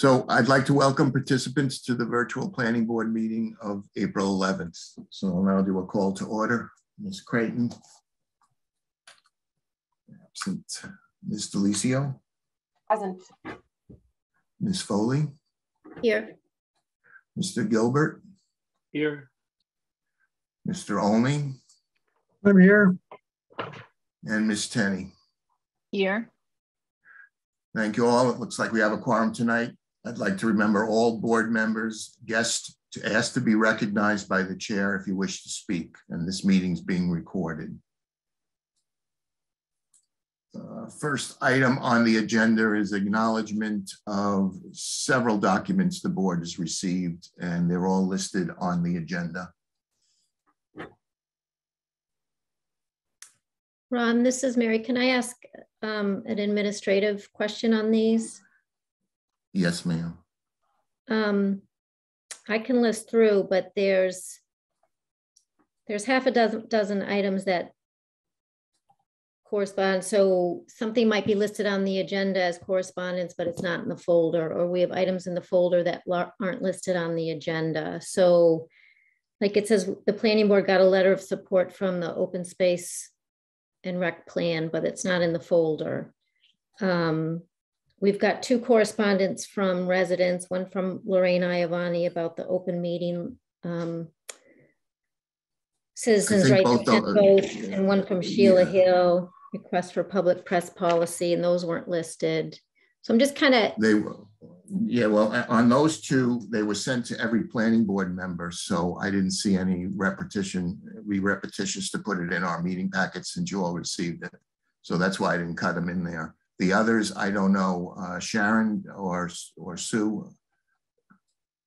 So I'd like to welcome participants to the virtual planning board meeting of April 11th. So I'll now do a call to order. Ms. Creighton. Absent. Ms. Delicio. Present. Ms. Foley. Here. Mr. Gilbert. Here. Mr. Olney. I'm here. And Ms. Tenney. Here. Thank you all. It looks like we have a quorum tonight. I'd like to remember all board members, guests, to ask to be recognized by the chair if you wish to speak, and this meeting is being recorded. First item on the agenda is acknowledgement of several documents the board has received, and they're all listed on the agenda. Ron, this is Mary. Can I ask an administrative question on these? Yes, ma'am. I can list through, but there's half a dozen items that correspond. So something might be listed on the agenda as correspondence, but it's not in the folder, or we have items in the folder that aren't listed on the agenda. So like it says, the planning board got a letter of support from the open space and rec plan, but it's not in the folder. We've got two correspondence from residents, one from Lorraine Iavani about the open meeting citizens right to vote, and one from Sheila Hill, request for public press policy, and those weren't listed. So I'm just kind of. They were, yeah, well, on those two, they were sent to every planning board member, so I didn't see any repetitious to put it in our meeting packets since you all received it. So that's why I didn't cut them in there. The others, I don't know, Sharon or Sue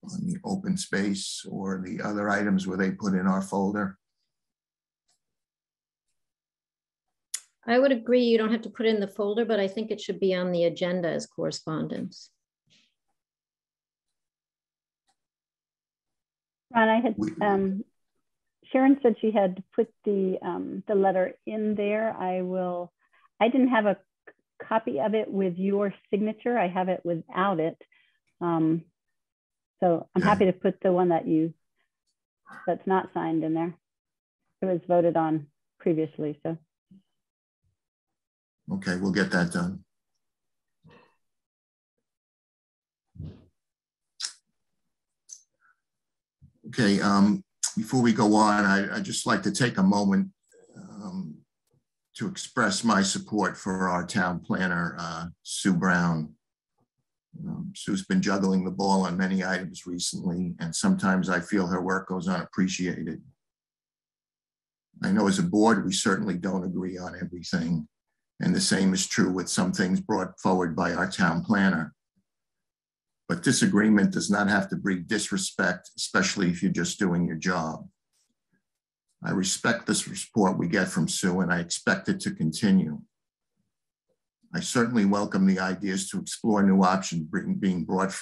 on the open space, or the other items where they put in our folder. I would agree you don't have to put it in the folder, but I think it should be on the agenda as correspondence. Ron, I had Sharon said she had put the letter in there. I didn't have a copy of it with your signature. I have it without it. So I'm happy to put the one that's not signed in there. It was voted on previously, so. Okay, we'll get that done. Okay, before we go on, I'd just like to take a moment to express my support for our town planner, Sue Brown. Sue's been juggling the ball on many items recently, and sometimes I feel her work goes unappreciated. I know as a board, we certainly don't agree on everything, and the same is true with some things brought forward by our town planner. But disagreement does not have to breed disrespect, especially if you're just doing your job. I respect this support we get from Sue, and I expect it to continue. I certainly welcome the ideas to explore new options being brought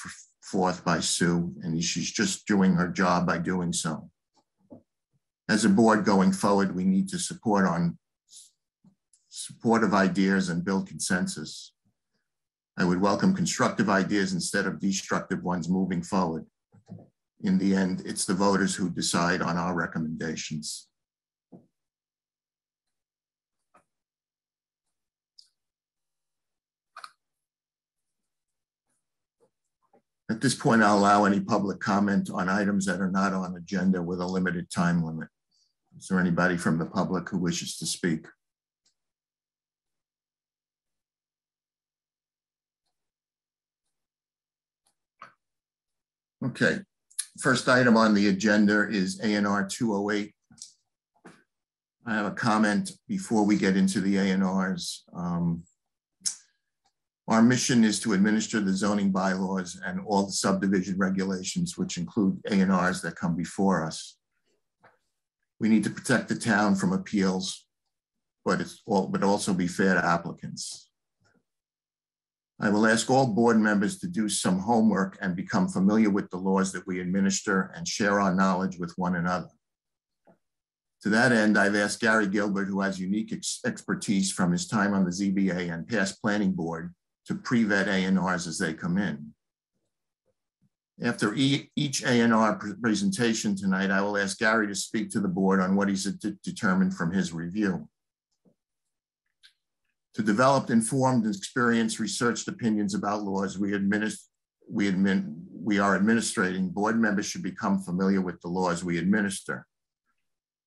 forth by Sue, and she's just doing her job by doing so. As a board going forward, we need to support on supportive ideas and build consensus. I would welcome constructive ideas instead of destructive ones moving forward. In the end, it's the voters who decide on our recommendations. At this point, I'll allow any public comment on items that are not on agenda with a limited time limit. Is there anybody from the public who wishes to speak? Okay, first item on the agenda is A&R 208. I have a comment before we get into the A&Rs. Our mission is to administer the zoning bylaws and all the subdivision regulations, which include A&Rs that come before us. We need to protect the town from appeals, but also be fair to applicants. I will ask all board members to do some homework and become familiar with the laws that we administer and share our knowledge with one another. To that end, I've asked Gary Gilbert, who has unique expertise from his time on the ZBA and past planning board, to pre-vet A&Rs as they come in. After each A&R presentation tonight, I will ask Gary to speak to the board on what he's determined from his review. To develop informed and experienced researched opinions about laws we are administrating, board members should become familiar with the laws we administer.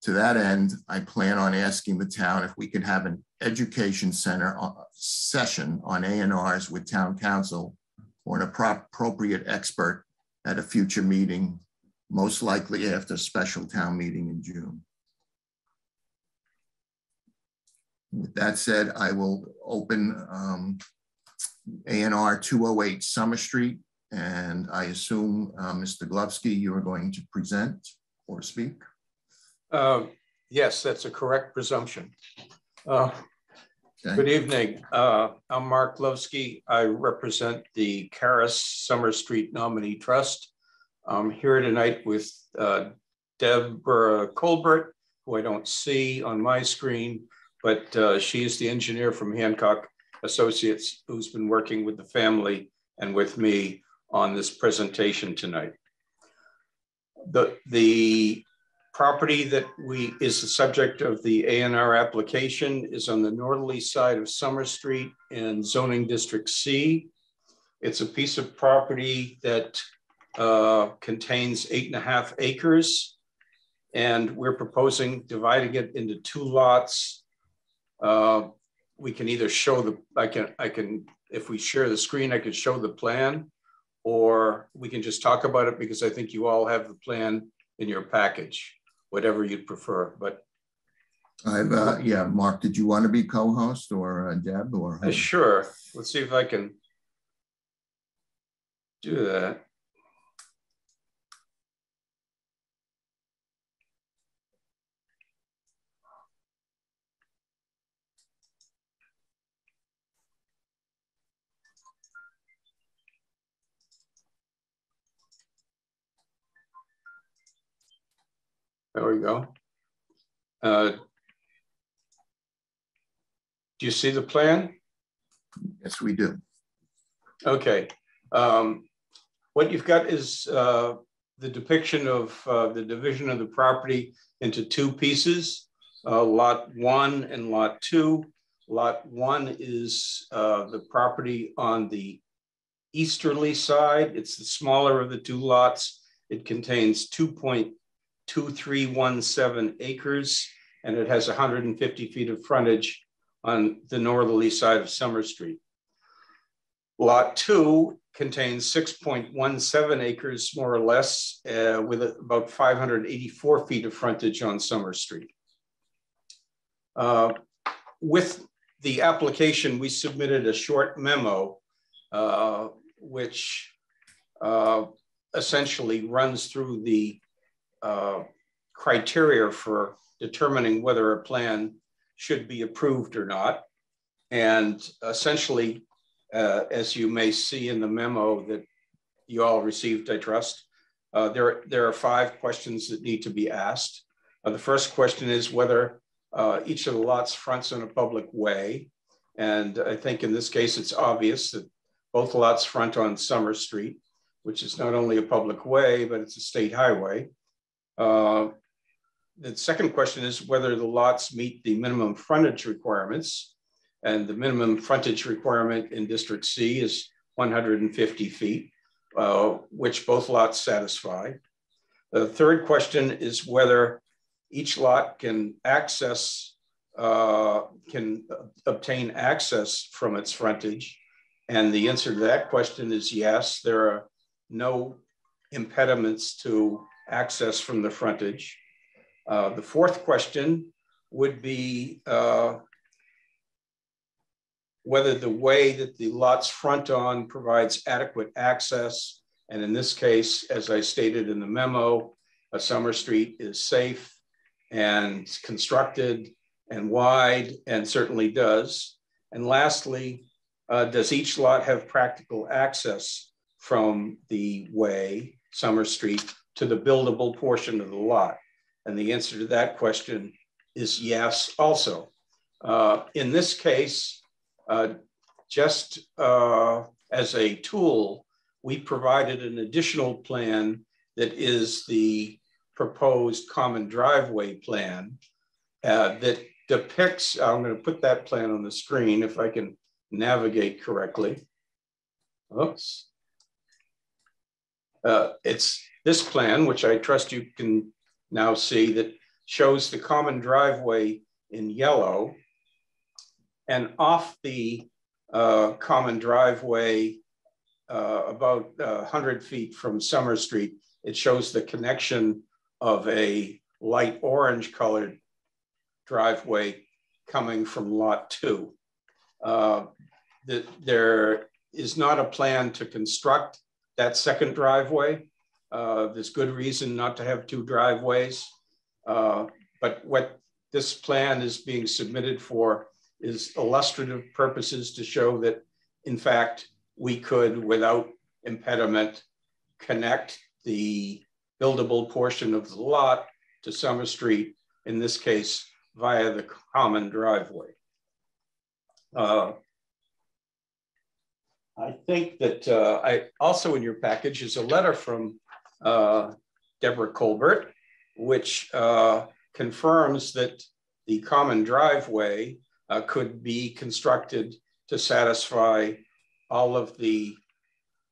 To that end, I plan on asking the town if we could have an education center session on A&Rs with town council or an appropriate expert at a future meeting, most likely after a special town meeting in June. With that said, I will open A&R 208 Summer Street, and I assume, Mr. Glovsky, you are going to present or speak? Yes, that's a correct presumption. Okay. Good evening. I'm Mark Glovsky. I represent the Caris Summer Street Nominee Trust. I'm here tonight with Deborah Colbert, who I don't see on my screen, but she is the engineer from Hancock Associates who's been working with the family and with me on this presentation tonight. The property that is the subject of the A&R application is on the northerly side of Summer Street in zoning district C. It's a piece of property that contains 8.5 acres, and we're proposing dividing it into 2 lots. We can either show the, I can, if we share the screen, I could show the plan, or we can just talk about it because I think you all have the plan in your package, whatever you'd prefer. But yeah, Mark, did you want to be co-host or Deb or? Sure. Let's see if I can do that. There we go. Do you see the plan? Yes, we do. Okay. What you've got is the depiction of the division of the property into 2 pieces, lot 1 and lot 2. Lot 1 is the property on the easterly side. It's the smaller of the 2 lots. It contains 2.2317 acres, and it has 150 feet of frontage on the northerly side of Summer Street. Lot 2 contains 6.17 acres, more or less, with about 584 feet of frontage on Summer Street. With the application, we submitted a short memo, which essentially runs through the criteria for determining whether a plan should be approved or not. And essentially, as you may see in the memo that you all received, I trust, there are 5 questions that need to be asked. The first question is whether each of the lots fronts on a public way. And I think in this case, it's obvious that both lots front on Summer Street, which is not only a public way, but it's a state highway. The second question is whether the lots meet the minimum frontage requirements. And the minimum frontage requirement in District C is 150 feet, which both lots satisfy. The third question is whether each lot can obtain access from its frontage. And the answer to that question is yes, there are no impediments to access from the frontage. The fourth question would be whether the way that the lots front on provides adequate access. And in this case, as I stated in the memo, a Summer Street is safe and constructed and wide, and certainly does. And lastly, does each lot have practical access from the way, Summer Street, to the buildable portion of the lot? And the answer to that question is yes also. In this case, just as a tool, we provided an additional plan that is the proposed common driveway plan that depicts, I'm going to put that plan on the screen if I can navigate correctly. Oops. It's this plan, which I trust you can now see, that shows the common driveway in yellow, and off the common driveway about 100 feet from Summer Street, it shows the connection of a light orange colored driveway coming from lot 2. There is not a plan to construct that second driveway. There's good reason not to have 2 driveways. But what this plan is being submitted for is illustrative purposes to show that, in fact, we could, without impediment, connect the buildable portion of the lot to Summer Street, in this case, via the common driveway. I think that I also in your package is a letter from Deborah Colbert, which confirms that the common driveway could be constructed to satisfy all of the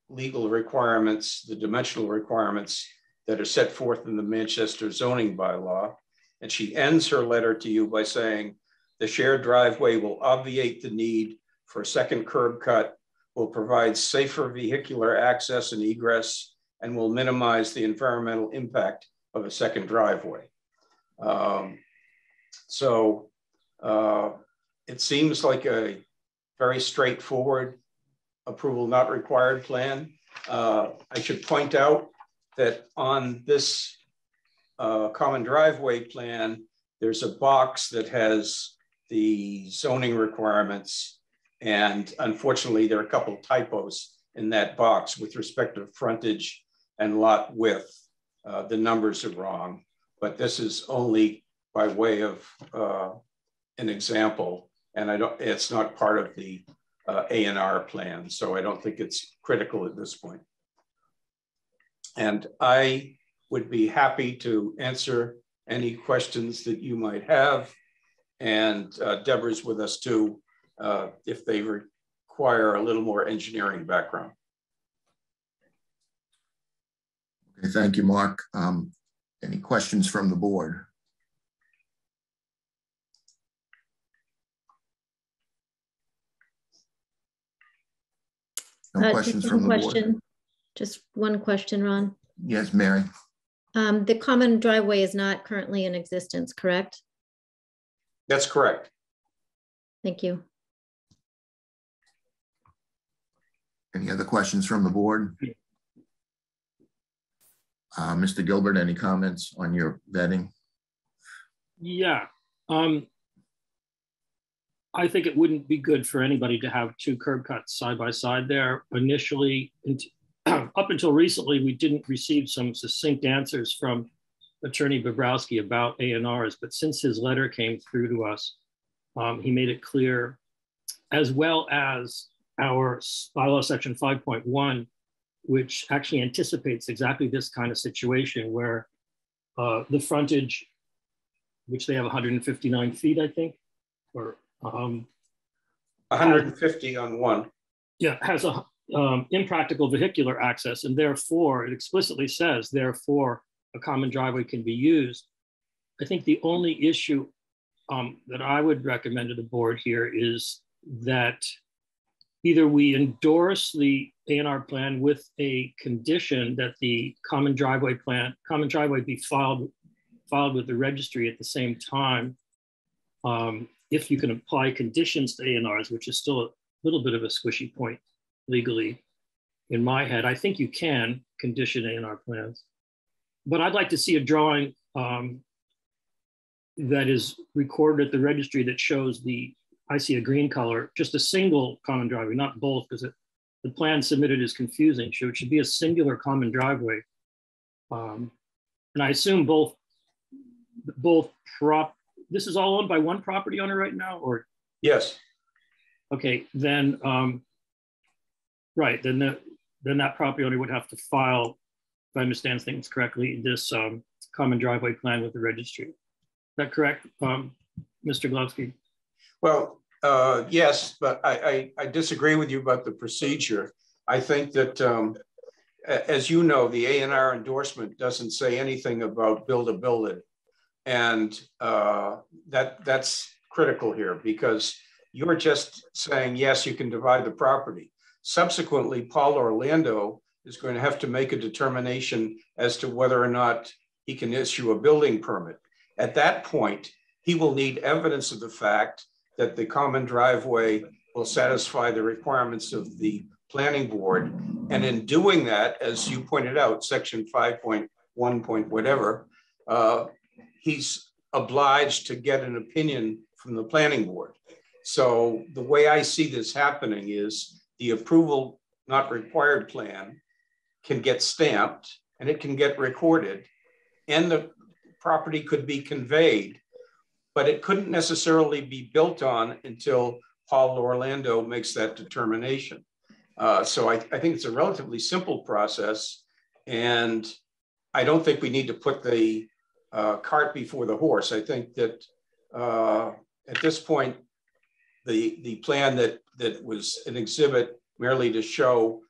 legal requirements, the dimensional requirements that are set forth in the Manchester zoning bylaw. And she ends her letter to you by saying, the shared driveway will obviate the need for a second curb cut, will provide safer vehicular access and egress, and will minimize the environmental impact of a second driveway. It seems like a very straightforward approval not required plan. I should point out that on this common driveway plan, there's a box that has the zoning requirements. And unfortunately, there are a couple typos in that box with respect to frontage and lot width. The numbers are wrong, but this is only by way of an example. And it's not part of the A&R plan. So I don't think it's critical at this point. And I would be happy to answer any questions that you might have. And Deborah's with us too, if they require a little more engineering background. Okay, thank you, Mark. Any questions from the board? No questions from the board? Just one question, Ron. Yes, Mary. The common driveway is not currently in existence, correct? That's correct. Thank you. Any other questions from the board? Mr. Gilbert, any comments on your vetting? Yeah. I think it wouldn't be good for anybody to have 2 curb cuts side by side there. Initially, up until recently, we didn't receive some succinct answers from Attorney Bobrowski about A&Rs, but since his letter came through to us, he made it clear, as well as our bylaw section 5.1, which actually anticipates exactly this kind of situation where the frontage, which they have 159 feet, I think, or 150 on one. Yeah, has a impractical vehicular access, and therefore it explicitly says, therefore a common driveway can be used. I think the only issue that I would recommend to the board here is that either we endorse the A&R plan with a condition that the common driveway be filed with the registry at the same time. If you can apply conditions to A&Rs, which is still a little bit of a squishy point legally in my head, I think you can condition A&R plans. But I'd like to see a drawing that is recorded at the registry that shows I see a green color, just a single common driveway, not both, because the plan submitted is confusing. So it should be a singular common driveway. And I assume this is all owned by one property owner right now, or? Yes. Okay, then, right, then then that property owner would have to file, if I understand things correctly, this common driveway plan with the registry. Is that correct, Mr. Glovsky? Well, yes, but I disagree with you about the procedure. I think that, as you know, the A&R endorsement doesn't say anything about buildability. And that's critical here, because you're just saying, yes, you can divide the property. Subsequently, Paul Orlando is going to have to make a determination as to whether or not he can issue a building permit. At that point, he will need evidence of the fact that the common driveway will satisfy the requirements of the planning board. And in doing that, as you pointed out, section 5.1 point whatever, he's obliged to get an opinion from the planning board. So the way I see this happening is the approval not required plan can get stamped and it can get recorded, and the property could be conveyed, but it couldn't necessarily be built on until Paul Orlando makes that determination. So I think it's a relatively simple process, and I don't think we need to put the cart before the horse. I think that at this point, the plan that was an exhibit merely to show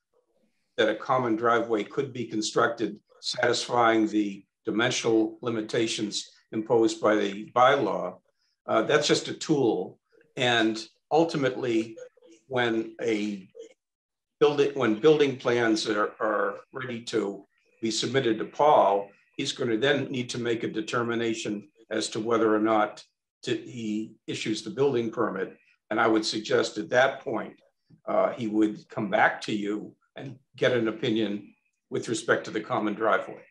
that a common driveway could be constructed satisfying the dimensional limitations imposed by the bylaw, that's just a tool. And ultimately, when building plans are ready to be submitted to Paul, he's going to then need to make a determination as to whether or not he issues the building permit. And I would suggest at that point, he would come back to you and get an opinion with respect to the common driveway.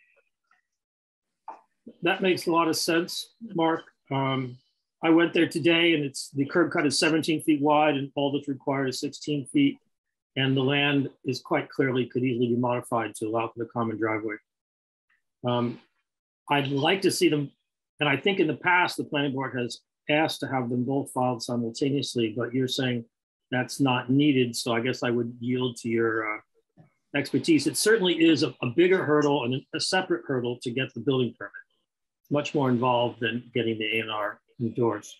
That makes a lot of sense, Mark. I went there today, and the curb cut is 17 feet wide, and all that's required is 16 feet. And the land is quite clearly could easily be modified to allow for the common driveway. I'd like to see them, and I think in the past, the planning board has asked to have them both filed simultaneously, but you're saying that's not needed. So I guess I would yield to your expertise. It certainly is a bigger hurdle and a separate hurdle to get the building permit. It's much more involved than getting the A&R endorsed.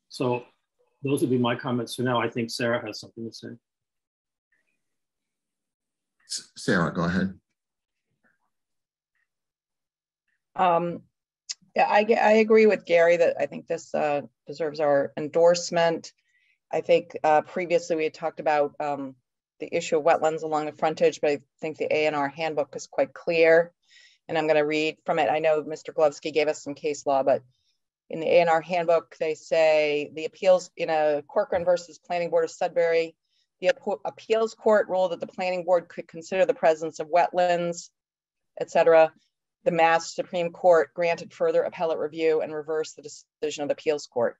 So those would be my comments for now. I think Sarah has something to say. Sarah, go ahead. Yeah, I agree with Gary that I think this deserves our endorsement. I think previously we had talked about the issue of wetlands along the frontage, but I think the A&R handbook is quite clear. And I'm going to read from it. I know Mr. Glovsky gave us some case law, but in the A&R handbook, they say the appeals in a Corcoran versus Planning Board of Sudbury, the appeals court ruled that the planning board could consider the presence of wetlands, etc. The Mass Supreme Court granted further appellate review and reversed the decision of the appeals court,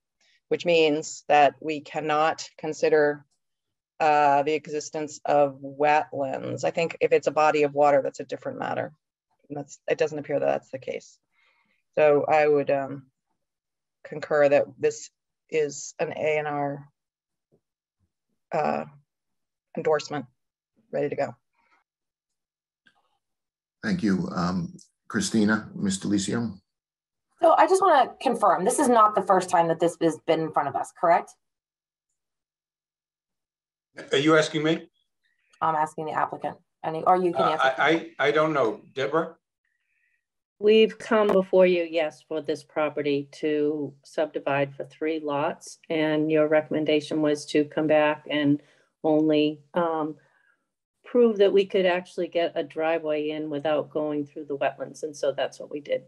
which means that we cannot consider the existence of wetlands. I think if it's a body of water, that's a different matter. It doesn't appear that that's the case. So I would concur that this is an A&R endorsement ready to go. Thank you. Christina, Mr. Licio. So I just want to confirm, this is not the first time that this has been in front of us, correct? Are you asking me? I'm asking the applicant. Or you can answer. I don't know. Deborah? We've come before you, yes, for this property to subdivide for 3 lots. And your recommendation was to come back and only prove that we could actually get a driveway in without going through the wetlands. And so that's what we did.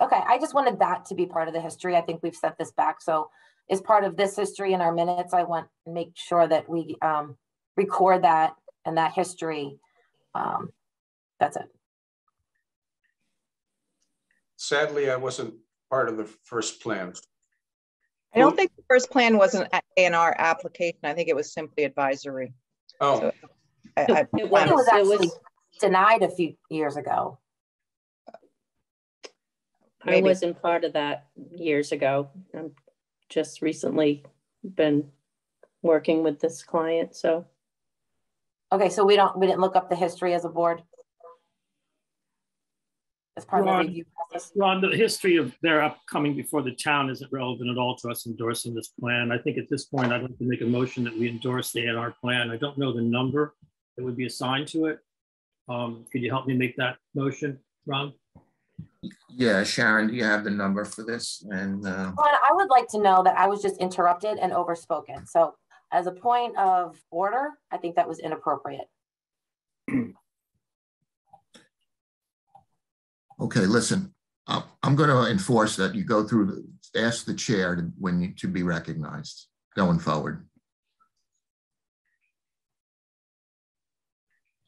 Okay, I just wanted that to be part of the history. I think we've set this back. So as part of this history in our minutes, I want to make sure that we record that and that history. That's it. Sadly, I wasn't part of the first plan. I don't think the first plan was an A&R application. I think it was simply advisory. Oh. So it was actually denied a few years ago. I wasn't part of that years ago. I'm just recently been working with this client, so. Okay, so we didn't look up the history as a board? As part of the review process? Ron, the history of their upcoming before the town isn't relevant at all to us endorsing this plan. I think at this point, I'd like to make a motion that we endorse the A&R plan. I don't know the number that would be assigned to it. Could you help me make that motion, Ron? Yeah, Sharon, do you have the number for this? And Ron, I would like to know that I was just interrupted and overspoken. So as a point of order, I think that was inappropriate. okay, listen, I'm going to enforce that you go through, ask the chair to be recognized going forward.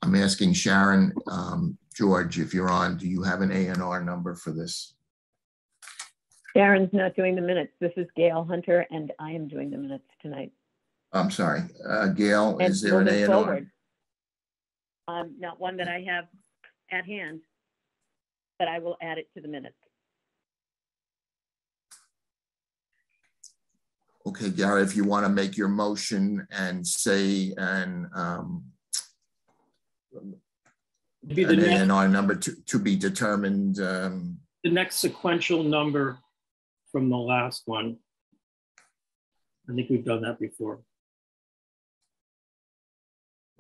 I'm asking Sharon, George, if you're on, do you have an A&R number for this? Sharon's not doing the minutes. This is Gail Hunter, and I am doing the minutes tonight. I'm sorry, Gail, And is there an A&R? Not one that I have at hand, but I will add it to the minutes. Okay, Gary, if you want to make your motion and say an A&R number to be determined. The next sequential number from the last one. I think we've done that before.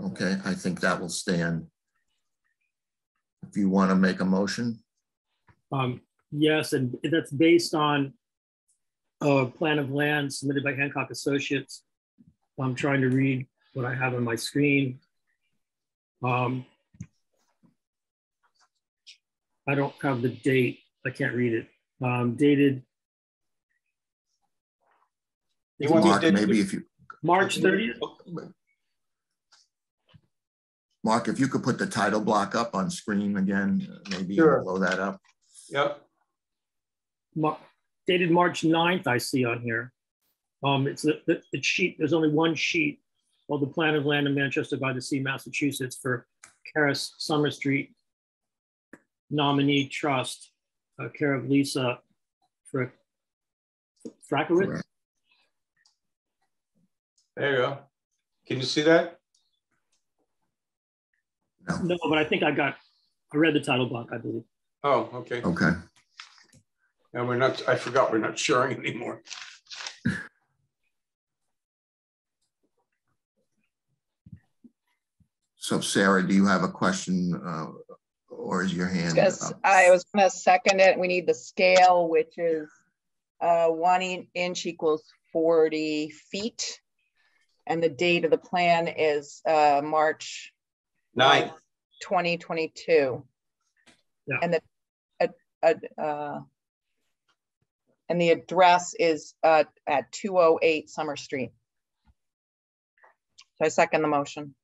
Okay, I think that will stand. If you want to make a motion. Yes, and that's based on a plan of land submitted by Hancock Associates. I'm trying to read what I have on my screen. I don't have the date. I can't read it. Dated. Mark, maybe if you. March 30th. Mark, if you could put the title block up on screen again, maybe Sure. blow that up. Yep. Dated March 9th, I see on here. It's the sheet, there's only one sheet of the plan of land in Manchester by the Sea, Massachusetts for Karis Summer Street nominee trust, care of Lisa Frakowitz. There you go. Can you see that? No, but I think I read the title block, I believe. Oh, okay. Okay. And I forgot we're not sharing anymore. So Sarah, do you have a question or is your hand Yes, up? I was going to second it. We need the scale, which is 1 inch equals 40 feet. And the date of the plan is March 9th, 2022. Yeah. And the address is at 208 Summer Street. So I second the motion.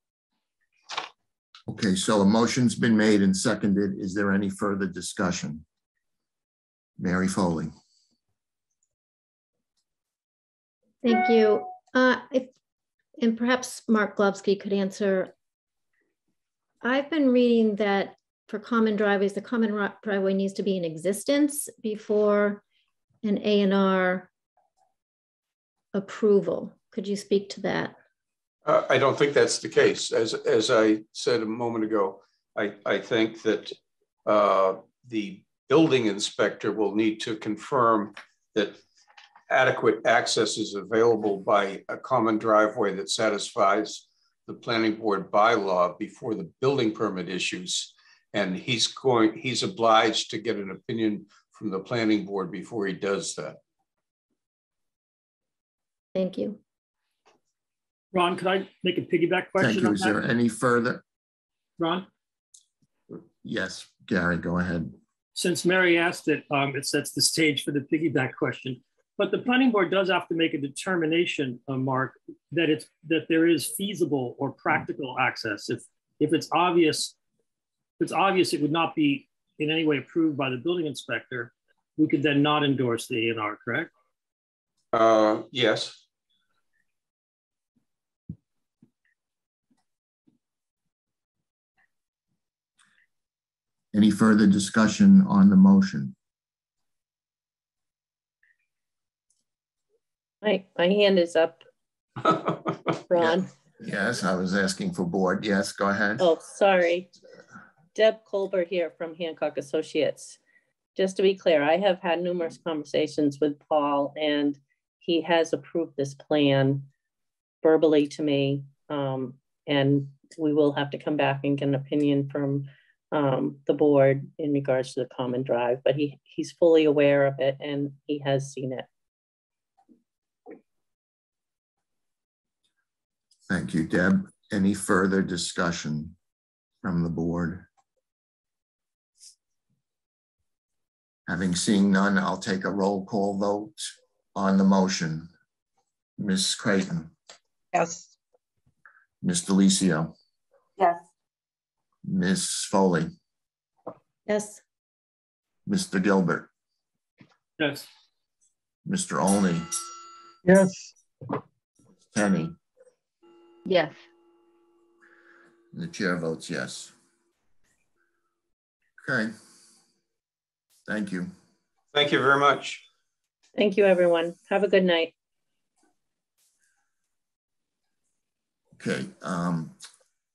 Okay, so a motion's been made and seconded. Is there any further discussion? Mary Foley. Thank you. And perhaps Mark Globsky could answer. I've been reading that for common driveways, the common driveway needs to be in existence before an A&R approval. Could you speak to that? I don't think that's the case. As I said a moment ago, I think that the building inspector will need to confirm that adequate access is available by a common driveway that satisfies the planning board bylaw before the building permit issues. And he's obliged to get an opinion from the planning board before he does that. Thank you. Ron, could I make a piggyback question? Thank you. Is there any further? Ron? Yes, Gary, go ahead. Since Mary asked it, it sets the stage for the piggyback question. But the planning board does have to make a determination, Mark, that there is feasible or practical access. If it's obvious, it would not be in any way approved by the building inspector. We could then not endorse the A&R, correct? Yes. Any further discussion on the motion? My hand is up, Ron. Yes, I was asking for board. Yes, go ahead. Oh, sorry. Deb Colbert here from Hancock Associates. Just to be clear, I have had numerous conversations with Paul, and he has approved this plan verbally to me. And we will have to come back and get an opinion from the board in regards to the common drive, but he's fully aware of it and he has seen it. Thank you, Deb. Any further discussion from the board? Having seen none, I'll take a roll call vote on the motion. Ms. Creighton? Yes. Ms. Delicio? Yes. Ms. Foley? Yes. Mr. Gilbert? Yes. Mr. Olney? Yes. Penny? Yes. The chair votes yes. Okay. Thank you. Thank you very much. Thank you, everyone. Have a good night. Okay,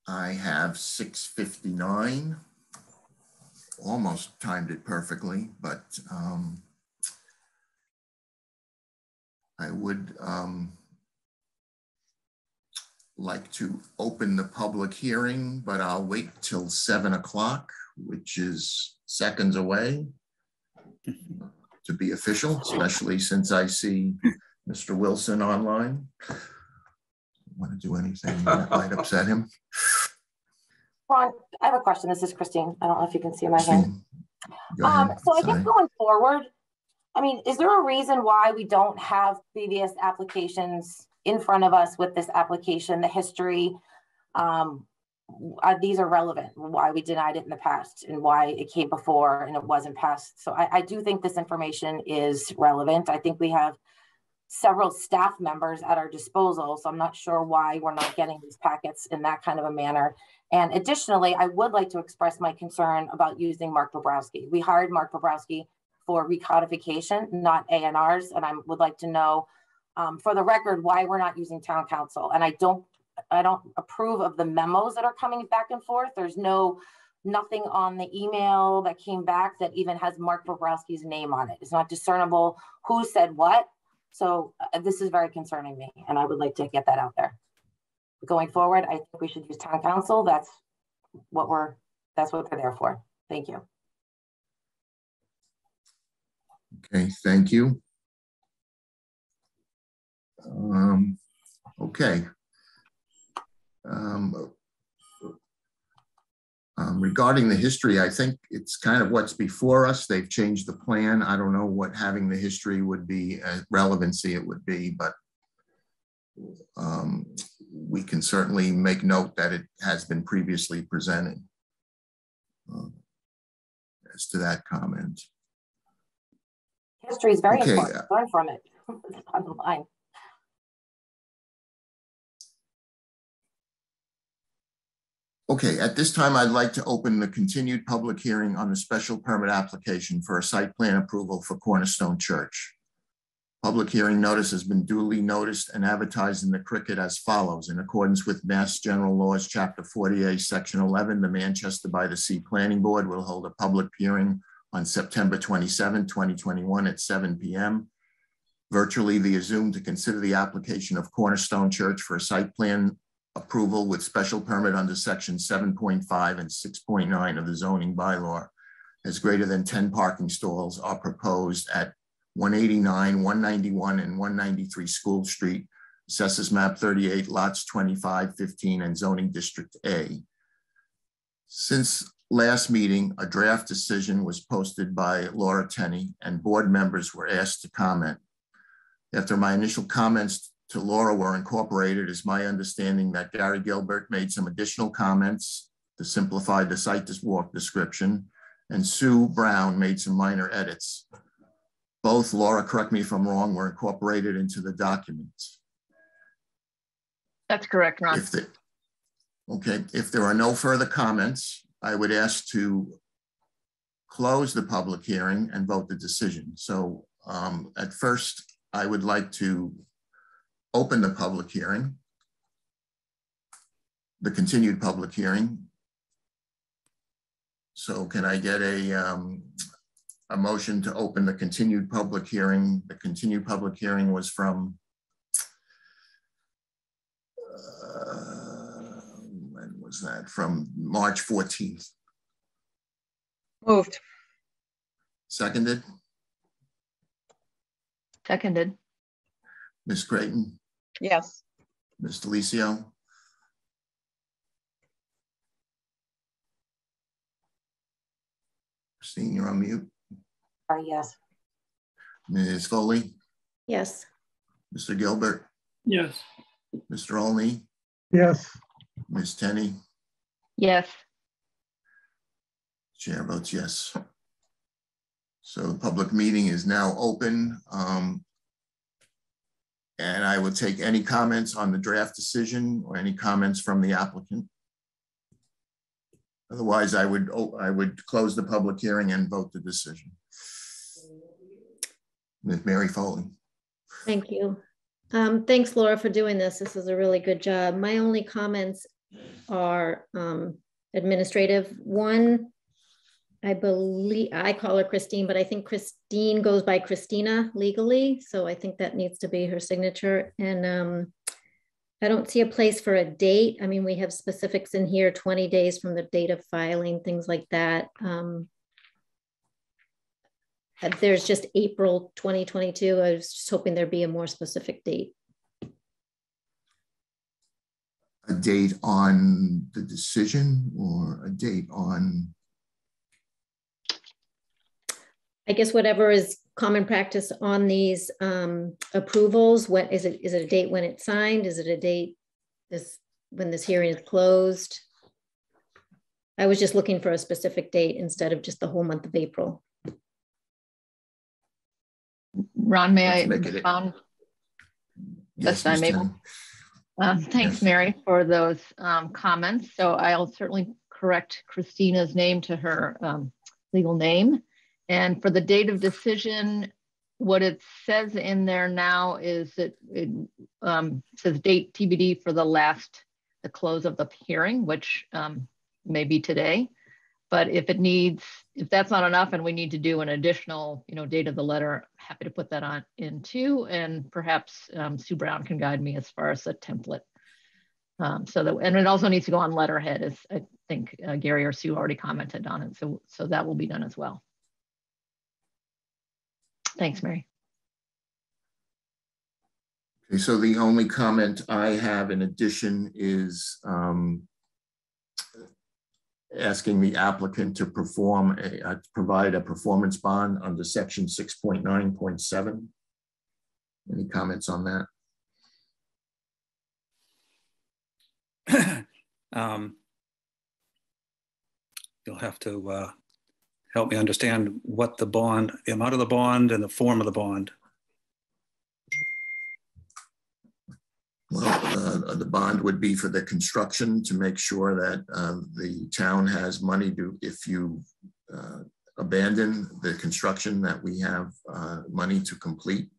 I have 6:59. Almost timed it perfectly, but I would like to open the public hearing, but I'll wait till 7 o'clock, which is seconds away, to be official, especially since I see Mr. Wilson online. Want to do anything that might upset him? Ron, I have a question. This is Christine. I don't know if you can see my hand. Go ahead. So I guess going forward, I mean, is there a reason why we don't have previous applications in front of us with this application, the history? These are relevant, why we denied it in the past and why it came before and it wasn't passed. So I do think this information is relevant. I think we have several staff members at our disposal, so I'm not sure why we're not getting these packets in that kind of a manner. And additionally, I would like to express my concern about using Mark Bobrowski. We hired Mark Bobrowski for recodification, not A&Rs, and I would like to know, for the record, why we're not using town council. And I don't approve of the memos that are coming back and forth. There's nothing on the email that came back that even has Mark Bobrowski's name on it. It's not discernible who said what. So this is very concerning me, and I would like to get that out there. Going forward, I think we should use town council. That's what they're there for. Thank you. Okay, thank you. Okay. Regarding the history, I think it's kind of what's before us. They've changed the plan. I don't know what having the history would be, relevancy it would be, but we can certainly make note that it has been previously presented as to that comment. History is very important. Learn from it. It's bottom line. Okay, at this time, I'd like to open the continued public hearing on the special permit application for a site plan approval for Cornerstone Church. Public hearing notice has been duly noticed and advertised in the Cricket as follows. In accordance with Mass General Laws, Chapter 48, Section 11, the Manchester by the Sea Planning Board will hold a public hearing on September 27, 2021 at 7 p.m. virtually via Zoom to consider the application of Cornerstone Church for a site plan approval with special permit under section 7.5 and 6.9 of the zoning bylaw, as greater than 10 parking stalls are proposed at 189, 191, and 193 School Street, Assessors Map 38, lots 25, 15, and zoning district A. Since last meeting, a draft decision was posted by Laura Tenney and board members were asked to comment. After my initial comments to Laura were incorporated, is my understanding that Gary Gilbert made some additional comments to simplify the site walk description, and Sue Brown made some minor edits. Both, Laura, correct me if I'm wrong, were incorporated into the documents. That's correct, Ron. If there are no further comments, I would ask to close the public hearing and vote the decision. So at first, I would like to open the public hearing. the continued public hearing. So can I get a motion to open the continued public hearing? The continued public hearing was from, when was that? From March 14th. Moved. Seconded? Seconded. Ms. Creighton? Yes. Ms. Delicio? Christine, you're on mute. Yes. Ms. Foley? Yes. Mr. Gilbert? Yes. Mr. Olney? Yes. Ms. Tenney? Yes. Chair votes yes. So the public meeting is now open. And I will take any comments on the draft decision or any comments from the applicant. Otherwise, I would close the public hearing and vote the decision. Ms. Mary Foley. Thank you. Thanks, Laura, for doing this. This is a really good job. My only comments are administrative. One, I believe, I call her Christine, but I think Christine goes by Christina legally. So I think that needs to be her signature. And I don't see a place for a date. I mean, we have specifics in here, 20 days from the date of filing, things like that. There's just April 2022. I was just hoping there'd be a more specific date. A date on the decision or a date on? I guess whatever is common practice on these approvals. What is it? Is it a date when it's signed? Is it a date when this hearing is closed? I was just looking for a specific date instead of just the whole month of April. Ron, may I respond? Yes, I'm able. Thanks, yes. Mary, for those comments. So I'll certainly correct Christina's name to her legal name. And for the date of decision, what it says in there now is that it says date TBD for the close of the hearing, which may be today. But if that's not enough and we need to do an additional, date of the letter, happy to put that on in too. And perhaps Sue Brown can guide me as far as a template. And it also needs to go on letterhead, as I think Gary or Sue already commented on it. So that will be done as well. Thanks, Mary. Okay, so the only comment I have in addition is asking the applicant to provide a performance bond under section 6.9.7. Any comments on that? You'll have to help me understand what the amount of the bond and the form of the bond. Well, the bond would be for the construction to make sure that the town has money if you abandon the construction, that we have money to complete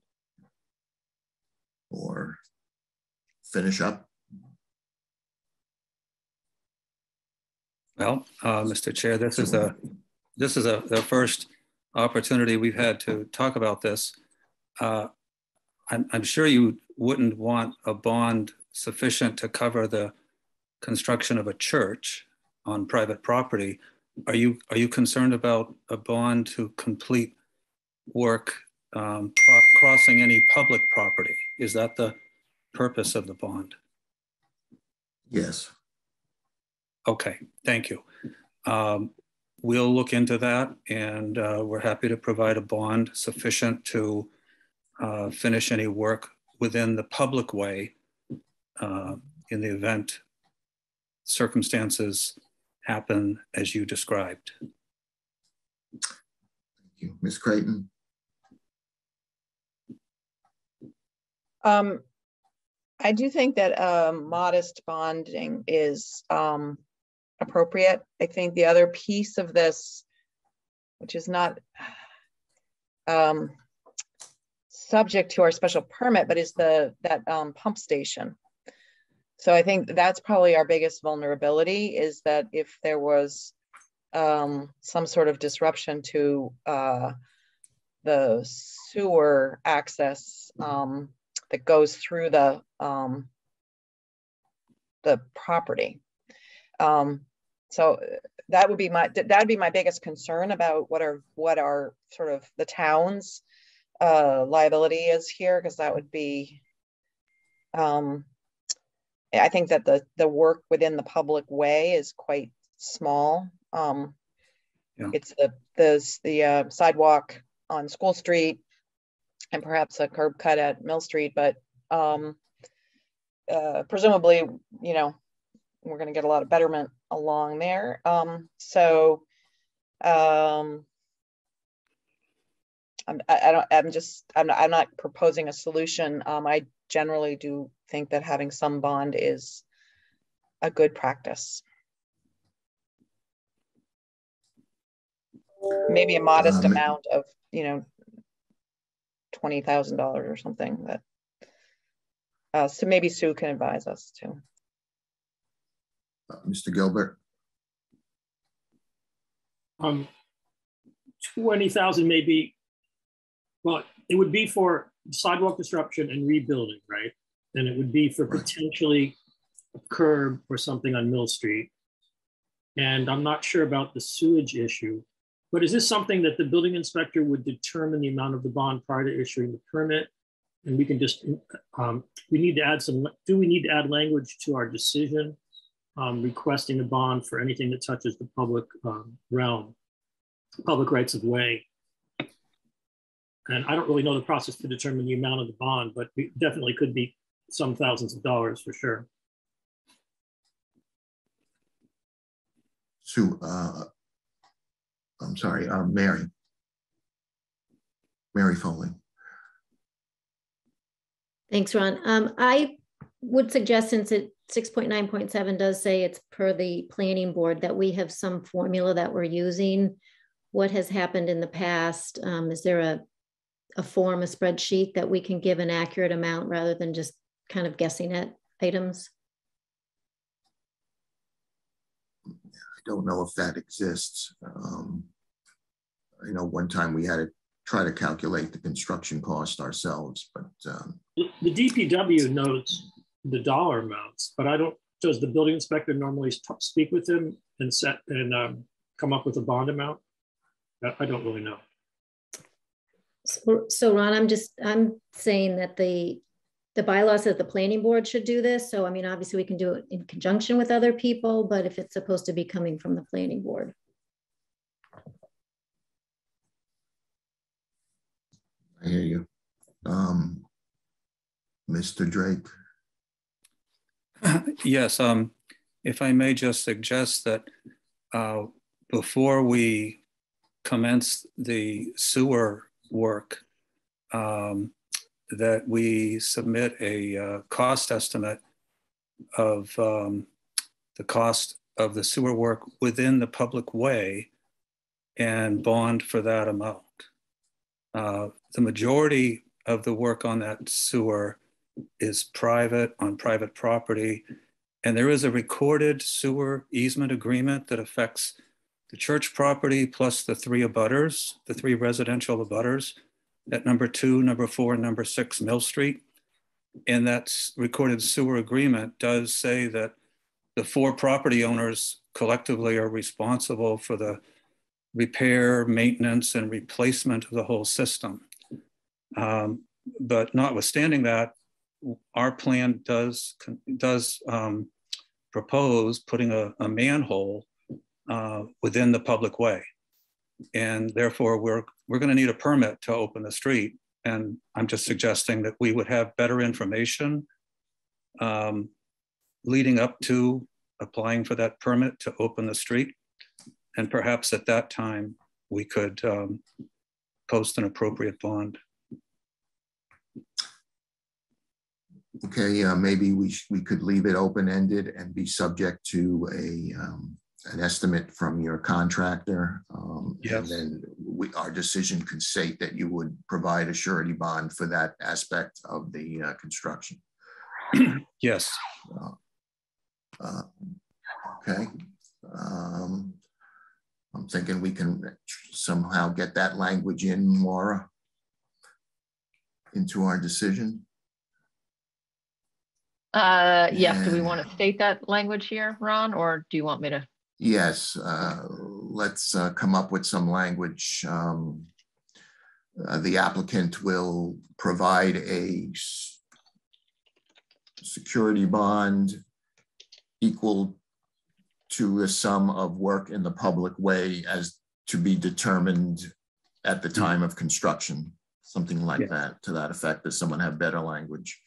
or finish up. Well, Mr. Chair, this is the first opportunity we've had to talk about this. I'm sure you wouldn't want a bond sufficient to cover the construction of a church on private property. Are you concerned about a bond to complete work crossing any public property? Is that the purpose of the bond? Yes. Okay, thank you. We'll look into that, and we're happy to provide a bond sufficient to finish any work within the public way in the event circumstances happen as you described. Thank you. Ms. Creighton. I do think that modest bonding is appropriate. I think the other piece of this, which is not subject to our special permit, but is that pump station. So I think that's probably our biggest vulnerability, is that if there was some sort of disruption to the sewer access that goes through the property. So that would be my biggest concern about what our sort of the town's liability is here, because that would be I think that the work within the public way is quite small. Yeah. It's the sidewalk on School Street and perhaps a curb cut at Mill Street, but presumably, you know, we're going to get a lot of betterment along there. I'm not proposing a solution. I generally do think that having some bond is a good practice. Maybe a modest amount of, you know, $20,000 or something that, so maybe Sue can advise us too. Mr. Gilbert. 20,000 maybe. Well, it would be for sidewalk disruption and rebuilding, right? And it would be for potentially a curb or something on Mill Street. And I'm not sure about the sewage issue, but is this something that the building inspector would determine the amount of the bond prior to issuing the permit? And we can just, we need to add do we need to add language to our decision requesting a bond for anything that touches the public realm, public rights of way? And I don't really know the process to determine the amount of the bond, but it definitely could be some thousands of dollars for sure. Sue, I'm sorry, Mary Foley. Thanks, Ron. I would suggest, since it 6.9.7 does say it's per the planning board, that we have some formula that we're using. What has happened in the past? Is there a form, a spreadsheet that we can give an accurate amount rather than just kind of guessing at items? I don't know if that exists. I know one time we had to try to calculate the construction cost ourselves, but the DPW knows the dollar amounts, but does the building inspector normally speak with him and come up with a bond amount? I don't really know. So Ron, I'm saying that the bylaw says the planning board should do this. So I mean, obviously we can do it in conjunction with other people, but if it's supposed to be coming from the planning board. I hear you. Mr. Drake. Yes, if I may just suggest that before we commence the sewer work, that we submit a cost estimate of the cost of the sewer work within the public way and bond for that amount. The majority of the work on that sewer is private, on private property, and there is a recorded sewer easement agreement that affects the church property plus the three abutters, the three residential abutters at number 2, number 4, and number 6 Mill Street. And that recorded sewer agreement does say that the 4 property owners collectively are responsible for the repair, maintenance, and replacement of the whole system. But notwithstanding that, our plan does propose putting a manhole within the public way. And therefore we're going to need a permit to open the street. And I'm just suggesting that we would have better information leading up to applying for that permit to open the street. And perhaps at that time we could post an appropriate bond. Okay, maybe we could leave it open-ended and be subject to an estimate from your contractor. Yes. And then our decision could state that you would provide a surety bond for that aspect of the construction. Yes. Okay. I'm thinking we can somehow get that language in, Maura, into our decision. Yes, do we want to state that language here, Ron, or do you want me to? Yes, let's come up with some language. The applicant will provide a security bond equal to a sum of work in the public way as to be determined at the time of construction, something like that, to that effect. Does someone have better language?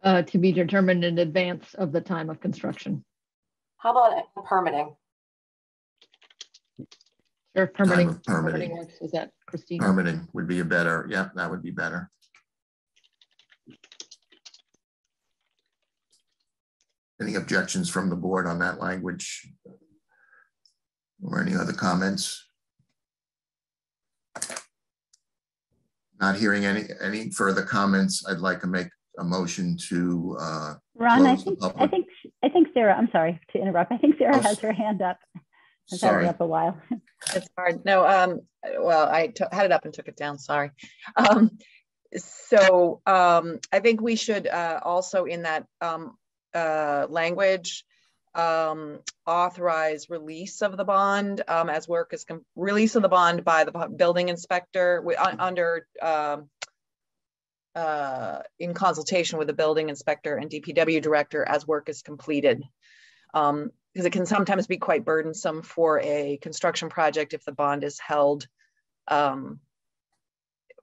To be determined in advance of the time of construction. How about permitting? Or permitting. Permitting works. Is that Christina? Permitting would be a better, yeah, that would be better. Any objections from the board on that language? Or any other comments? Not hearing any further comments, I'd like to make a motion to Ron, I think Sarah, I'm sorry to interrupt. I think Sarah has her hand up. Has had it up a while. It's hard. No, well, I had it up and took it down, sorry. I think we should also in that language authorize release of the bond as work is release of the bond by the building inspector under in consultation with the building inspector and DPW director as work is completed. Because it can sometimes be quite burdensome for a construction project if the bond is held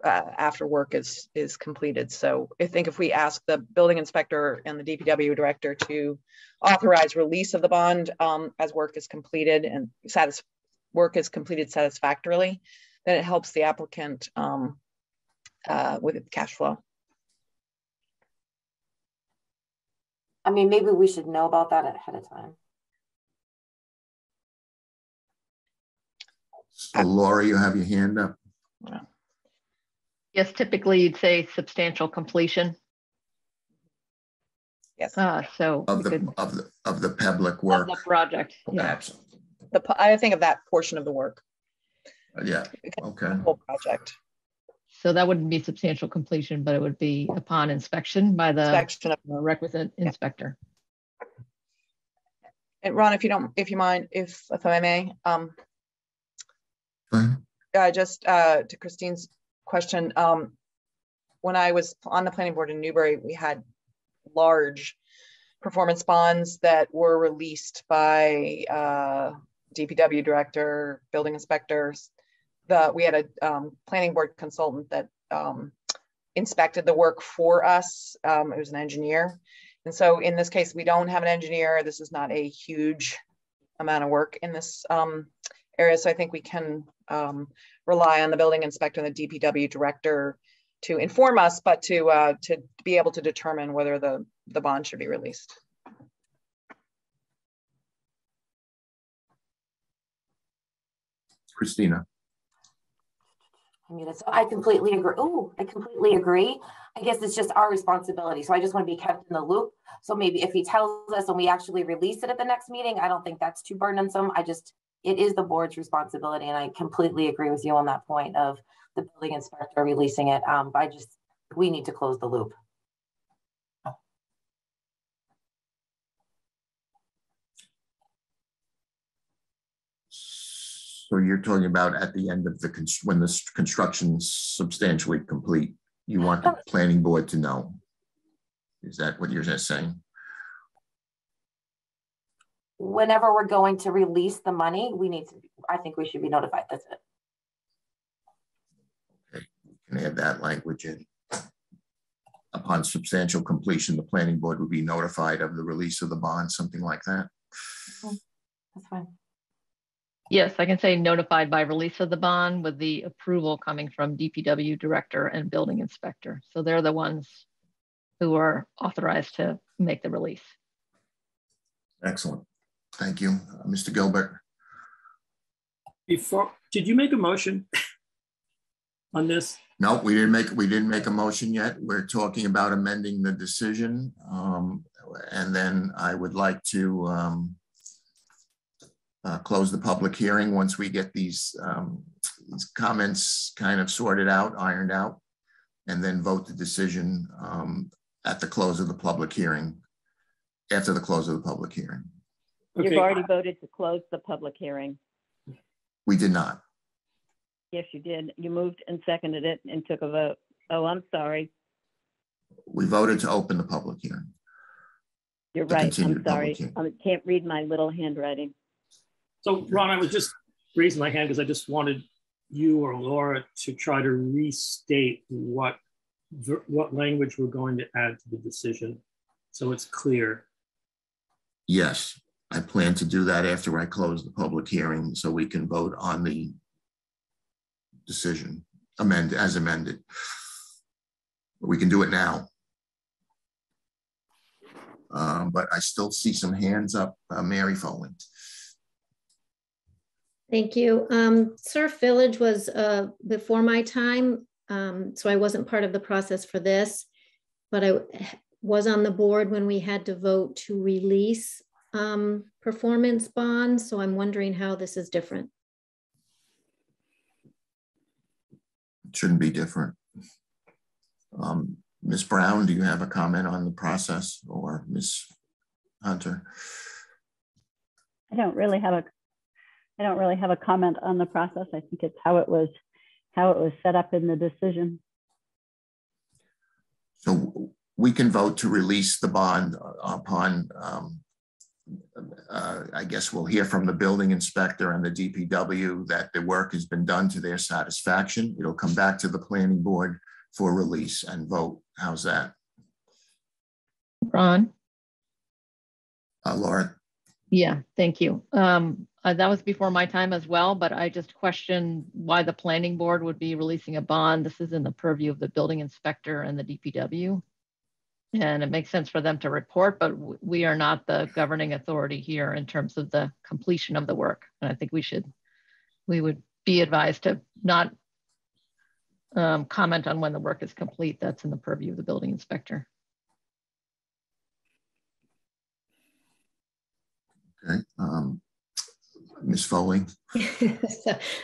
after work is completed. So I think if we ask the building inspector and the DPW director to authorize release of the bond as work is completed and work is completed satisfactorily, then it helps the applicant with cash flow. I mean, maybe we should know about that ahead of time. So Laura, you have your hand up. Yeah. Yes, typically you'd say substantial completion. Yes. So of the public work. Of the project. Yeah. I think of that portion of the work. Yeah. Okay. The whole project. So that wouldn't be substantial completion, but it would be upon inspection by the requisite inspector. And Ron, if you mind, if I may, just to Christine's question, when I was on the planning board in Newbury, we had large performance bonds that were released by DPW director, building inspectors. We had a planning board consultant that inspected the work for us. It was an engineer. And so in this case, we don't have an engineer. This is not a huge amount of work in this area. So I think we can rely on the building inspector and the DPW director to inform us, but to be able to determine whether the bond should be released. Christina. So I completely agree. Oh, I completely agree. I guess it's just our responsibility. So I just want to be kept in the loop. So maybe if he tells us and we actually release it at the next meeting, I don't think that's too burdensome. It is the board's responsibility. And I completely agree with you on that point of the building inspector releasing it. We need to close the loop. So you're talking about at the end of when the construction's substantially complete, you want the planning board to know. Is that what you're just saying? Whenever we're going to release the money, I think we should be notified. That's it. Okay, we can add that language in. Upon substantial completion, the planning board would be notified of the release of the bond, something like that. That's fine. Yes, I can say notified by release of the bond with the approval coming from DPW director and building inspector. So they're the ones who are authorized to make the release. Excellent. Thank you. Mr. Gilbert. Did you make a motion on this? No, we didn't make a motion yet. We're talking about amending the decision. and then I would like to close the public hearing once we get these comments kind of sorted out, ironed out, and then vote the decision at the close of the public hearing, after the close of the public hearing. You've Okay. already voted to close the public hearing. We did not. Yes, you did. You moved and seconded it and took a vote. Oh, I'm sorry. We voted to open the public hearing. You're To right. continue I'm the sorry. public I can't read my little handwriting. So Ron, I was just raising my hand because I just wanted you or Laura to try to restate what language we're going to add to the decision so it's clear. Yes, I plan to do that after I close the public hearing so we can vote on the decision as amended. We can do it now. But I still see some hands up. Mary Foley. Thank you. Surf Village was before my time, so I wasn't part of the process for this, but I was on the board when we had to vote to release performance bonds. So I'm wondering how this is different. It shouldn't be different. Ms. Brown, do you have a comment on the process, or Ms. Hunter? I don't really have a comment on the process. I think it's how it was set up in the decision. So we can vote to release the bond upon, I guess we'll hear from the building inspector and the DPW that the work has been done to their satisfaction. It'll come back to the planning board for release and vote. How's that? Ron? Laura? Yeah, thank you. That was before my time as well, but I just questioned why the planning board would be releasing a bond. This is in the purview of the building inspector and the DPW. And it makes sense for them to report, but we are not the governing authority here in terms of the completion of the work. And I think we would be advised to not comment on when the work is complete. That's in the purview of the building inspector. Okay. Ms. Foley?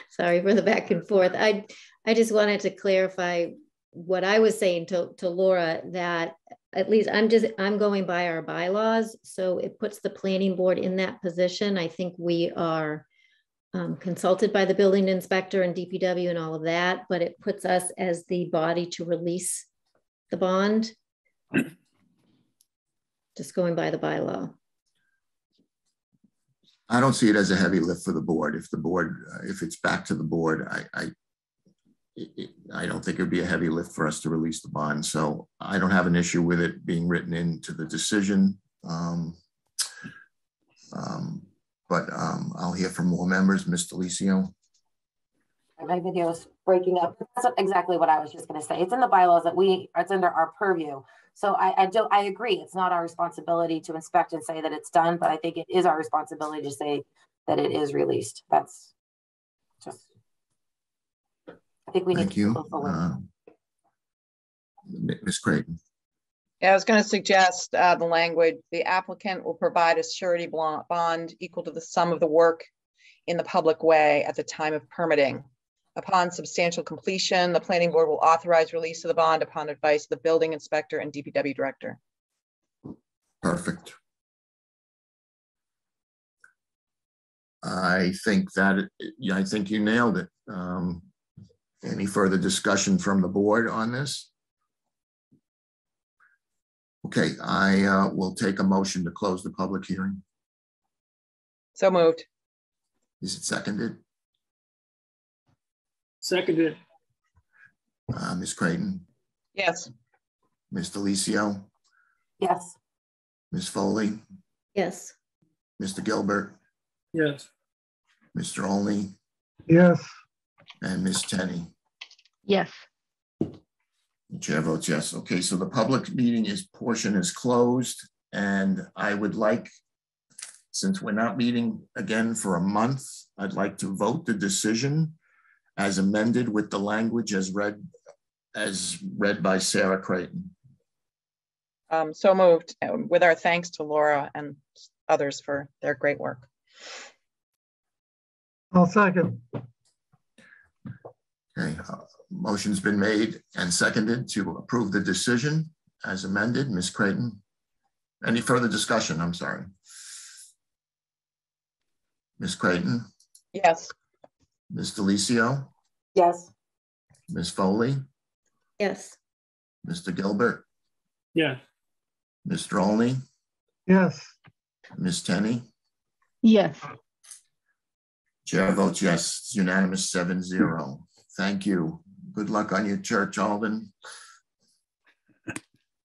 Sorry for the back and forth. I just wanted to clarify what I was saying to Laura, that at least I'm going by our bylaws. So it puts the planning board in that position. I think we are consulted by the building inspector and DPW and all of that, but it puts us as the body to release the bond. Just going by the bylaw. I don't see it as a heavy lift for the board. If the board, if it's back to the board, I don't think it would be a heavy lift for us to release the bond. So I don't have an issue with it being written into the decision. But I'll hear from more members. Ms. Delicio. My video is breaking up. That's exactly what I was just going to say. It's in the bylaws that it's under our purview. So I agree. It's not our responsibility to inspect and say that it's done, but I think it is our responsibility to say that it is released. That's just, I think we need to move forward. Ms. Creighton. Yeah, I was going to suggest the language, the applicant will provide a surety bond equal to the sum of the work in the public way at the time of permitting. Upon substantial completion, the planning board will authorize release of the bond upon advice of the building inspector and DPW director. Perfect. I think you nailed it. Any further discussion from the board on this? Okay, I will take a motion to close the public hearing. So moved. Is it seconded? Seconded. Ms. Creighton? Yes. Ms. Delicio? Yes. Ms. Foley? Yes. Mr. Gilbert? Yes. Mr. Olney? Yes. And Ms. Tenney? Yes. The chair votes yes. Okay, so the public meeting portion is closed, and I would like, since we're not meeting again for a month, I'd like to vote the decision as amended with the language as read by Sarah Creighton. So moved, with our thanks to Laura and others for their great work. I'll second. Okay, motion's been made and seconded to approve the decision as amended. Ms. Creighton, any further discussion? I'm sorry. Ms. Creighton? Yes. Ms. Delicio? Yes. Ms. Foley? Yes. Mr. Gilbert? Yeah. Mr. Olney? Yes. Ms. Tenney? Yes. Chair votes yes. It's unanimous 7-0. Thank you. Good luck on your church, Alden.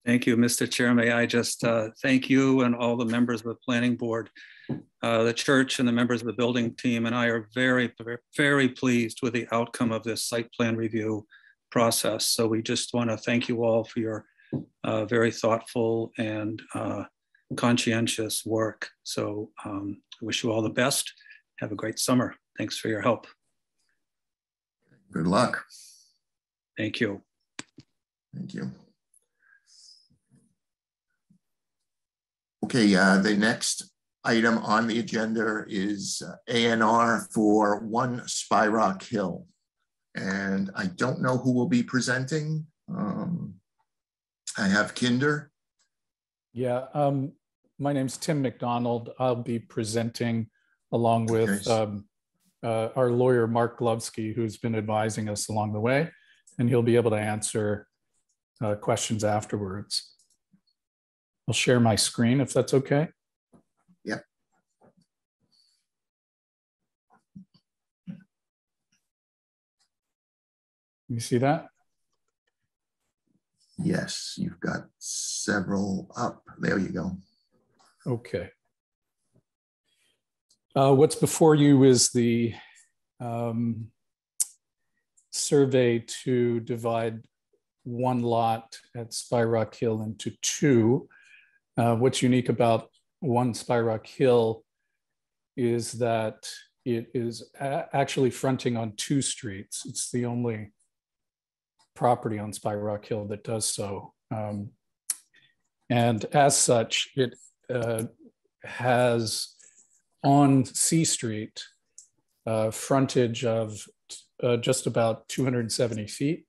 Thank you, Mr. Chair. May I just thank you and all the members of the planning board. The church and the members of the building team and I are very, very pleased with the outcome of this site plan review process. So we just want to thank you all for your very thoughtful and conscientious work. So I wish you all the best. Have a great summer. Thanks for your help. Good luck. Thank you. Thank you. Okay, the next item on the agenda is A&R for 1 Spyrock Hill. And I don't know who will be presenting. I have Kinder. Yeah, my name's Tim McDonald. I'll be presenting along with our lawyer, Mark Glovsky, who's been advising us along the way, and he'll be able to answer questions afterwards. I'll share my screen if that's okay. Yep. You see that? Yes, you've got several up. There you go. Okay. What's before you is the survey to divide 1 lot at Spyrock Hill into 2. What's unique about 1 Spyrock Hill is that it is actually fronting on 2 streets. It's the only property on Spyrock Hill that does so. And as such, it has on C Street frontage of just about 270 feet.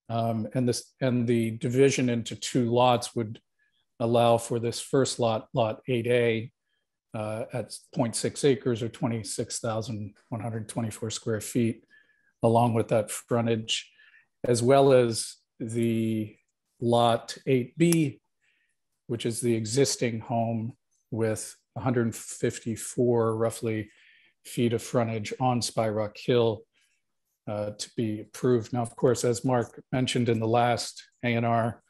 And the division into 2 lots would allow for this first lot, lot 8A, at 0.6 acres or 26,124 square feet, along with that frontage, as well as the lot 8B, which is the existing home with 154 roughly feet of frontage on Spyrock Hill to be approved. Now, of course, as Mark mentioned in the last A&R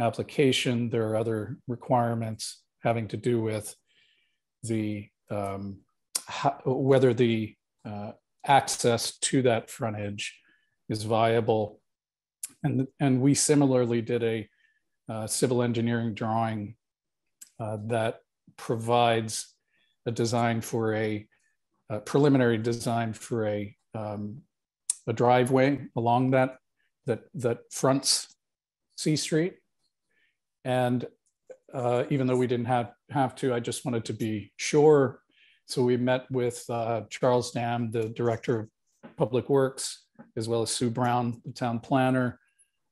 application, there are other requirements having to do with the whether the access to that frontage is viable. And we similarly did a civil engineering drawing that provides a design for a preliminary design for a driveway along that fronts C Street. And even though we didn't have to, I just wanted to be sure. So we met with Charles Dam, the Director of Public Works, as well as Sue Brown, the town planner,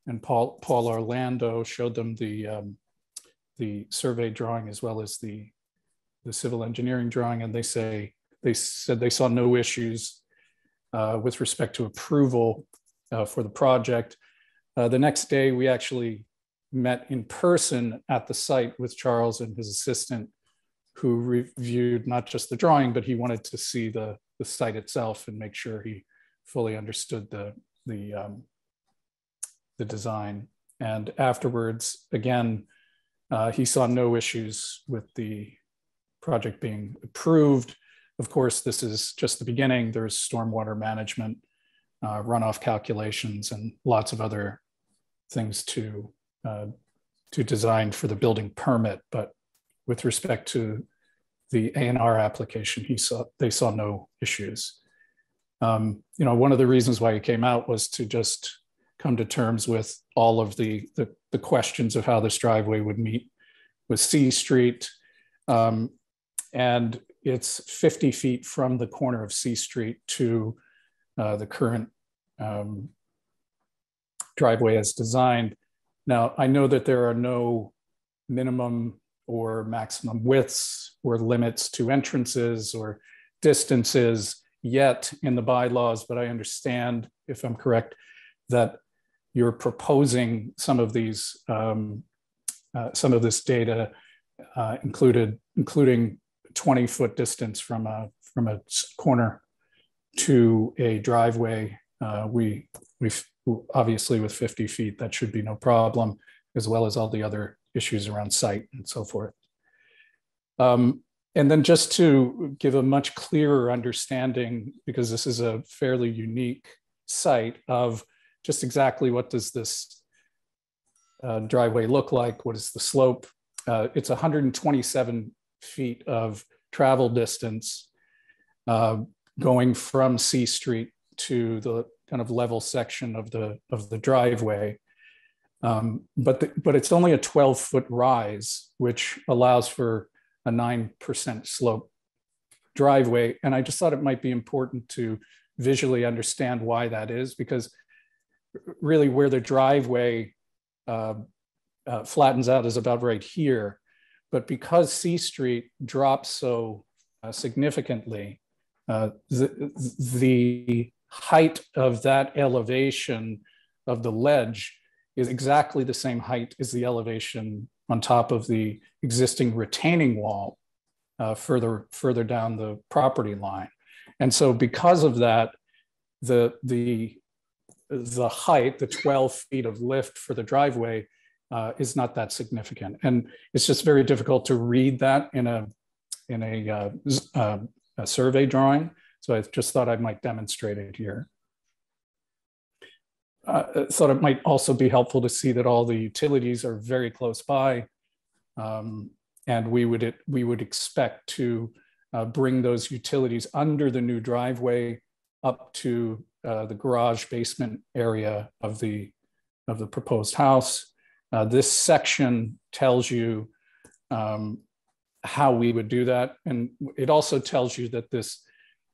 and Paul Orlando, showed them the survey drawing as well as the civil engineering drawing. And they said they saw no issues with respect to approval for the project. The next day, we actually met in person at the site with Charles and his assistant, who reviewed not just the drawing, but he wanted to see the site itself and make sure he fully understood the design. And afterwards, again, he saw no issues with the project being approved. Of course, this is just the beginning. There's stormwater management, runoff calculations, and lots of other things to design for the building permit. But with respect to the A&R application, they saw no issues. One of the reasons why he came out was to just come to terms with all of the questions of how this driveway would meet with C Street. And it's 50 feet from the corner of C Street to the current driveway as designed. Now, I know that there are no minimum or maximum widths or limits to entrances or distances yet in the bylaws, but I understand, if I'm correct, that you're proposing some of these, some of this data, including 20-foot distance from a corner to a driveway. We've obviously with 50 feet, that should be no problem, as well as all the other issues around site and so forth. And then just to give a much clearer understanding, because this is a fairly unique site, of just exactly what does this driveway look like? What is the slope? It's 127 feet of travel distance going from C Street to the kind of level section of the driveway. But it's only a 12-foot rise, which allows for a 9% slope driveway. And I just thought it might be important to visually understand why that is, because really where the driveway flattens out is about right here. But because C Street drops so significantly, the height of that elevation of the ledge is exactly the same height as the elevation on top of the existing retaining wall further down the property line. And so because of that, the height, the 12 feet of lift for the driveway is not that significant. And it's just very difficult to read that in a survey drawing. So I just thought I might demonstrate it here. Thought it might also be helpful to see that all the utilities are very close by. And we would expect to bring those utilities under the new driveway up to the garage basement area of the proposed house. This section tells you how we would do that. And it also tells you that this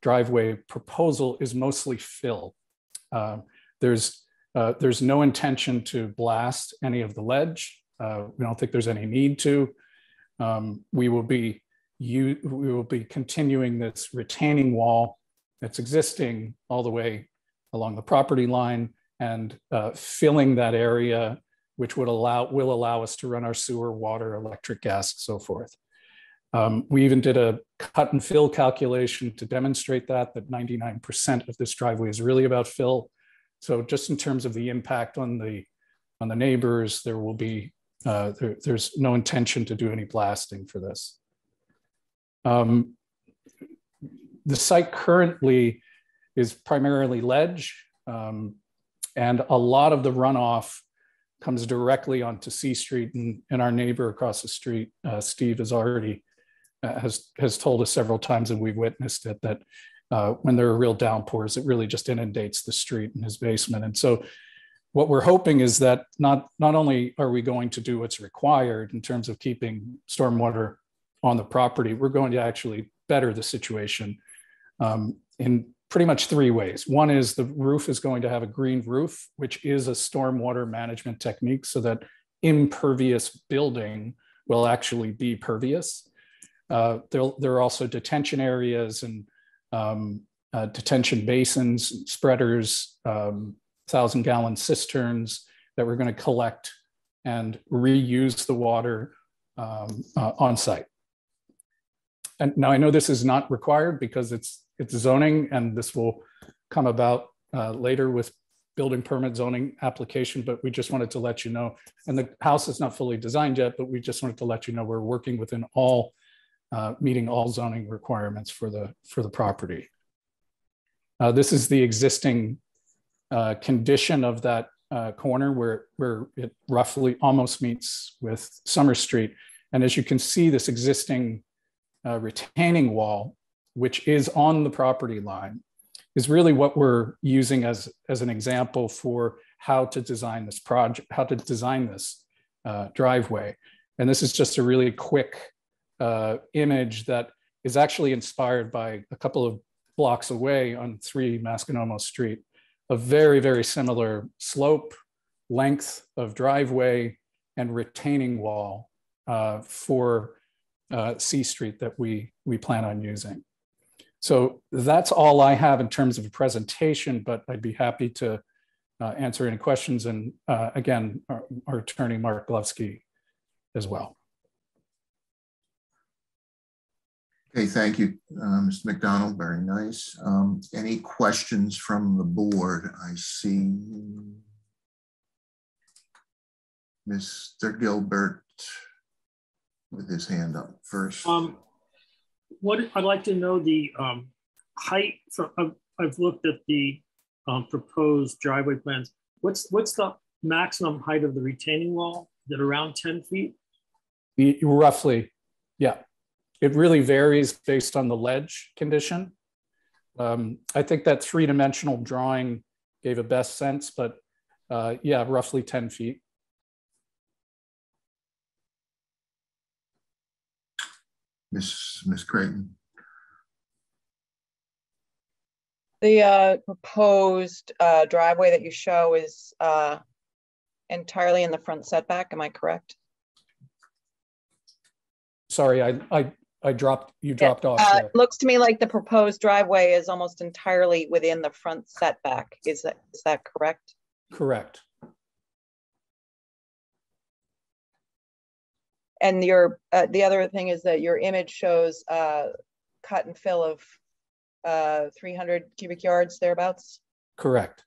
driveway proposal is mostly fill. There's no intention to blast any of the ledge. We don't think there's any need to. We will be continuing this retaining wall that's existing all the way along the property line and filling that area, which will allow us to run our sewer, water, electric, gas, and so forth. We even did a cut and fill calculation to demonstrate that 99% of this driveway is really about fill. So just in terms of the impact on the neighbors, there will be there's no intention to do any blasting for this. The site currently is primarily ledge, and a lot of the runoff comes directly onto C Street, and our neighbor across the street, Steve, has told us several times, and we've witnessed it, that when there are real downpours, it really just inundates the street in his basement. And so what we're hoping is that not only are we going to do what's required in terms of keeping stormwater on the property, we're going to actually better the situation in pretty much three ways. One is the roof is going to have a green roof, which is a stormwater management technique, so that impervious building will actually be pervious. There are also detention areas and detention basins, spreaders, 1,000-gallon cisterns that we're going to collect and reuse the water on site. And now I know this is not required because it's zoning, and this will come about later with building permit zoning application, but we just wanted to let you know. And the house is not fully designed yet, but we just wanted to let you know we're working within all, meeting all zoning requirements for the property. This is the existing condition of that corner where it roughly almost meets with Summer Street. And as you can see, this existing retaining wall, which is on the property line, is really what we're using as an example for how to design this project, how to design this driveway. And this is just a really quick image that is actually inspired by a couple of blocks away on 3 Masconomo Street, a very, very similar slope, length of driveway, and retaining wall for C Street that we plan on using. So that's all I have in terms of a presentation, but I'd be happy to answer any questions. And again, our attorney, Mark Glovsky, as well. Okay, thank you, Mr. McDonald, very nice. Any questions from the board? I see Mr. Gilbert with his hand up first. What I'd like to know the height. I've looked at the proposed driveway plans. What's the maximum height of the retaining wall? Is it around 10 feet? Roughly, yeah. It really varies based on the ledge condition. I think that 3-dimensional drawing gave a best sense, but yeah, roughly 10 feet. Miss Creighton. The proposed driveway that you show is entirely in the front setback. Am I correct? Sorry, I dropped, you dropped off there. It looks to me like the proposed driveway is almost entirely within the front setback. Is that correct? Correct. And your the other thing is that your image shows cut and fill of 300 cubic yards thereabouts. Correct.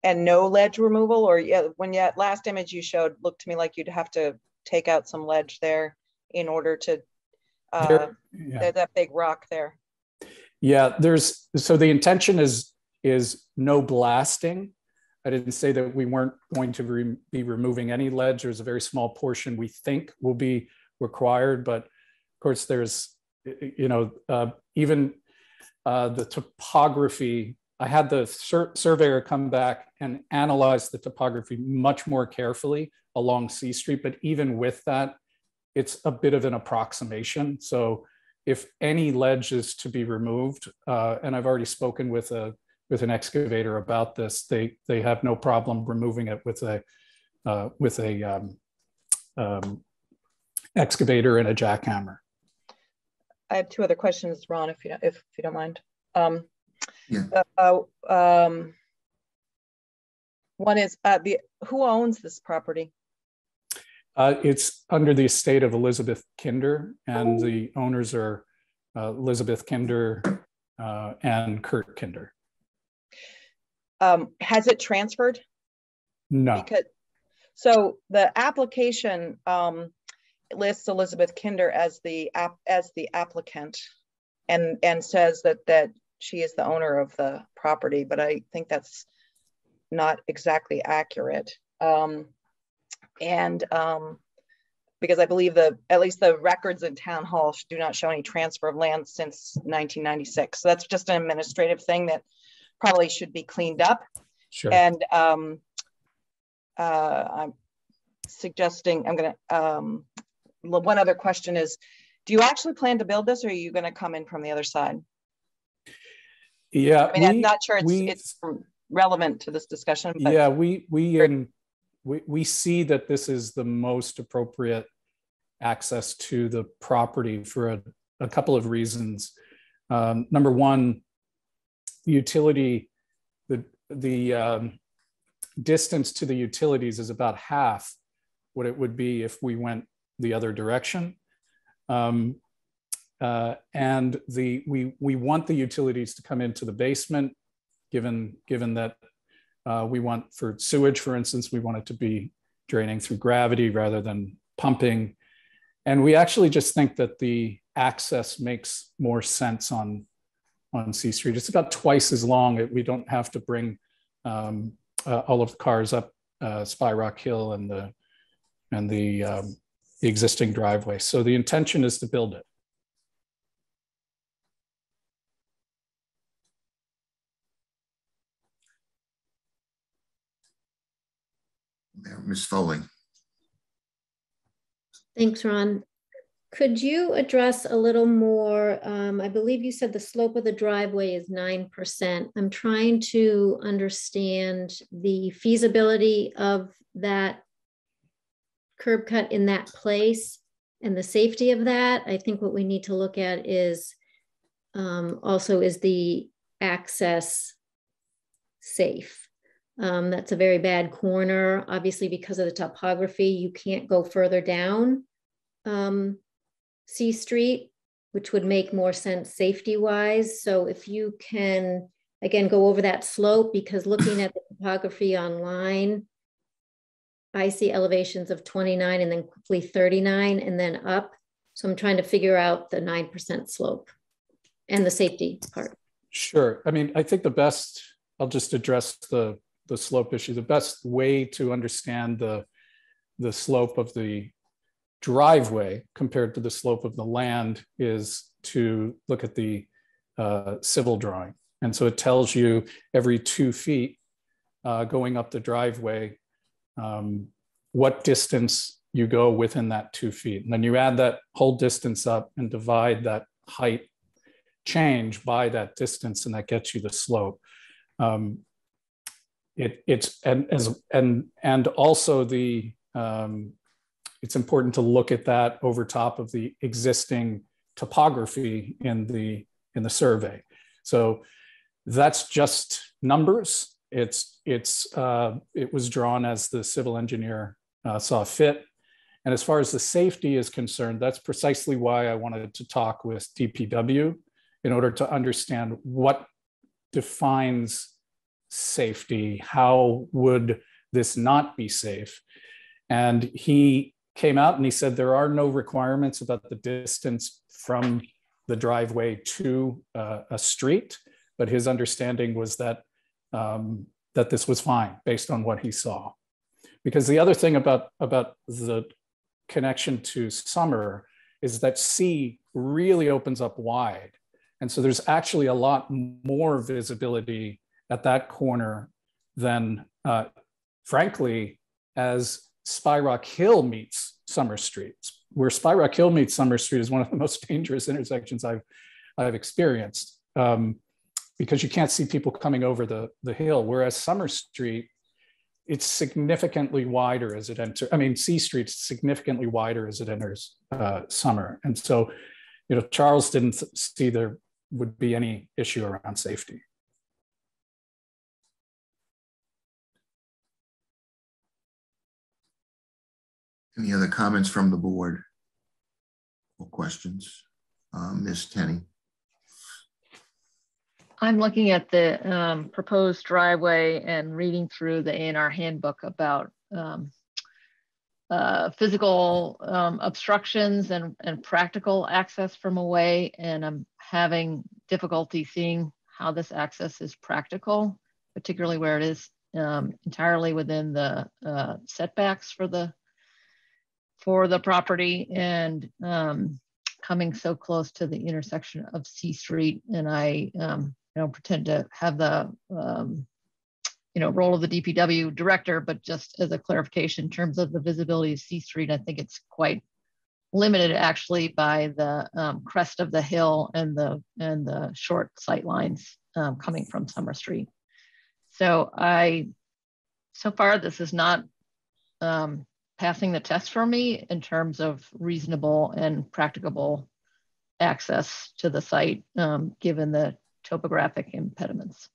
And no ledge removal, or when you last image you showed looked to me like you'd have to take out some ledge there in order to there's that big rock there. Yeah, so the intention is no blasting. I didn't say that we weren't going to be removing any ledge. There's a very small portion we think will be required, but of course there's, even the topography. I had the surveyor come back and analyze the topography much more carefully along C Street, but even with that, it's a bit of an approximation. So if any ledge is to be removed, and I've already spoken with an excavator about this, they have no problem removing it with a excavator and a jackhammer. I have 2 other questions, Ron, if you don't mind. One is who owns this property? It's under the estate of Elizabeth Kinder, and the owners are Elizabeth Kinder and Kurt Kinder. Has it transferred? No. So the application lists Elizabeth Kinder as the applicant, and says that she is the owner of the property, but I think that's not exactly accurate. Because I believe at least the records in town hall do not show any transfer of land since 1996. So that's just an administrative thing that probably should be cleaned up. Sure. And I'm suggesting, one other question is, do you actually plan to build this, or are you going to come in from the other side? Yeah, I mean, I'm not sure it's relevant to this discussion. But yeah, we see that this is the most appropriate access to the property for a couple of reasons. Number one, utility, the distance to the utilities is about half what it would be if we went the other direction. And we want the utilities to come into the basement, given that we want, for sewage, for instance, we want it to be draining through gravity rather than pumping. And we actually just think that the access makes more sense on C Street. It's about twice as long. We don't have to bring all of the cars up Spyrock Hill and the existing driveway. So the intention is to build it. Ms. Foley. Thanks, Ron. Could you address a little more? I believe you said the slope of the driveway is 9%. I'm trying to understand the feasibility of that curb cut in that place and the safety of that. I think what we need to look at is also is the access safe. That's a very bad corner. Obviously, because of the topography, you can't go further down C Street, which would make more sense safety-wise. So if you can, again, go over that slope, because looking at the topography online, I see elevations of 29 and then quickly 39 and then up. So I'm trying to figure out the 9% slope and the safety part. Sure. I mean, I think the best, I'll just address the slope issue. The best way to understand the slope of the driveway compared to the slope of the land is to look at the civil drawing. And so it tells you every 2 feet going up the driveway, what distance you go within that 2 feet. And then you add that whole distance up and divide that height change by that distance, and that gets you the slope. And also the it's important to look at that over top of the existing topography in the survey. So that's just numbers. It was drawn as the civil engineer saw fit. And as far as the safety is concerned, that's precisely why I wanted to talk with DPW in order to understand what defines safety. How would this not be safe? And he came out and he said there are no requirements about the distance from the driveway to a street, but his understanding was that that this was fine based on what he saw. Because the other thing about the connection to Summer is that C really opens up wide. And so there's actually a lot more visibility at that corner than, frankly, as Spyrock Hill meets Summer Street. Where Spyrock Hill meets Summer Street is one of the most dangerous intersections I've experienced, because you can't see people coming over the hill. Whereas Summer Street, it's significantly wider as it enters. I mean, C Street's significantly wider as it enters Summer. And so, Charles didn't see there would be any issue around safety. Any other comments from the board or questions? Ms. Tenney. I'm looking at the proposed driveway and reading through the A&R handbook about physical obstructions and practical access from away. And I'm having difficulty seeing how this access is practical, particularly where it is entirely within the setbacks for the property, and coming so close to the intersection of C Street. And I don't pretend to have the role of the DPW director, but just as a clarification in terms of the visibility of C Street, I think it's quite limited actually by the crest of the hill and the short sight lines coming from Summer Street. So so far this is not passing the test for me in terms of reasonable and practicable access to the site, given the topographic impediments.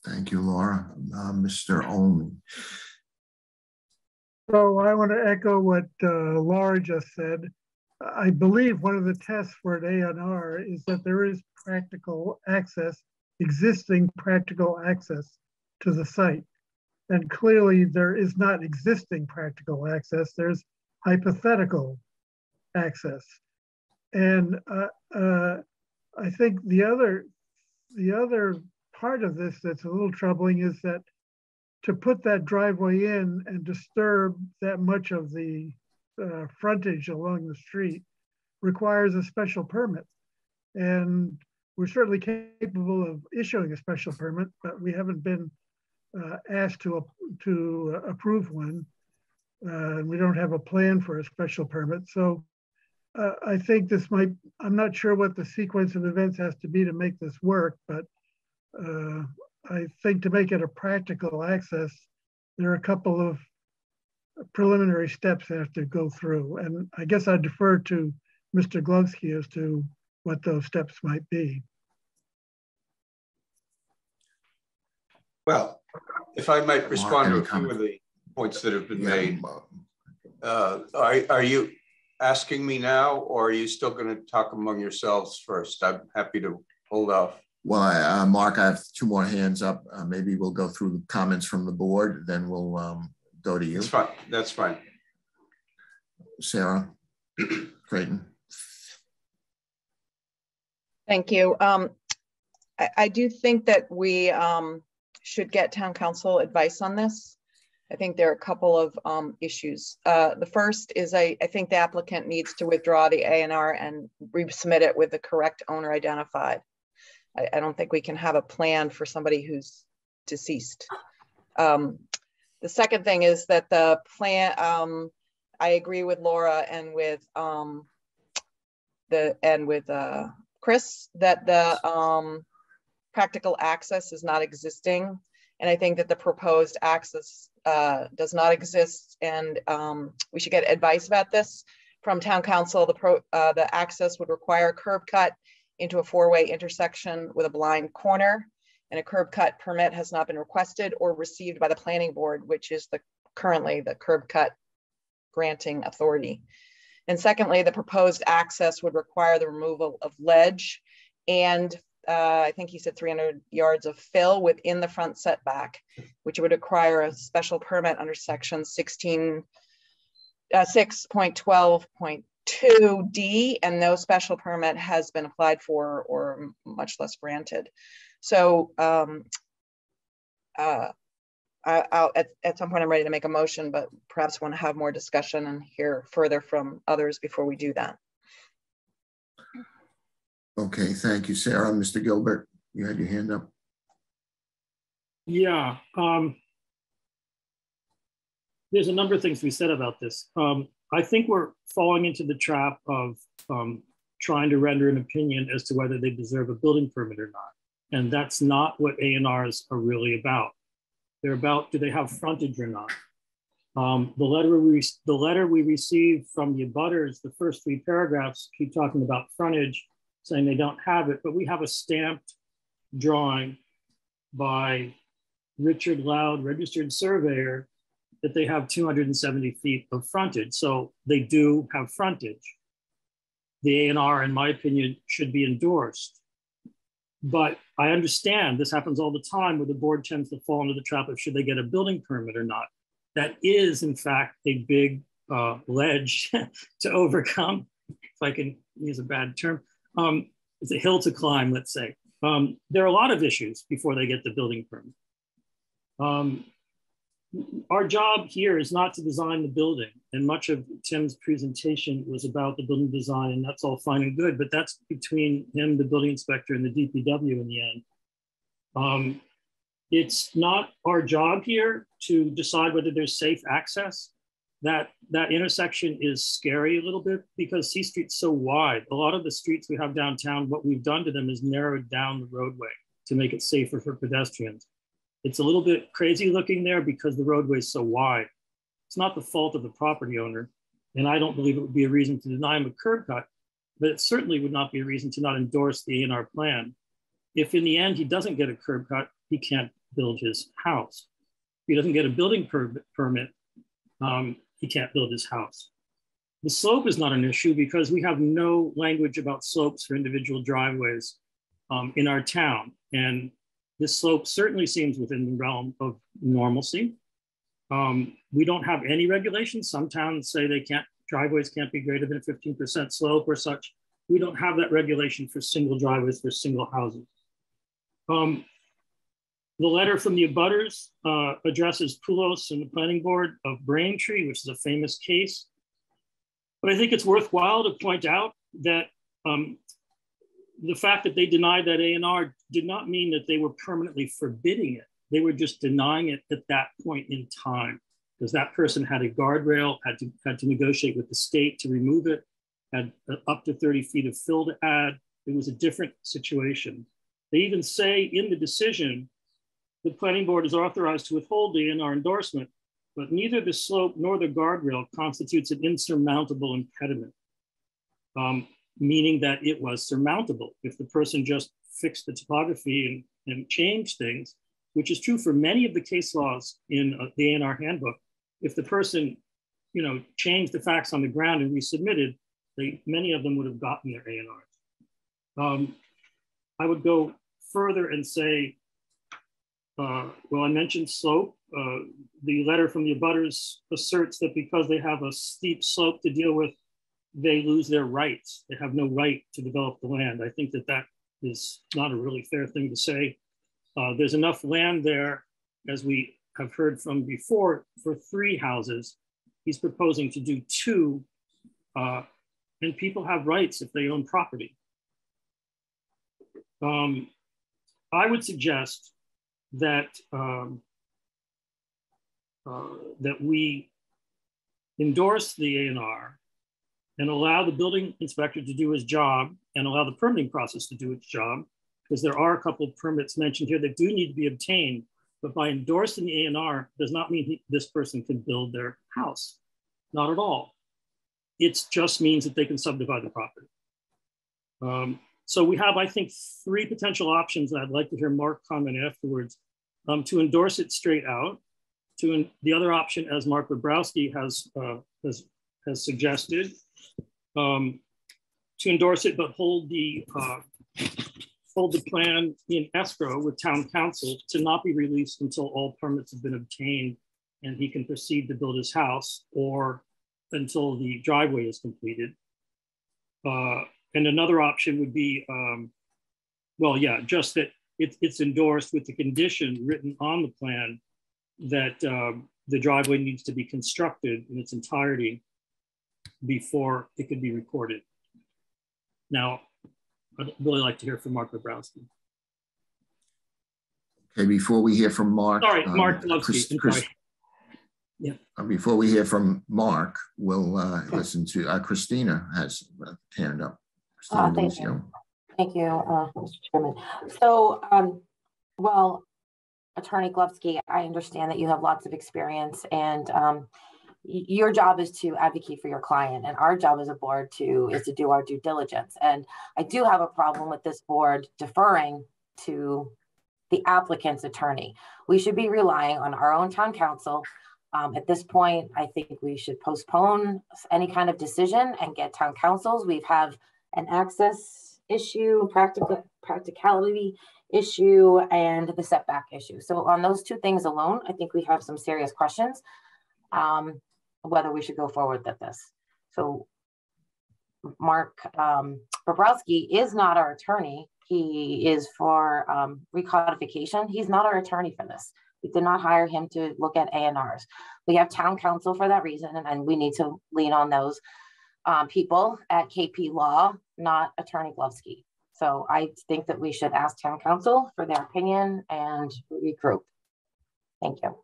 Thank you, Laura. Mr. Olney. So I want to echo what Laura just said. I believe one of the tests for an A&R is that there is practical access, existing practical access to the site. And clearly there is not existing practical access, there's hypothetical access. And I think the other part of this that's a little troubling is that to put that driveway in and disturb that much of the frontage along the street requires a special permit. And we're certainly capable of issuing a special permit, but we haven't been asked to approve one. We don't have a plan for a special permit. So I think this might, I'm not sure what the sequence of events has to be to make this work, but I think to make it a practical access, there are a couple of preliminary steps that have to go through. And I guess I defer to Mr. Glovsky as to what those steps might be. Well, if I might respond to a few of the points that have been made. Are you asking me now, or are you still going to talk among yourselves first? I'm happy to hold off. Well, Mark, I have two more hands up. Maybe we'll go through the comments from the board, then we'll go to you. That's fine. That's fine. Sarah Creighton. Thank you. I do think that we should get town council advice on this. I think there are a couple of issues. The first is I think the applicant needs to withdraw the A&R and resubmit it with the correct owner identified. I don't think we can have a plan for somebody who's deceased. The second thing is that the plan, I agree with Laura and with Chris that the practical access is not existing. And I think that the proposed access does not exist, and we should get advice about this from town council. The access would require a curb cut into a four-way intersection with a blind corner, and a curb cut permit has not been requested or received by the planning board, which is currently the curb cut granting authority. And secondly, the proposed access would require the removal of ledge and I think he said 300 yards of fill within the front setback, which would require a special permit under section 6.12.2D, and no special permit has been applied for or much less granted. So at some point I'm ready to make a motion, but perhaps want to have more discussion and hear further from others before we do that. Okay, thank you, Sarah. Mr. Gilbert, you had your hand up. Yeah, there's a number of things we said about this. I think we're falling into the trap of trying to render an opinion as to whether they deserve a building permit or not. And that's not what A&Rs are really about. They're about, do they have frontage or not? The letter we received from the abutters, the first 3 paragraphs keep talking about frontage, saying they don't have it, but we have a stamped drawing by Richard Loud, registered surveyor, that they have 270 feet of frontage. So they do have frontage. The A&R, in my opinion, should be endorsed. But I understand this happens all the time where the board tends to fall into the trap of should they get a building permit or not. That is, in fact, a big ledge to overcome, if I can use a bad term. It's a hill to climb, let's say. There are a lot of issues before they get the building permit. Our job here is not to design the building, and much of Tim's presentation was about the building design, and that's all fine and good, but that's between him, the building inspector, and the DPW in the end. It's not our job here to decide whether there's safe access. That intersection is scary a little bit because C Street's so wide. A lot of the streets we have downtown, what we've done to them is narrowed down the roadway to make it safer for pedestrians. It's a little bit crazy looking there because the roadway is so wide. It's not the fault of the property owner, and I don't believe it would be a reason to deny him a curb cut, but it certainly would not be a reason to not endorse the A&R plan. If in the end he doesn't get a curb cut, he can't build his house. If he doesn't get a building permit, he can't build his house. The slope is not an issue because we have no language about slopes for individual driveways in our town. And this slope certainly seems within the realm of normalcy. We don't have any regulations. Some towns say driveways can't be greater than a 15% slope or such. We don't have that regulation for single driveways for single houses. The letter from the abutters addresses Poulos and the planning board of Braintree, which is a famous case. But I think it's worthwhile to point out that the fact that they denied that A&R did not mean that they were permanently forbidding it. They were just denying it at that point in time, because that person had a guardrail, had to negotiate with the state to remove it, had up to 30 feet of fill to add. It was a different situation. They even say in the decision, the planning board is authorized to withhold the A&R endorsement, but neither the slope nor the guardrail constitutes an insurmountable impediment, meaning that it was surmountable. If the person just fixed the topography and changed things, which is true for many of the case laws in the A&R handbook, if the person, changed the facts on the ground and resubmitted, many of them would have gotten their A&Rs. I would go further and say, well, I mentioned slope. The letter from the abutters asserts that because they have a steep slope to deal with, they lose their rights. They have no right to develop the land. I think that is not a really fair thing to say. There's enough land there, as we have heard from before, for 3 houses. He's proposing to do 2, and people have rights if they own property. I would suggest that that we endorse the A&R and allow the building inspector to do his job and allow the permitting process to do its job, because there are a couple of permits mentioned here that do need to be obtained. But by endorsing the A&R does not mean this person can build their house. Not at all. It just means that they can subdivide the property. So we have, I think, 3 potential options. I'd like to hear Mark comment afterwards. To endorse it straight out. The other option, as Mark Bobrowski has suggested, to endorse it but hold the plan in escrow with town council to not be released until all permits have been obtained and he can proceed to build his house, or until the driveway is completed. And another option would be, just that it's endorsed with the condition written on the plan that the driveway needs to be constructed in its entirety before it could be recorded. Now, I'd really like to hear from Mark Bobrowski. Okay, before we hear from Mark. Sorry, Mark Bobrowski. Yeah. Before we hear from Mark, we'll listen to Christina has a hand up. Thank you. Thank you, Mr. Chairman. So, well, Attorney Glovsky, I understand that you have lots of experience, and your job is to advocate for your client, and our job as a board is to do our due diligence. And I do have a problem with this board deferring to the applicant's attorney. We should be relying on our own town council. At this point, I think we should postpone any kind of decision and get town councils. We have an access issue, practicality issue, and the setback issue. So on those 2 things alone, I think we have some serious questions whether we should go forward with this. So Mark Bobrowski is not our attorney. He is for recodification. He's not our attorney for this. We did not hire him to look at A&Rs. We have town council for that reason, and we need to lean on those people at KP Law, not Attorney Glovsky. So I think that we should ask town council for their opinion and regroup. Thank you.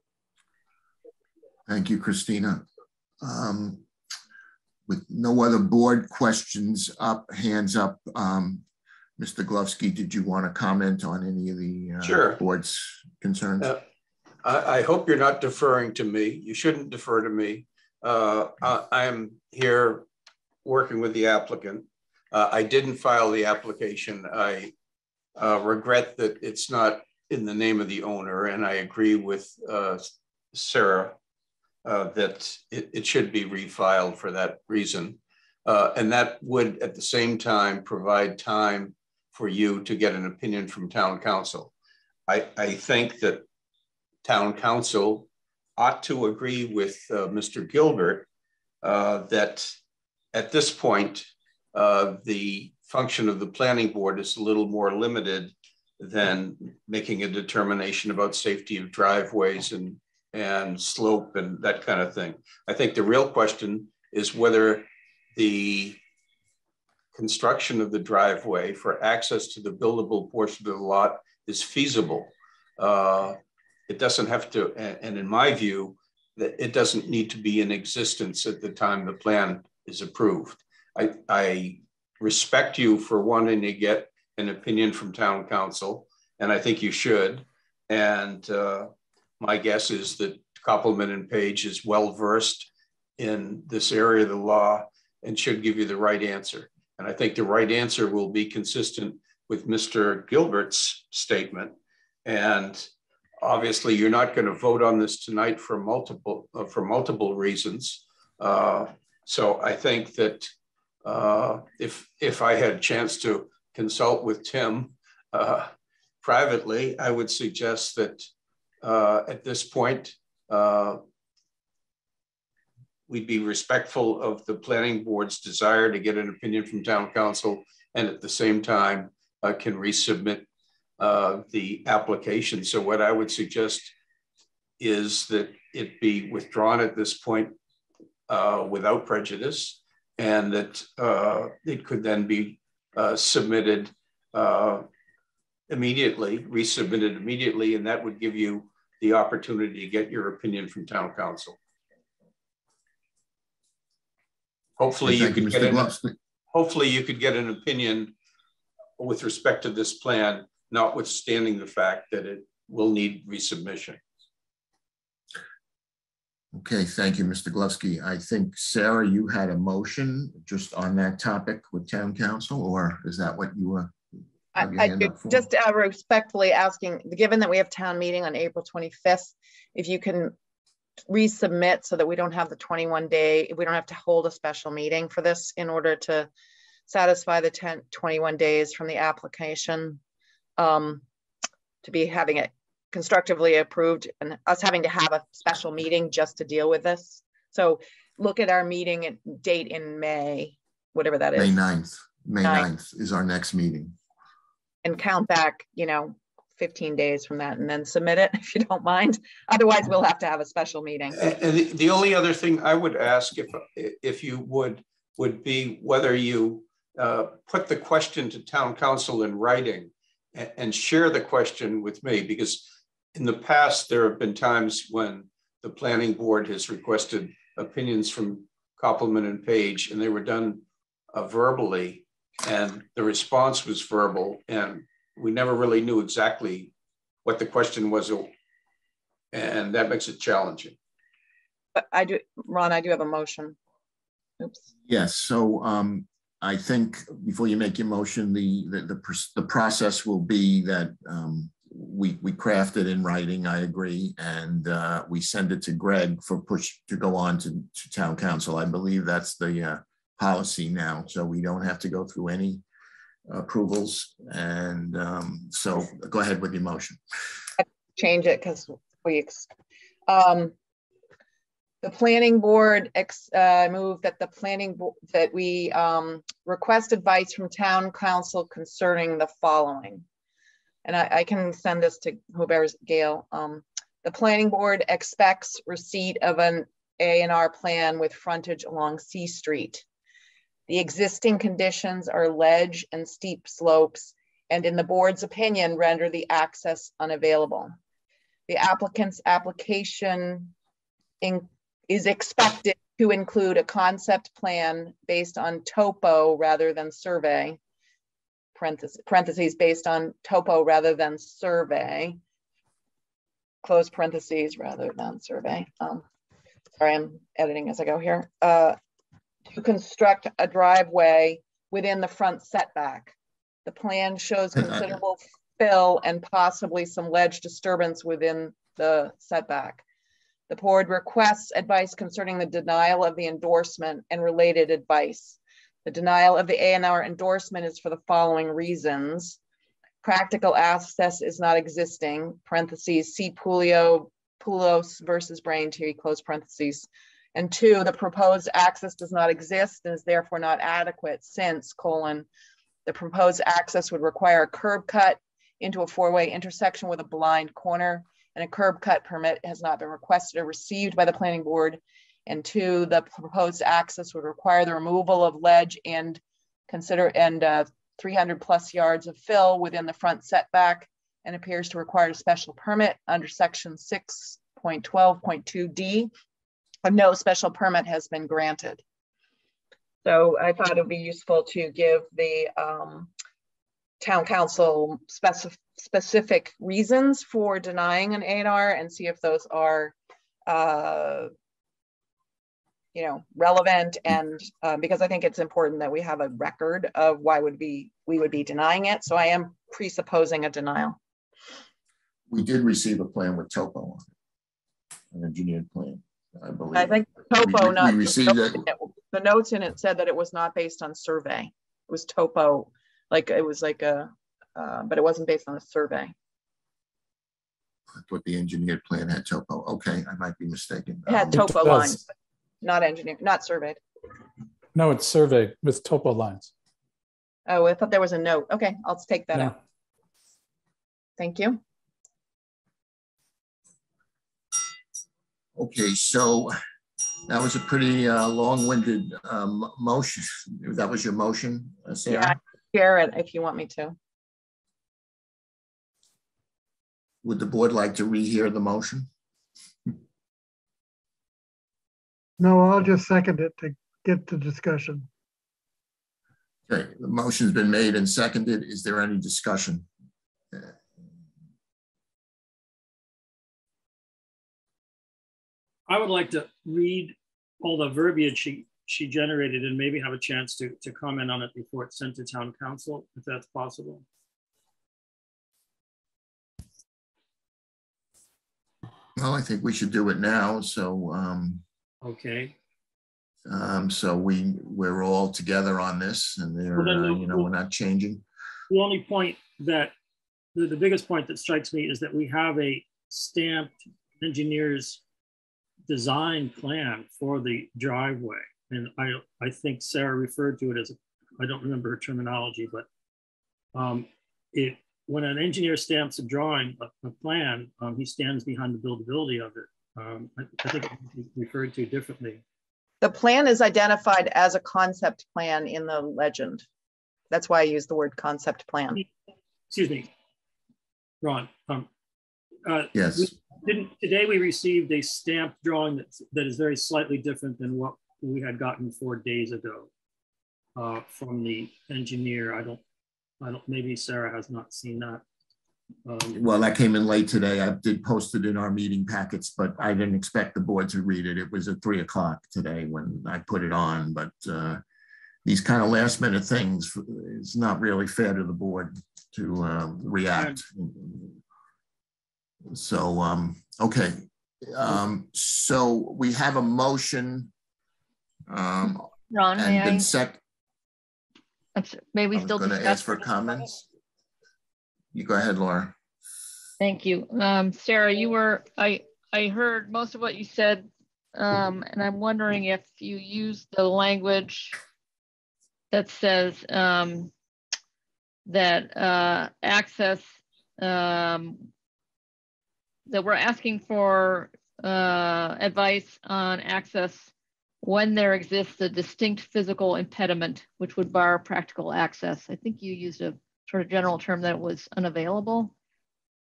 Thank you, Christina. With no other board questions hands up, Mr. Glovsky, did you want to comment on any of the board's concerns? I hope you're not deferring to me. You shouldn't defer to me. I am here working with the applicant. I didn't file the application. I regret that it's not in the name of the owner, and I agree with Sarah that it should be refiled for that reason. And that would, at the same time, provide time for you to get an opinion from town council. I think that town council ought to agree with Mr. Gilbert that at this point, the function of the planning board is a little more limited than making a determination about safety of driveways and slope and that kind of thing. I think the real question is whether the construction of the driveway for access to the buildable portion of the lot is feasible. It doesn't have to, and in my view, that it doesn't need to be in existence at the time the plan is approved. I respect you for wanting to get an opinion from town council, and I think you should. And my guess is that Koppelman and Page is well-versed in this area of the law and should give you the right answer. And I think the right answer will be consistent with Mr. Gilbert's statement. And obviously you're not going to vote on this tonight for multiple reasons. So I think that if I had a chance to consult with Tim privately, I would suggest that at this point, we'd be respectful of the planning board's desire to get an opinion from town council, and at the same time can resubmit the application. So what I would suggest is that it be withdrawn at this point without prejudice, and that it could then be submitted immediately, resubmitted immediately, and that would give you the opportunity to get your opinion from town council. Hopefully you could get an opinion with respect to this plan, notwithstanding the fact that it will need resubmission. Okay, thank you, Mr. Glusky. I think, Sarah, you had a motion just on that topic with town council, or is that what you were? I just respectfully asking, given that we have town meeting on April 25th, if you can resubmit so that we don't have the 21-day, we don't have to hold a special meeting for this in order to satisfy the 21 days from the application, to be having it constructively approved and us having to have a special meeting just to deal with this. So look at our meeting date in May, whatever that is. May 9th. May 9th is our next meeting. And count back, 15 days from that, and then submit it if you don't mind. Otherwise, we'll have to have a special meeting. And the only other thing I would ask, if you would be whether you put the question to town council in writing and share the question with me, because in the past, there have been times when the planning board has requested opinions from Koppelman and Page, and they were done verbally, and the response was verbal, and we never really knew exactly what the question was, and that makes it challenging. But Ron, I do have a motion. Oops. Yes, so I think before you make your motion, the process will be that we craft it in writing, I agree, and we send it to Greg for push to go on to town council. I believe that's the policy now, so we don't have to go through any approvals. And so go ahead with your motion. Change it because the planning board moved that that we request advice from town council concerning the following. And I can send this to whoever's Gail. The planning board expects receipt of an A&R plan with frontage along C Street. The existing conditions are ledge and steep slopes, and in the board's opinion, render the access unavailable. The applicant's application is expected to include a concept plan based on topo rather than survey, parentheses, based on topo rather than survey, close parentheses, rather than survey. Sorry, I'm editing as I go here. To construct a driveway within the front setback. The plan shows considerable fill and possibly some ledge disturbance within the setback. The board requests advice concerning the denial of the endorsement and related advice. The denial of the A&R endorsement is for the following reasons. Practical access is not existing, parentheses, see Poulos versus Braintree, close parentheses. And 2, the proposed access does not exist and is therefore not adequate since, the proposed access would require a curb cut into a 4-way intersection with a blind corner, and a curb cut permit has not been requested or received by the planning board. And 2, the proposed access would require the removal of ledge and consider and 300 plus yards of fill within the front setback and appears to require a special permit under section 6.12.2D. No special permit has been granted. So I thought it would be useful to give the town council specific reasons for denying an A&R and see if those are relevant, and because I think it's important that we have a record of why we would be denying it. So I am presupposing a denial. We did receive a plan with topo on it, an engineered plan, I believe. I think topo, we received it. The notes in it said that it was not based on survey. It was topo, like it was like a, but it wasn't based on a survey. I thought the engineered plan had topo. Okay, I might be mistaken. It had topo lines, not engineered, not surveyed. No, it's surveyed with topo lines. Oh, I thought there was a note. Okay, I'll take that out. Thank you. Okay, so that was a pretty long-winded motion. That was your motion, Sarah? Yeah, share it if you want me to. Would the board like to rehear the motion? No, I'll just second it to get the discussion. Okay, the motion's been made and seconded. Is there any discussion? I would like to read all the verbiage she generated and maybe have a chance to comment on it before it's sent to town council, if that's possible. Well, I think we should do it now. So, okay. So we're all together on this, and we're not changing. The only point that the biggest point that strikes me is that we have a stamped engineer's design plan for the driveway, and I think Sarah referred to it as I don't remember her terminology, but when an engineer stamps a drawing, a plan, he stands behind the buildability of it. I think it can be referred to differently. The plan is identified as a concept plan in the legend. That's why I use the word concept plan. Excuse me, Ron. Yes. Today we received a stamped drawing that is very slightly different than what we had gotten 4 days ago from the engineer. I don't. Maybe Sarah has not seen that. Well, that came in late today. I did post it in our meeting packets, but I didn't expect the board to read it. It was at 3 o'clock today when I put it on, but these kind of last minute things, it's not really fair to the board to react. So, okay. So we have a motion. Ron, may I? May we still discuss? Ask for comments. You go ahead, Laura. Thank you. Sarah, I heard most of what you said, and I'm wondering if you use the language that says that access, that we're asking for advice on access when there exists a distinct physical impediment which would bar practical access. I think you used a sort of general term that was unavailable,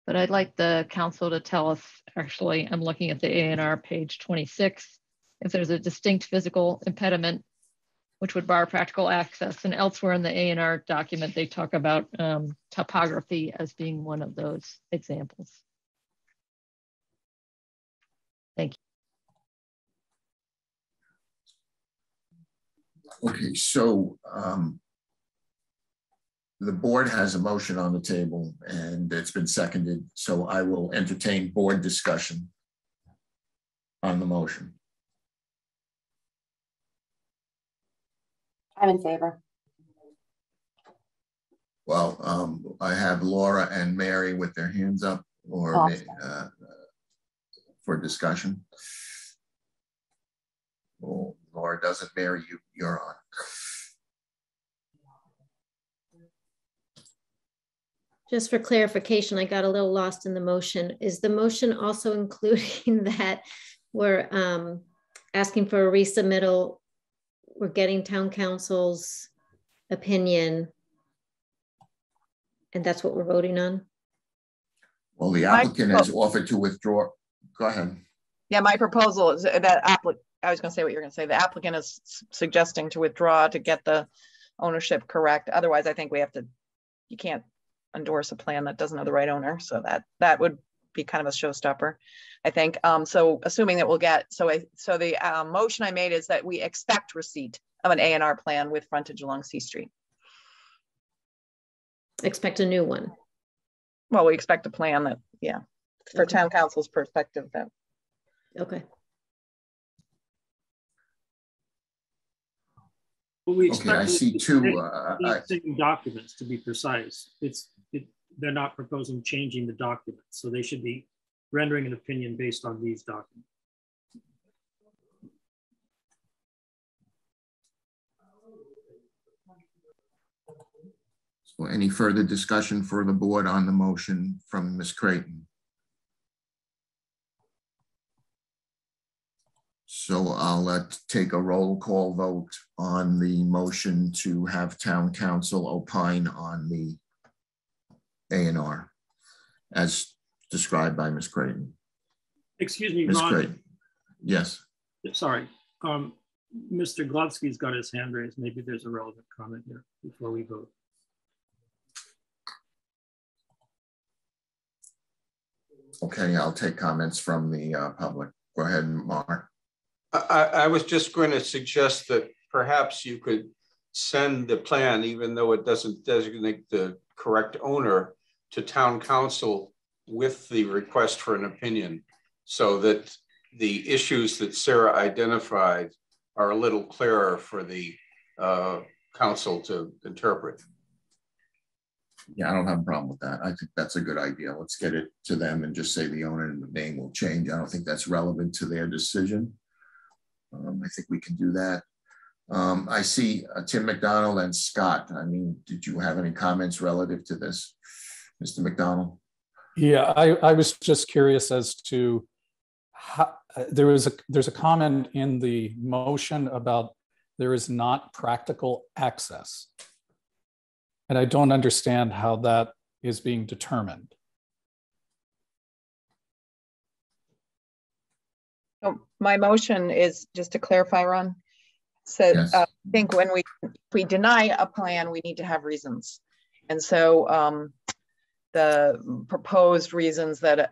but I'd like the council to tell us, actually, I'm looking at the A&R page 26, if there's a distinct physical impediment which would bar practical access. And elsewhere in the A&R document, they talk about topography as being one of those examples. Thank you. Okay, so the board has a motion on the table and it's been seconded. So I will entertain board discussion on the motion. I'm in favor. Well, I have Laura and Mary with their hands up or for discussion. Well, Laura doesn't. Mary, you're on. Just for clarification, I got a little lost in the motion. Is the motion also including that we're asking for a resubmittal? We're getting town council's opinion. And that's what we're voting on? Well, the applicant has offered to withdraw. Go ahead. Yeah, my proposal is that I was going to say what you're going to say. The applicant is suggesting to withdraw to get the ownership correct. Otherwise, I think you can't endorse a plan that doesn't have the right owner. So that would be kind of a showstopper, I think. So assuming that we'll get, so the motion I made is that we expect receipt of an A&R plan with frontage along C Street. Expect a new one. Well, we expect a plan that, yeah, for Okay. town council's perspective. That. Okay. Well, we Okay, expect I see two. same documents, to be precise. They're not proposing changing the documents, so they should be rendering an opinion based on these documents. So any further discussion for the board on the motion from Ms. Creighton? So I'll take a roll call vote on the motion to have town council opine on the A&R as described by Ms. Creighton. Excuse me, Ms. Ron. Creighton. Yes. Sorry. Mr. Glovsky's got his hand raised. Maybe there's a relevant comment here before we vote. Okay, I'll take comments from the public. Go ahead, Mark. I was just going to suggest that perhaps you could send the plan, even though it doesn't designate the correct owner, to town council with the request for an opinion, so that the issues that Sarah identified are a little clearer for the council to interpret. Yeah, I don't have a problem with that. I think that's a good idea. Let's get it to them and just say the owner and the name will change. I don't think that's relevant to their decision. I think we can do that. I see Tim McDonald and Scott. I mean, did you have any comments relative to this, Mr. McDonald? Yeah, I was just curious as to how there's a comment in the motion about there is not practical access. And I don't understand how that is being determined. So my motion is, just to clarify, Ron, so Yes. I think when we deny a plan, we need to have reasons. And so the proposed reasons that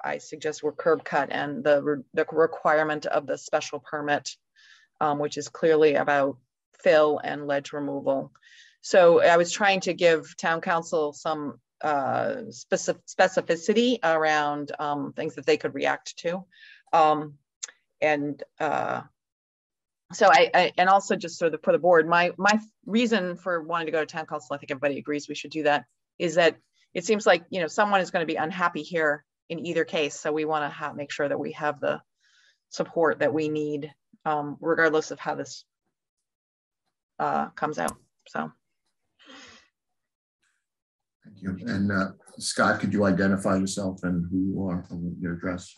I suggest were curb cut and the requirement of the special permit, which is clearly about fill and ledge removal. So I was trying to give town council some specificity around things that they could react to. So and also just sort of for the board, my reason for wanting to go to town council, I think everybody agrees we should do that, is that it seems like, you know, someone is going to be unhappy here in either case. So we want to make sure that we have the support that we need, regardless of how this comes out. So. Thank you. And Scott, could you identify yourself and who you are and your address?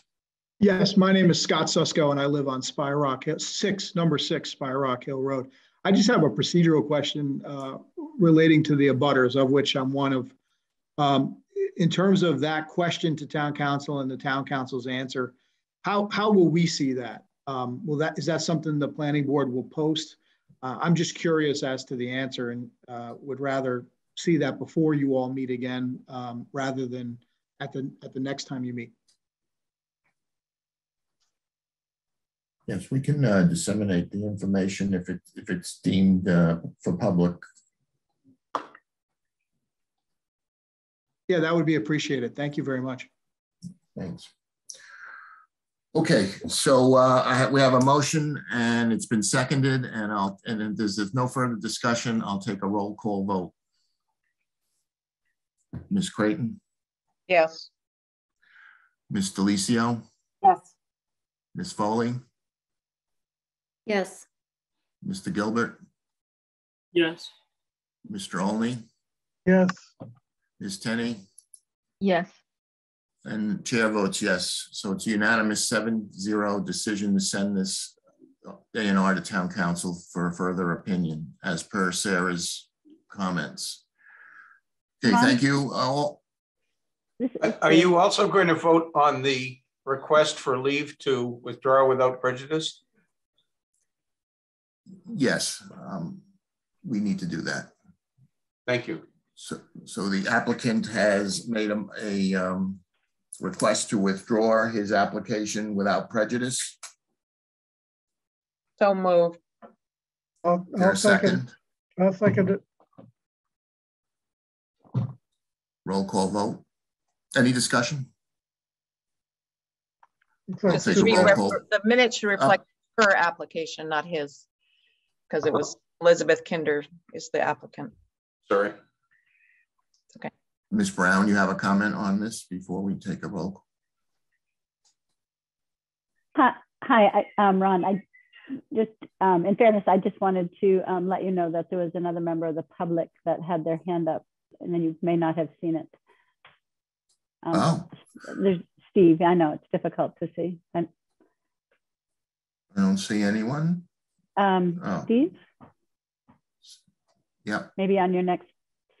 Yes, my name is Scott Susko and I live on Spyrock Hill, number 6 Spyrock Hill Road. I just have a procedural question relating to the abutters, of which I'm one of. In terms of that question to town council and the town council's answer, how will we see that? Is that something the planning board will post? I'm just curious as to the answer and would rather see that before you all meet again, rather than at the next time you meet. Yes, we can disseminate the information if it's deemed for public. Yeah, that would be appreciated. Thank you very much. Thanks. Okay, so we have a motion and it's been seconded, and if there's no further discussion, I'll take a roll call vote. Ms. Creighton? Yes. Ms. Delicio? Yes. Ms. Foley? Yes. Mr. Gilbert? Yes. Mr. Olney? Yes. Ms. Tenney? Yes. And chair votes yes. So it's a unanimous 7-0 decision to send this A&R to town council for further opinion as per Sarah's comments? Okay, thank you all. Are you also going to vote on the request for leave to withdraw without prejudice? Yes, we need to do that. Thank you. So the applicant has made a request to withdraw his application without prejudice. So moved. I'll second. I'll second it. Roll call vote. Any discussion? Just the minutes should reflect her application, not his, because it was Elizabeth Kinder is the applicant. Sorry. It's okay. Ms. Brown, you have a comment on this before we take a roll? Hi, Ron. I just, in fairness, I just wanted to let you know that there was another member of the public that had their hand up, and then you may not have seen it. There's Steve. I know it's difficult to see. I don't see anyone. Steve? Yeah. Maybe on your next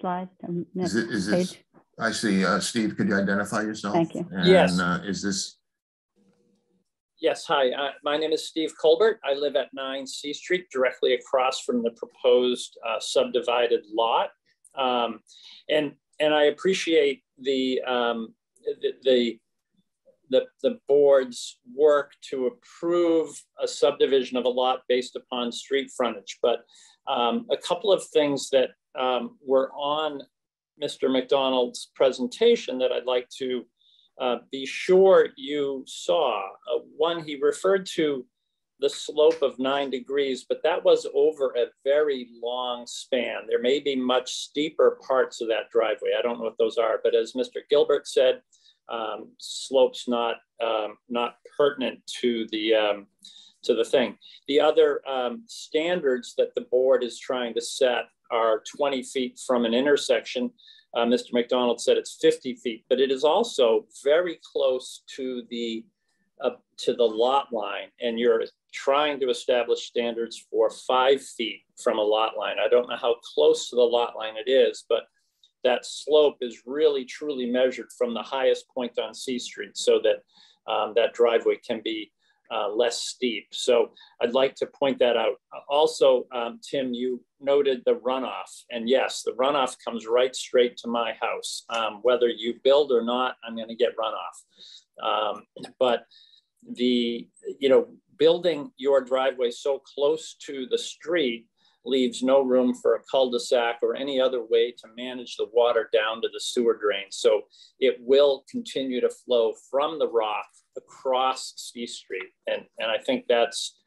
slide. Is this? I see. Steve, could you identify yourself? Thank you. And, yes. Is this? Yes. Hi. My name is Steve Colbert. I live at 9 C Street, directly across from the proposed subdivided lot. And I appreciate the board's work to approve a subdivision of a lot based upon street frontage. But a couple of things that were on Mr. McDonald's presentation that I'd like to be sure you saw. One, he referred to the slope of 9 degrees, but that was over a very long span. There may be much steeper parts of that driveway. I don't know what those are, but as Mr. Gilbert said, slope's not pertinent to the thing. The other standards that the board is trying to set are 20 feet from an intersection. Mr. McDonald said it's 50 feet, but it is also very close to the lot line, and you're trying to establish standards for 5 feet from a lot line. I don't know how close to the lot line it is, but that slope is really truly measured from the highest point on C Street so that that driveway can be less steep. So I'd like to point that out. Also, Tim, you noted the runoff, and yes, the runoff comes right straight to my house. Whether you build or not, I'm going to get runoff. But building your driveway so close to the street leaves no room for a cul-de-sac or any other way to manage the water down to the sewer drain. So it will continue to flow from the rock across C Street. And I think that's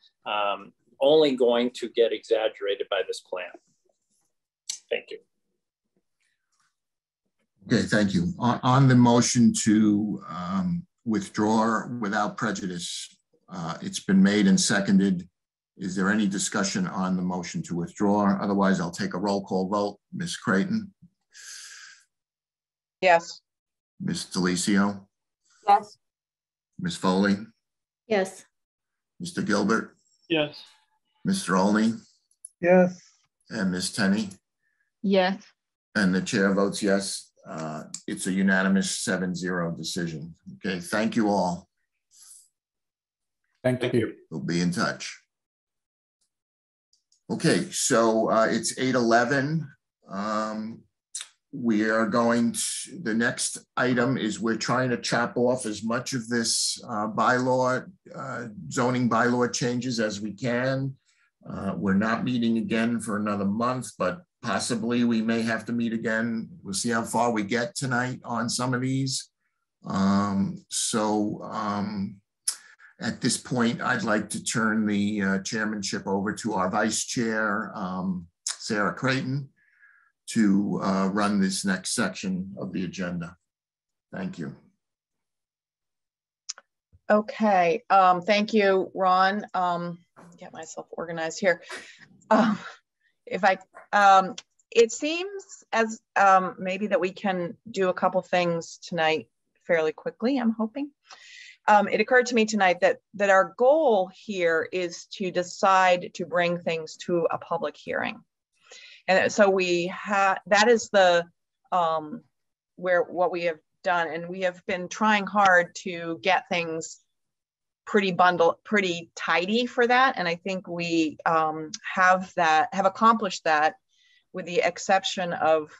only going to get exaggerated by this plan. Thank you. Okay, thank you. On the motion to withdraw without prejudice, it's been made and seconded. Is there any discussion on the motion to withdraw? Otherwise, I'll take a roll call vote. Ms. Creighton? Yes. Ms. Delicio? Yes. Ms. Foley? Yes. Mr. Gilbert? Yes. Mr. Olney? Yes. And Ms. Tenney? Yes. And the chair votes yes. It's a unanimous 7-0 decision. Okay, thank you all. Thank you. We'll be in touch. Okay, so it's 8:11. We are going to, the next item is we're trying to chop off as much of this zoning bylaw changes as we can. We're not meeting again for another month, but possibly we may have to meet again. We'll see how far we get tonight on some of these. At this point, I'd like to turn the chairmanship over to our vice chair, Sarah Creighton, to run this next section of the agenda. Thank you. Okay, thank you, Ron. Get myself organized here. It seems as maybe that we can do a couple things tonight fairly quickly, I'm hoping. It occurred to me tonight that our goal here is to decide to bring things to a public hearing. And so we have, that is the, what we have done. And we have been trying hard to get things pretty tidy for that. And I think we have accomplished that with the exception of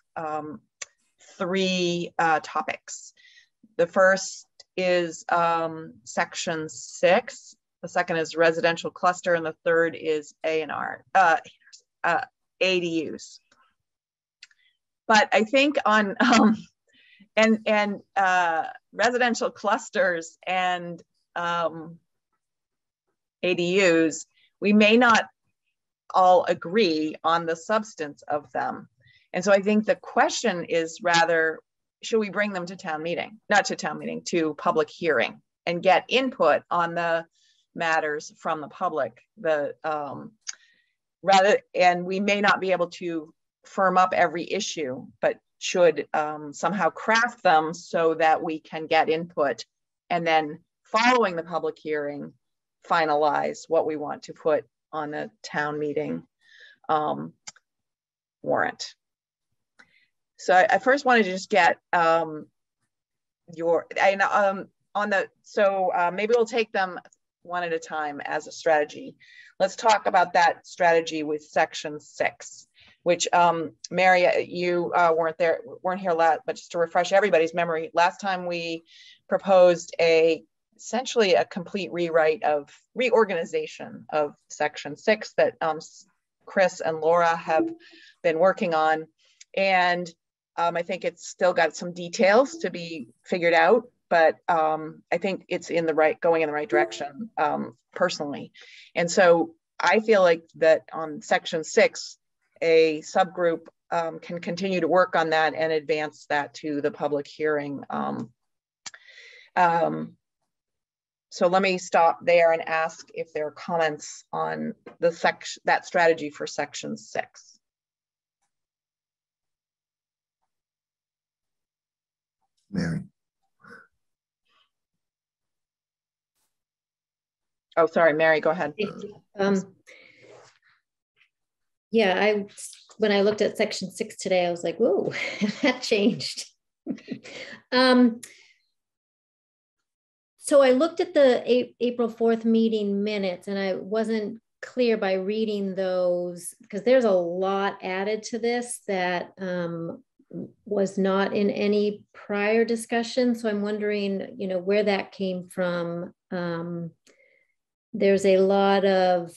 3 topics. The first is section 6. The second is residential cluster, and the third is A&R, ADUs. But I think on residential clusters and ADUs, we may not all agree on the substance of them. And so I think the question is rather, should we bring them to town meeting, not to town meeting, to public hearing and get input on the matters from the public, and we may not be able to firm up every issue, but should somehow craft them so that we can get input, and then following the public hearing, finalize what we want to put on a town meeting warrant. So I first wanted to just get maybe we'll take them one at a time as a strategy. Let's talk about that strategy with section 6, which Mary, you weren't here last, but just to refresh everybody's memory, last time we proposed essentially a complete reorganization of section 6 that Chris and Laura have been working on. And I think it's still got some details to be figured out, but I think it's going in the right direction personally. And so I feel like that on section 6, a subgroup can continue to work on that and advance that to the public hearing. So let me stop there and ask if there are comments on that strategy for section 6. Mary. Oh, sorry, Mary, go ahead. Yeah, when I looked at section 6 today, I was like, whoa, that changed. So I looked at the April 4th meeting minutes, and I wasn't clear by reading those, because there's a lot added to this that was not in any prior discussion. So I'm wondering, where that came from. There's a lot of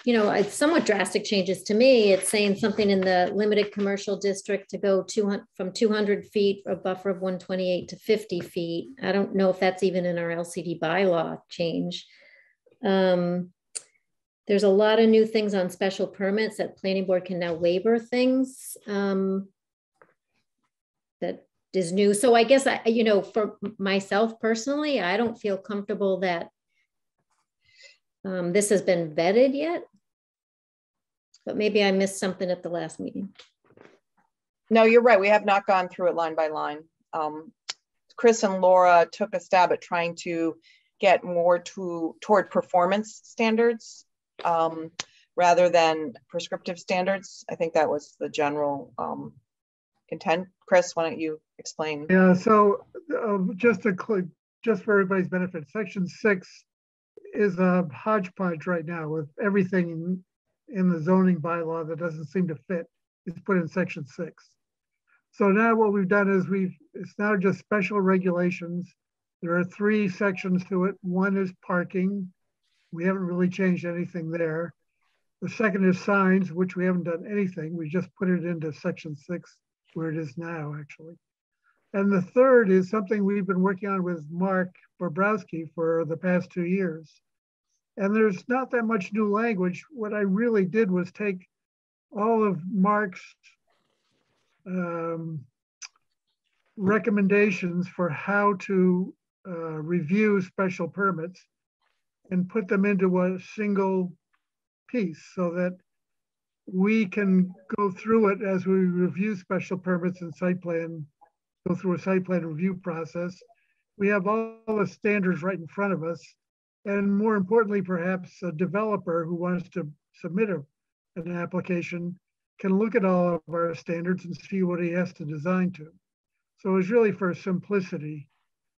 it's somewhat drastic changes to me. It's saying something in the limited commercial district to go from 200 feet, a buffer of 128 to 50 feet. I don't know if that's even in our LCD bylaw change. There's a lot of new things on special permits that planning board can now waiver things that is new. So I guess, for myself personally, I don't feel comfortable that this has been vetted yet, but maybe I missed something at the last meeting. No, you're right. We have not gone through it line by line. Chris and Laura took a stab at trying to get more toward performance standards rather than prescriptive standards. I think that was the general intent. Chris, why don't you explain? Yeah, so just for everybody's benefit, section 6 is a hodgepodge right now with everything in the zoning bylaw that doesn't seem to fit is put in section 6. So now what we've done is it's now just special regulations. There are 3 sections to it. One is parking. We haven't really changed anything there. The second is signs, which we haven't done anything. We just put it into section 6 where it is now, actually. And the third is something we've been working on with Mark Bobrowski for the past 2 years. And there's not that much new language. What I really did was take all of Mark's recommendations for how to review special permits and put them into a single piece so that we can go through it as we review special permits and site plan, go through a site plan review process. We have all the standards right in front of us. And more importantly, perhaps a developer who wants to submit an application can look at all of our standards and see what he has to design to. So it's really for simplicity.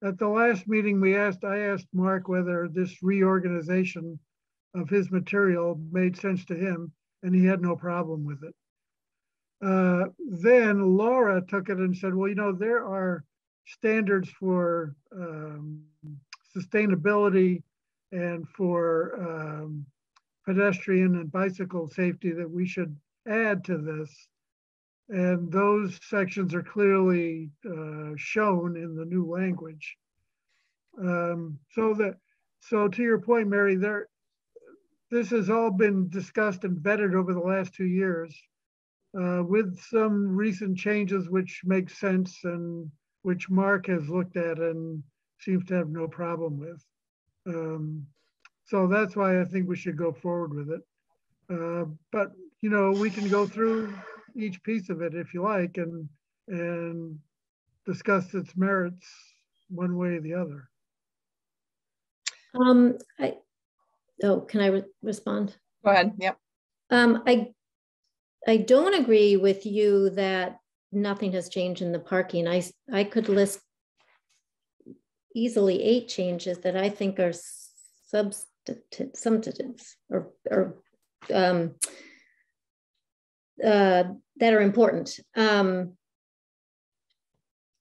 At the last meeting I asked Mark whether this reorganization of his material made sense to him, and he had no problem with it. Then Laura took it and said, well, you know, there are standards for sustainability and for pedestrian and bicycle safety that we should add to this. And those sections are clearly shown in the new language. So to your point, Mary, this has all been discussed and vetted over the last 2 years with some recent changes which make sense and which Mark has looked at and seems to have no problem with. So that's why I think we should go forward with it. But, you know, we can go through each piece of it if you like and discuss its merits one way or the other. Can I respond? Go ahead. Yep. I don't agree with you that nothing has changed in the parking. I could list easily 8 changes that I think are substantive or that are important.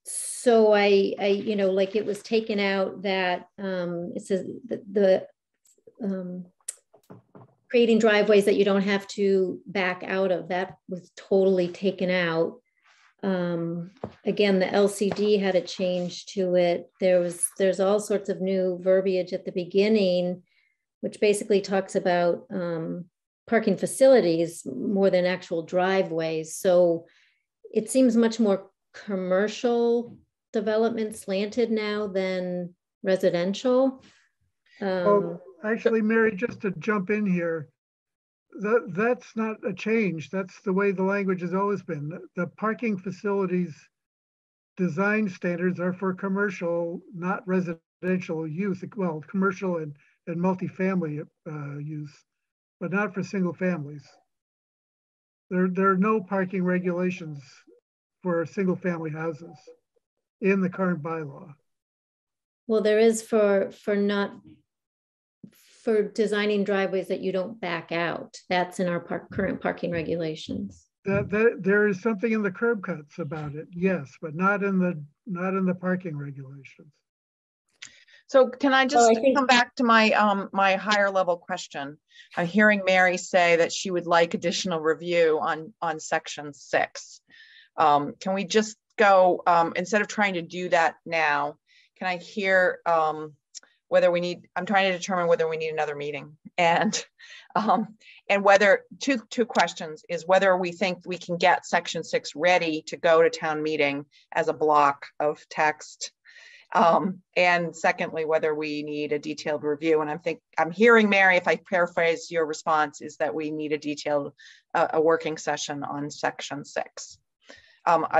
So I, you know, like it was taken out that it says the creating driveways that you don't have to back out of, that was totally taken out. Again, the LCD had a change to it. There's all sorts of new verbiage at the beginning, which basically talks about parking facilities more than actual driveways. So it seems much more commercial development slanted now than residential. Well, actually, Mary, just to jump in here, that's not a change. That's the way the language has always been. The parking facilities design standards are for commercial, not residential use. Well, commercial and multifamily use, but not for single families. There are no parking regulations for single family houses in the current bylaw. Well, there is for designing driveways that you don't back out. That's in our current parking regulations. There is something in the curb cuts about it, yes, but not in the parking regulations. So can I just come back to my my higher level question? I'm hearing Mary say that she would like additional review on section 6. Can we just go, instead of trying to do that now, can I hear whether we need, I'm trying to determine whether we need another meeting, and whether, two questions, is whether we think we can get section 6 ready to go to town meeting as a block of text. And secondly, whether we need a detailed review. And I'm hearing, Mary, if I paraphrase your response, is that we need a detailed, a working session on section 6. Can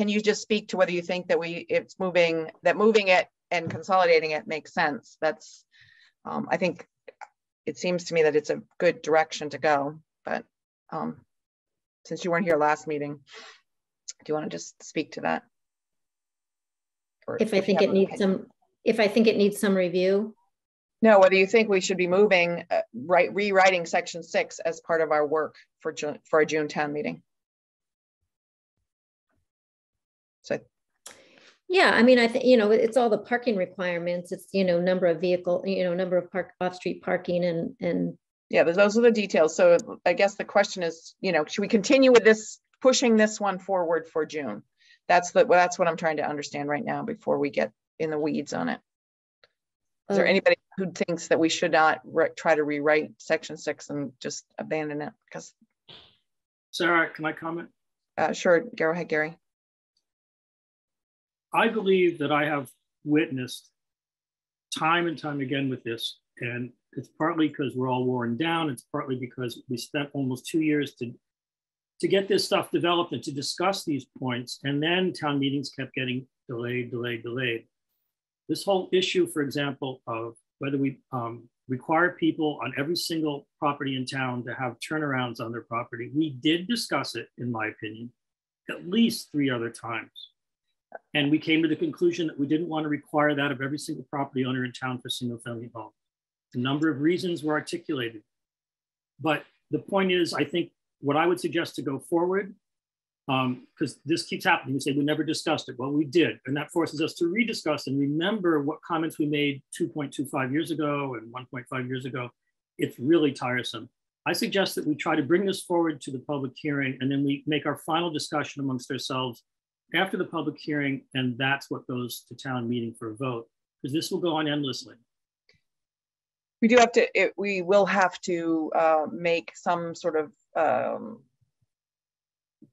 you just speak to whether you think that moving it and consolidating it makes sense? That's, I think it seems to me that it's a good direction to go, but since you weren't here last meeting, do you want to just speak to that? Or if I think it needs some review. No, whether you think we should be moving, rewriting section 6 as part of our work for a June town meeting. So, yeah, I mean, I think, you know, it's all the parking requirements. It's, you know, number of vehicle, you know, number of off-street parking and. Yeah, those are the details. So I guess the question is, you know, should we continue with this, pushing this one forward for June? That's what I'm trying to understand right now before we get in the weeds on it. Is there anybody who thinks that we should not try to rewrite section 6 and just abandon it? Because Sarah, can I comment? Sure, go ahead, Gary. I believe that I have witnessed time and time again with this, and it's partly because we're all worn down. It's partly because we spent almost 2 years to get this stuff developed and to discuss these points, and then town meetings kept getting delayed. The This whole issue, for example, of whether we require people on every single property in town to have turnarounds on their property, we did discuss it, in my opinion, at least 3 other times. And we came to the conclusion that we didn't want to require that of every single property owner in town for single family homes. A number of reasons were articulated. But the point is, I think what I would suggest to go forward, because this keeps happening, you say we never discussed it. Well, we did, and that forces us to rediscuss and remember what comments we made 2.25 years ago and 1.5 years ago. It's really tiresome. I suggest that we try to bring this forward to the public hearing, and then we make our final discussion amongst ourselves after the public hearing, and that's what goes to town meeting for a vote, because this will go on endlessly. We do have to, we will have to make some sort of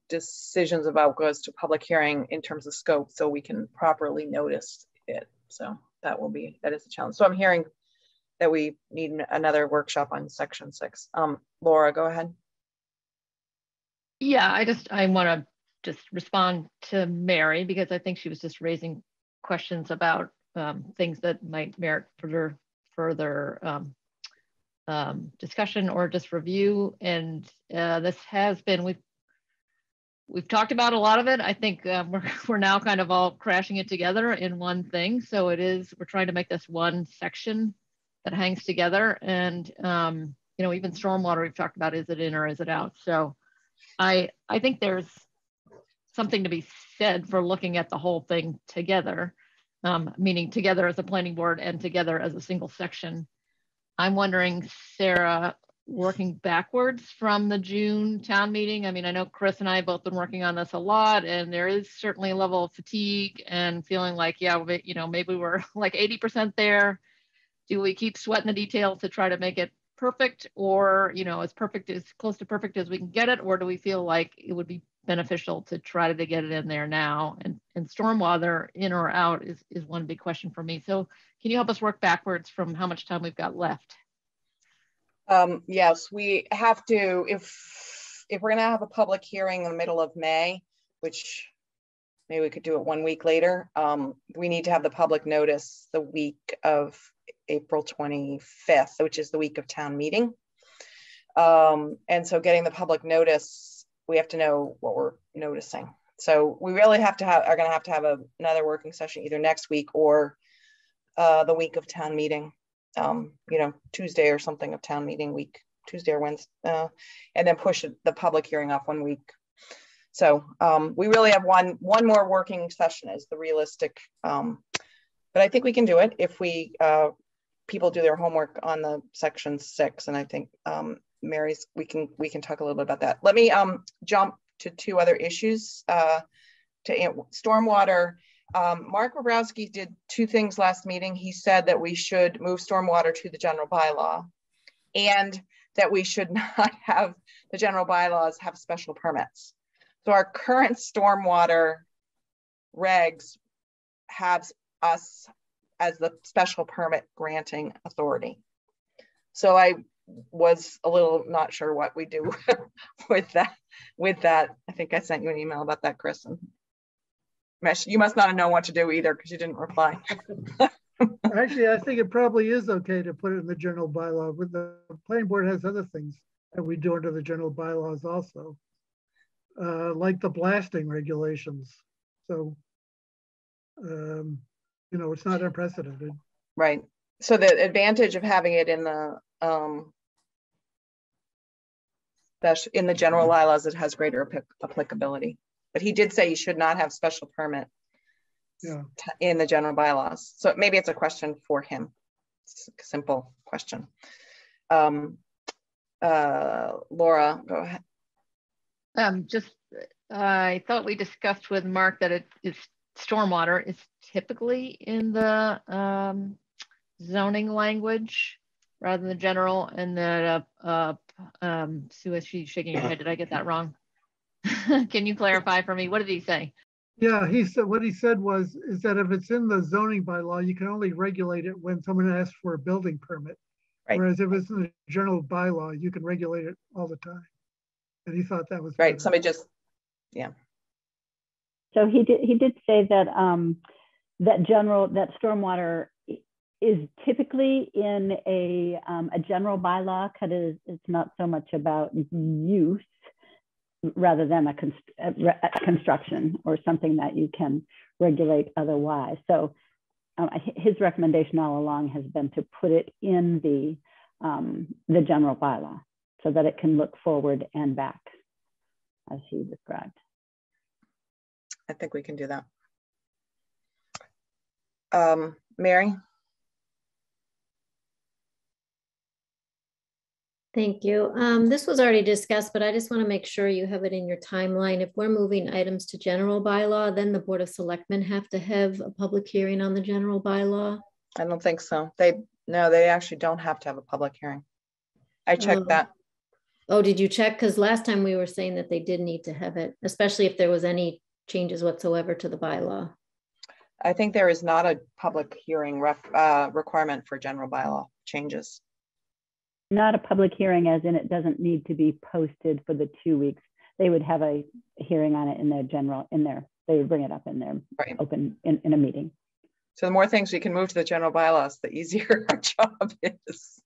decisions about goes to public hearing in terms of scope, so we can properly notice it. So that is a challenge. So I'm hearing that we need another workshop on section 6. Laura, go ahead. Yeah, I want to just respond to Mary, because I think she was just raising questions about things that might merit further discussion or just review. And this has been, we've talked about a lot of it. I think we're now kind of all crashing it together in one thing. So we're trying to make this one section that hangs together. And you know, even stormwater we've talked about, is it in or is it out? So I think there's something to be said for looking at the whole thing together, meaning together as a planning board and together as a single section. I'm wondering, Sarah, working backwards from the June town meeting. I mean, I know Chris and I have both been working on this a lot, and there is certainly a level of fatigue and feeling like, yeah, you know, maybe we're like 80% there. Do we keep sweating the details to try to make it perfect, or, you know, as close to perfect as we can get it? Or do we feel like it would be beneficial to try to get it in there now? And stormwater in or out is one big question for me. So can you help us work backwards from how much time we've got left? Yes, we have to, if we're going to have a public hearing in the middle of May, which maybe we could do it 1 week later, we need to have the public notice the week of April 25th, which is the week of town meeting. And so getting the public notice, we have to know what we're noticing. So we really are going to have another working session either next week or the week of town meeting. You know, Tuesday or something of town meeting week, Tuesday or Wednesday, and then push the public hearing off 1 week. So we really have one more working session is the realistic, but I think we can do it if people do their homework on the section 6. And I think Mary's, we can talk a little bit about that. Let me jump to 2 other issues. To stormwater. Mark Bobrowski did 2 things last meeting. He said that we should move stormwater to the general bylaw, and that we should not have the general bylaws have special permits. So our current stormwater regs have us as the special permit granting authority. So I was a little not sure what we do with that. I think I sent you an email about that, Chris. And you must not have known what to do either, because you didn't reply. Actually, I think it probably is okay to put it in the general bylaw. With the planning board has other things that we do under the general bylaws also, like the blasting regulations. So, you know, it's not unprecedented. Right. So the advantage of having it in the general bylaws, it has greater applicability. But he did say you should not have special permit in the general bylaws. So maybe it's a question for him. It's a simple question. Laura, go ahead. I thought we discussed with Mark that stormwater is typically in the zoning language rather than general, and that Sue, she's shaking her head. Did I get that wrong? Can you clarify for me? What did he say? Yeah, he said what he said is that if it's in the zoning bylaw, you can only regulate it when someone asks for a building permit. Right. Whereas if it's in the general bylaw, you can regulate it all the time. And he thought that was right. Somebody just, yeah. So he did say that that stormwater is typically in a general bylaw, because it's not so much about use rather than a construction or something that you can regulate otherwise. So his recommendation all along has been to put it in the general bylaw so that it can look forward and back, as he described. I think we can do that. Mary? Thank you. This was already discussed, but I just want to make sure you have it in your timeline. If we're moving items to general bylaw, then the Board of Selectmen have to have a public hearing on the general bylaw. I don't think so. They actually don't have to have a public hearing. I checked that. Oh, did you check? Because last time we were saying that they did need to have it, especially if there was any changes whatsoever to the bylaw. I think there is not a public hearing requirement for general bylaw changes. Not a public hearing as in it doesn't need to be posted for the 2 weeks. They would have a hearing on it they would bring it up in their open in a meeting. So the more things we can move to the general bylaws, the easier our job is.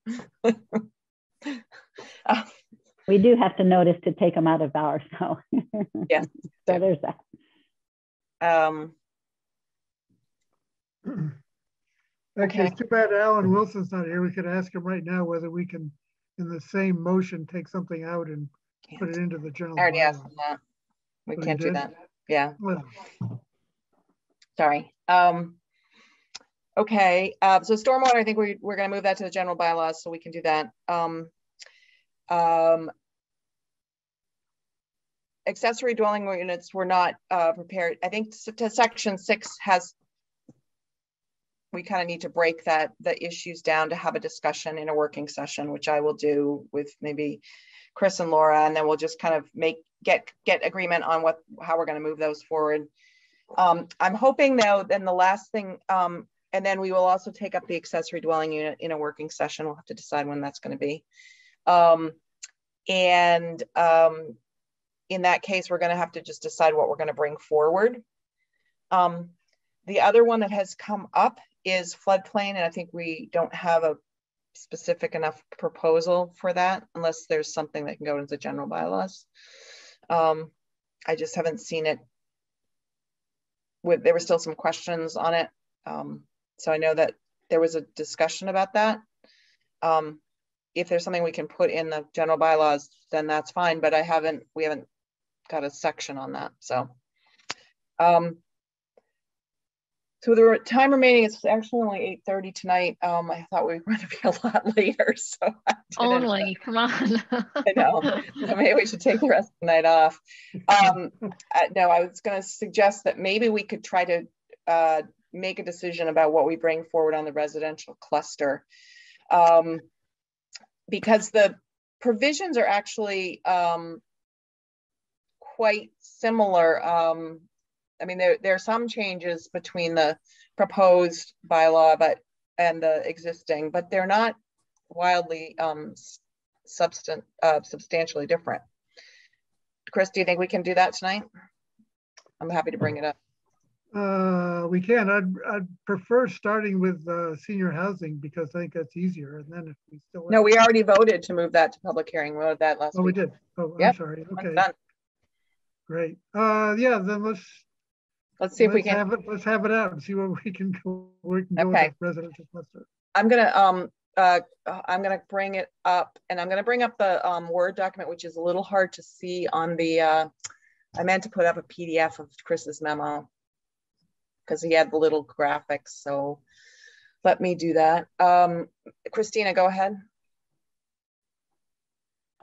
We do have to notice to take them out of ours, so. Yes. So there's that. Actually, it's too bad Alan Wilson's not here. We could ask him right now whether we can, in the same motion, take something out and put it into the general. I already asked him that. We can't do that. Yeah. Well. Sorry. Okay. So stormwater, I think we're going to move that to the general bylaws, so we can do that. Accessory dwelling units were not prepared. I think to section 6 we kind of need to break the issues down to have a discussion in a working session, which I will do with maybe Chris and Laura, and then we'll just kind of get agreement on how we're going to move those forward. I'm hoping though, then the last thing, and then we will also take up the accessory dwelling unit in a working session. We'll have to decide when that's going to be. In that case, we're going to have to just decide what we're going to bring forward. The other one that has come up is floodplain, and I think we don't have a specific enough proposal for that unless there's something that can go into the general bylaws. I just haven't seen it. There were still some questions on it. So I know that there was a discussion about that. If there's something we can put in the general bylaws, then that's fine, but we haven't got a section on that. So so the time remaining is actually only 8:30 tonight. I thought we were going to be a lot later, so only come on. I know. So maybe we should take the rest of the night off. No, I was going to suggest that maybe we could try to make a decision about what we bring forward on the residential cluster, because the provisions are actually quite similar. I mean, there are some changes between the proposed bylaw and the existing, but they're not wildly substantially different. Chris, do you think we can do that tonight? I'm happy to bring it up. We can. I'd prefer starting with senior housing because I think that's easier. And then if we still no, we already voted to move that to public hearing. We voted that last week. We did. Oh, yep. I'm sorry. Okay. Great. Yeah. Then let's see if we can let's have it out and see where we can go. We can go with the residential cluster. I'm gonna bring it up, and I'm gonna bring up the Word document, which is a little hard to see on the. I meant to put up a PDF of Chris's memo because he had the little graphics. So let me do that. Christina, go ahead.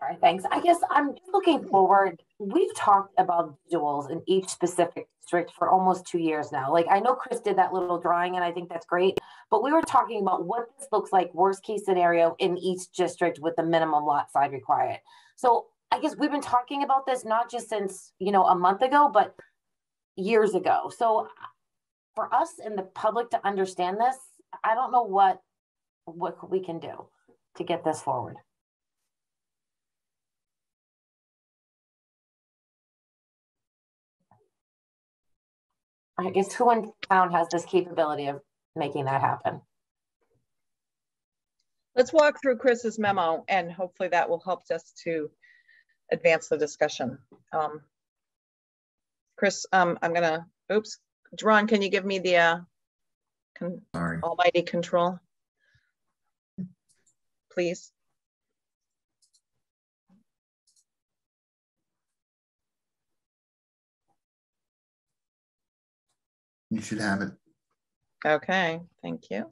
All right, thanks. I guess I'm looking forward. We've talked about visuals in each specific district for almost 2 years now. Like I know Chris did that little drawing and I think that's great, but we were talking about what this looks like worst case scenario in each district with the minimum lot size required. So I guess we've been talking about this not just since, a month ago, but years ago. So for us and the public to understand this, I don't know what we can do to get this forward. I guess who in town has this capability of making that happen? Let's walk through Chris's memo, and hopefully that will help us to advance the discussion. Chris, I'm gonna, oops, Ron, can you give me the almighty control, please? You should have it. Okay, thank you.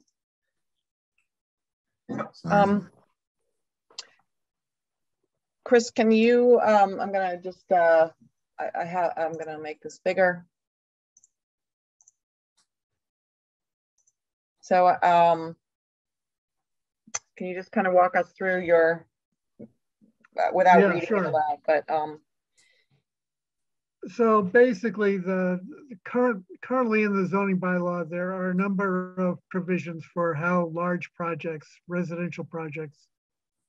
Chris, can you, I'm gonna just, I'm gonna make this bigger. So can you just kind of walk us through your, without reading it aloud, but so basically currently in the zoning bylaw, there are a number of provisions for how large projects, residential projects,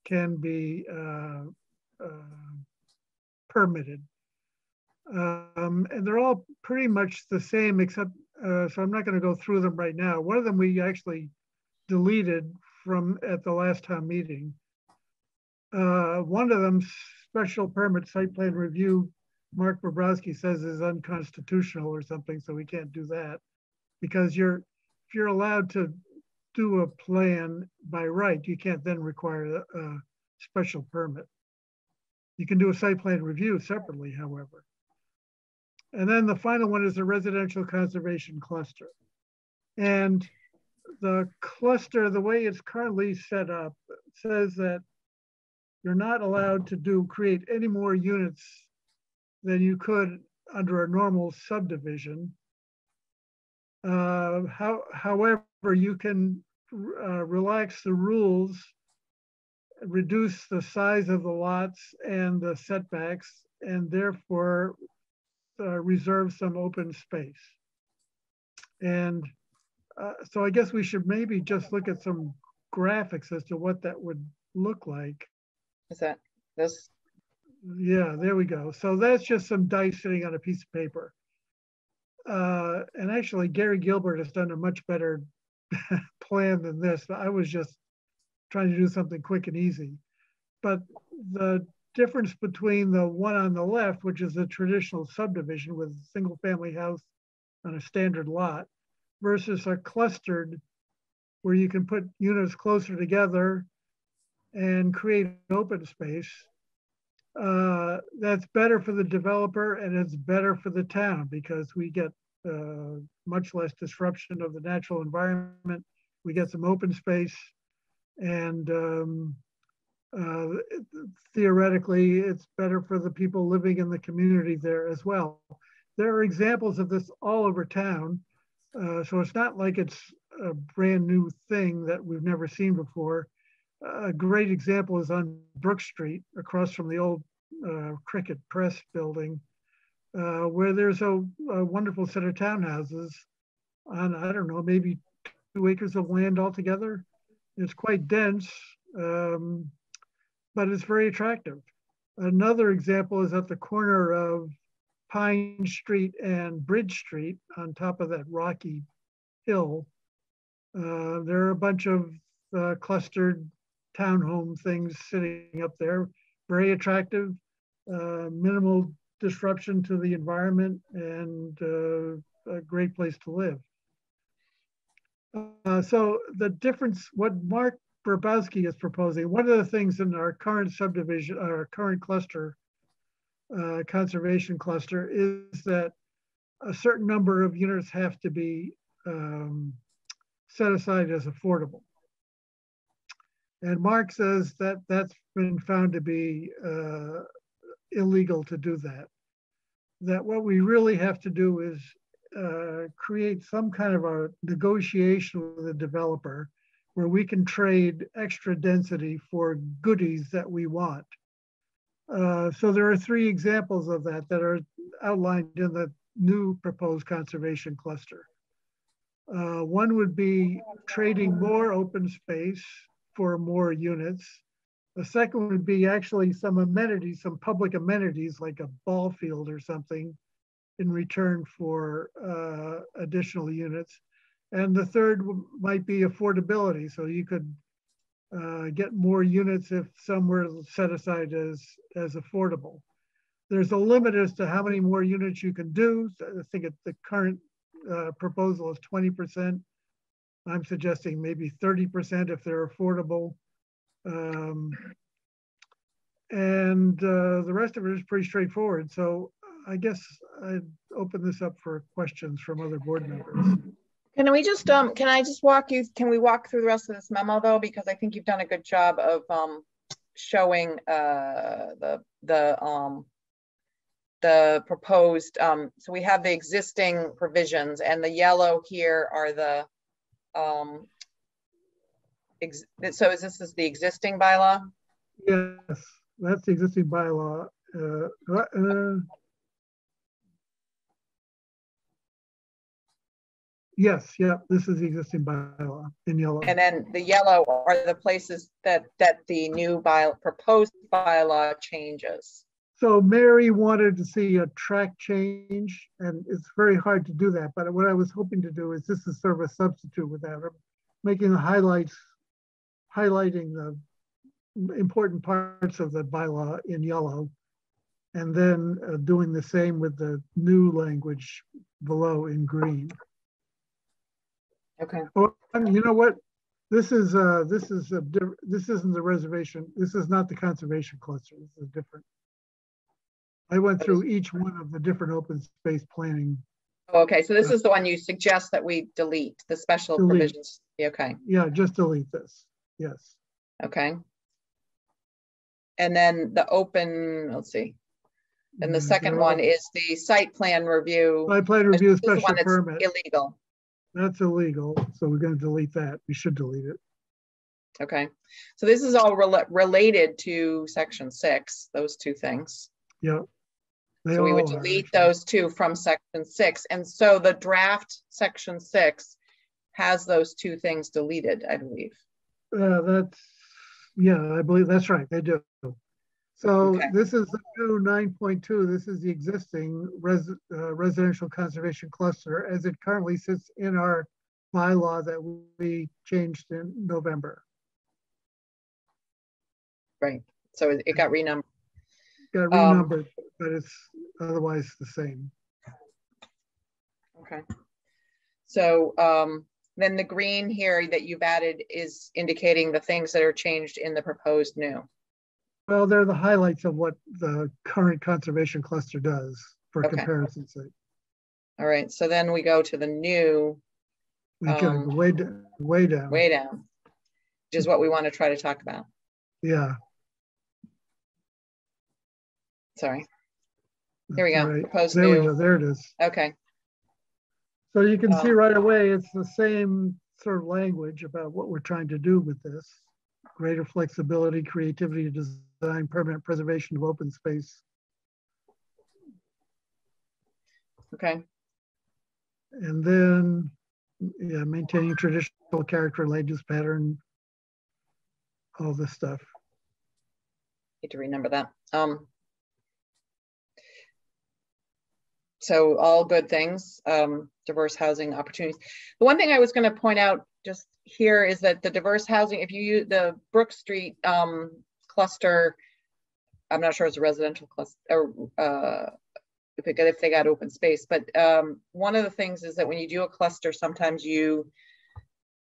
can be permitted. And they're all pretty much the same, except, so I'm not going to go through them right now. One of them we actually deleted from at the last town meeting. One of them, special permit site plan review, Mark Bobrowski says is unconstitutional or something, so we can't do that, because if you're allowed to do a plan by right, you can't then require a special permit. You can do a site plan review separately, however. And then the final one is the residential conservation cluster. And the cluster, the way it's currently set up, says that you're not allowed to create any more units than you could under a normal subdivision. However, you can relax the rules, reduce the size of the lots and the setbacks, and therefore reserve some open space. And so I guess we should maybe just look at some graphics as to what that would look like. Is that this? Yeah, there we go. So that's just some dice sitting on a piece of paper. And actually, Gary Gilbert has done a much better plan than this. I was just trying to do something quick and easy. But the difference between the one on the left, which is a traditional subdivision with a single family house on a standard lot, versus a clustered where you can put units closer together and create open space, that's better for the developer and it's better for the town because we get much less disruption of the natural environment. We get some open space, and theoretically it's better for the people living in the community there as well. There are examples of this all over town. So it's not like it's a brand new thing that we've never seen before. A great example is on Brook Street, across from the old Cricket Press building, where there's a wonderful set of townhouses on, I don't know, maybe 2 acres of land altogether. It's quite dense, but it's very attractive. Another example is at the corner of Pine Street and Bridge Street on top of that rocky hill. There are a bunch of clustered townhome things sitting up there, very attractive, minimal disruption to the environment, and a great place to live. So the difference, what Mark Bobrowski is proposing, one of the things in our current subdivision, our current cluster, conservation cluster, is that a certain number of units have to be set aside as affordable. And Mark says that that's been found to be illegal to do that. That what we really have to do is create some kind of a negotiation with the developer where we can trade extra density for goodies that we want. So there are 3 examples of that that are outlined in the new proposed conservation cluster. One would be trading more open space for more units. The second would be actually some amenities, some public amenities like a ball field or something in return for additional units. And the third might be affordability. So you could get more units if some were set aside as affordable. There's a limit as to how many more units you can do. So I think the current proposal is 20%. I'm suggesting maybe 30% if they're affordable. And the rest of it is pretty straightforward. So I guess I'd open this up for questions from other board members. Can we just, can I just walk you, can we walk through the rest of this memo though? Because I think you've done a good job of showing the proposed, so we have the existing provisions, and the yellow here are the, so is this the existing bylaw? Yes, that's the existing bylaw. Yes, yeah, this is the existing bylaw in yellow. And then the yellow are the places that the new proposed bylaw changes. So Mary wanted to see a track change, and it's very hard to do that. But what I was hoping to do is this is sort of a substitute with that, making the highlighting the important parts of the bylaw in yellow, and then doing the same with the new language below in green. Okay. Oh, and you know what? This isn't the reservation. This is not the conservation cluster. This is different. I went through each one of the different open space planning. Okay, so this is the one you suggest that we delete, the special provisions. Okay. Yeah, just delete this. Yes. Okay. And then the open, let's see. And the second one is the site plan review. Site plan review special permit. Illegal. That's illegal, so we're going to delete that. We should delete it. Okay, so this is all related to section 6, those two things. Yeah. So we would delete those two from section 6. And so the draft section 6 has those two things deleted, I believe. Yeah, I believe that's right, they do. So this is the new 9.2. This is the existing residential conservation cluster as it currently sits in our bylaw that we changed in November. Right. So it got renumbered. Got renumbered, but it's otherwise the same. Okay. So then the green here that you've added is indicating the things that are changed in the proposed new. Well, they're the highlights of what the current conservation cluster does for comparison's sake. All right, so then we go to the new. We gotta go way down. Way down, which is what we want to try to talk about. Yeah. Sorry. Here we go. Right. Proposed there new. We go. There it is. Okay. So you can see right away it's the same sort of language about what we're trying to do with this. Greater flexibility, creativity, design, permanent preservation of open space. Okay. And then, yeah, maintaining traditional character, land use pattern, all this stuff. Need to remember that. So all good things, diverse housing opportunities. The one thing I was going to point out just here is that the diverse housing, if you use the Brook Street cluster, I'm not sure it's a residential cluster or if they got open space, but one of the things is that when you do a cluster, sometimes you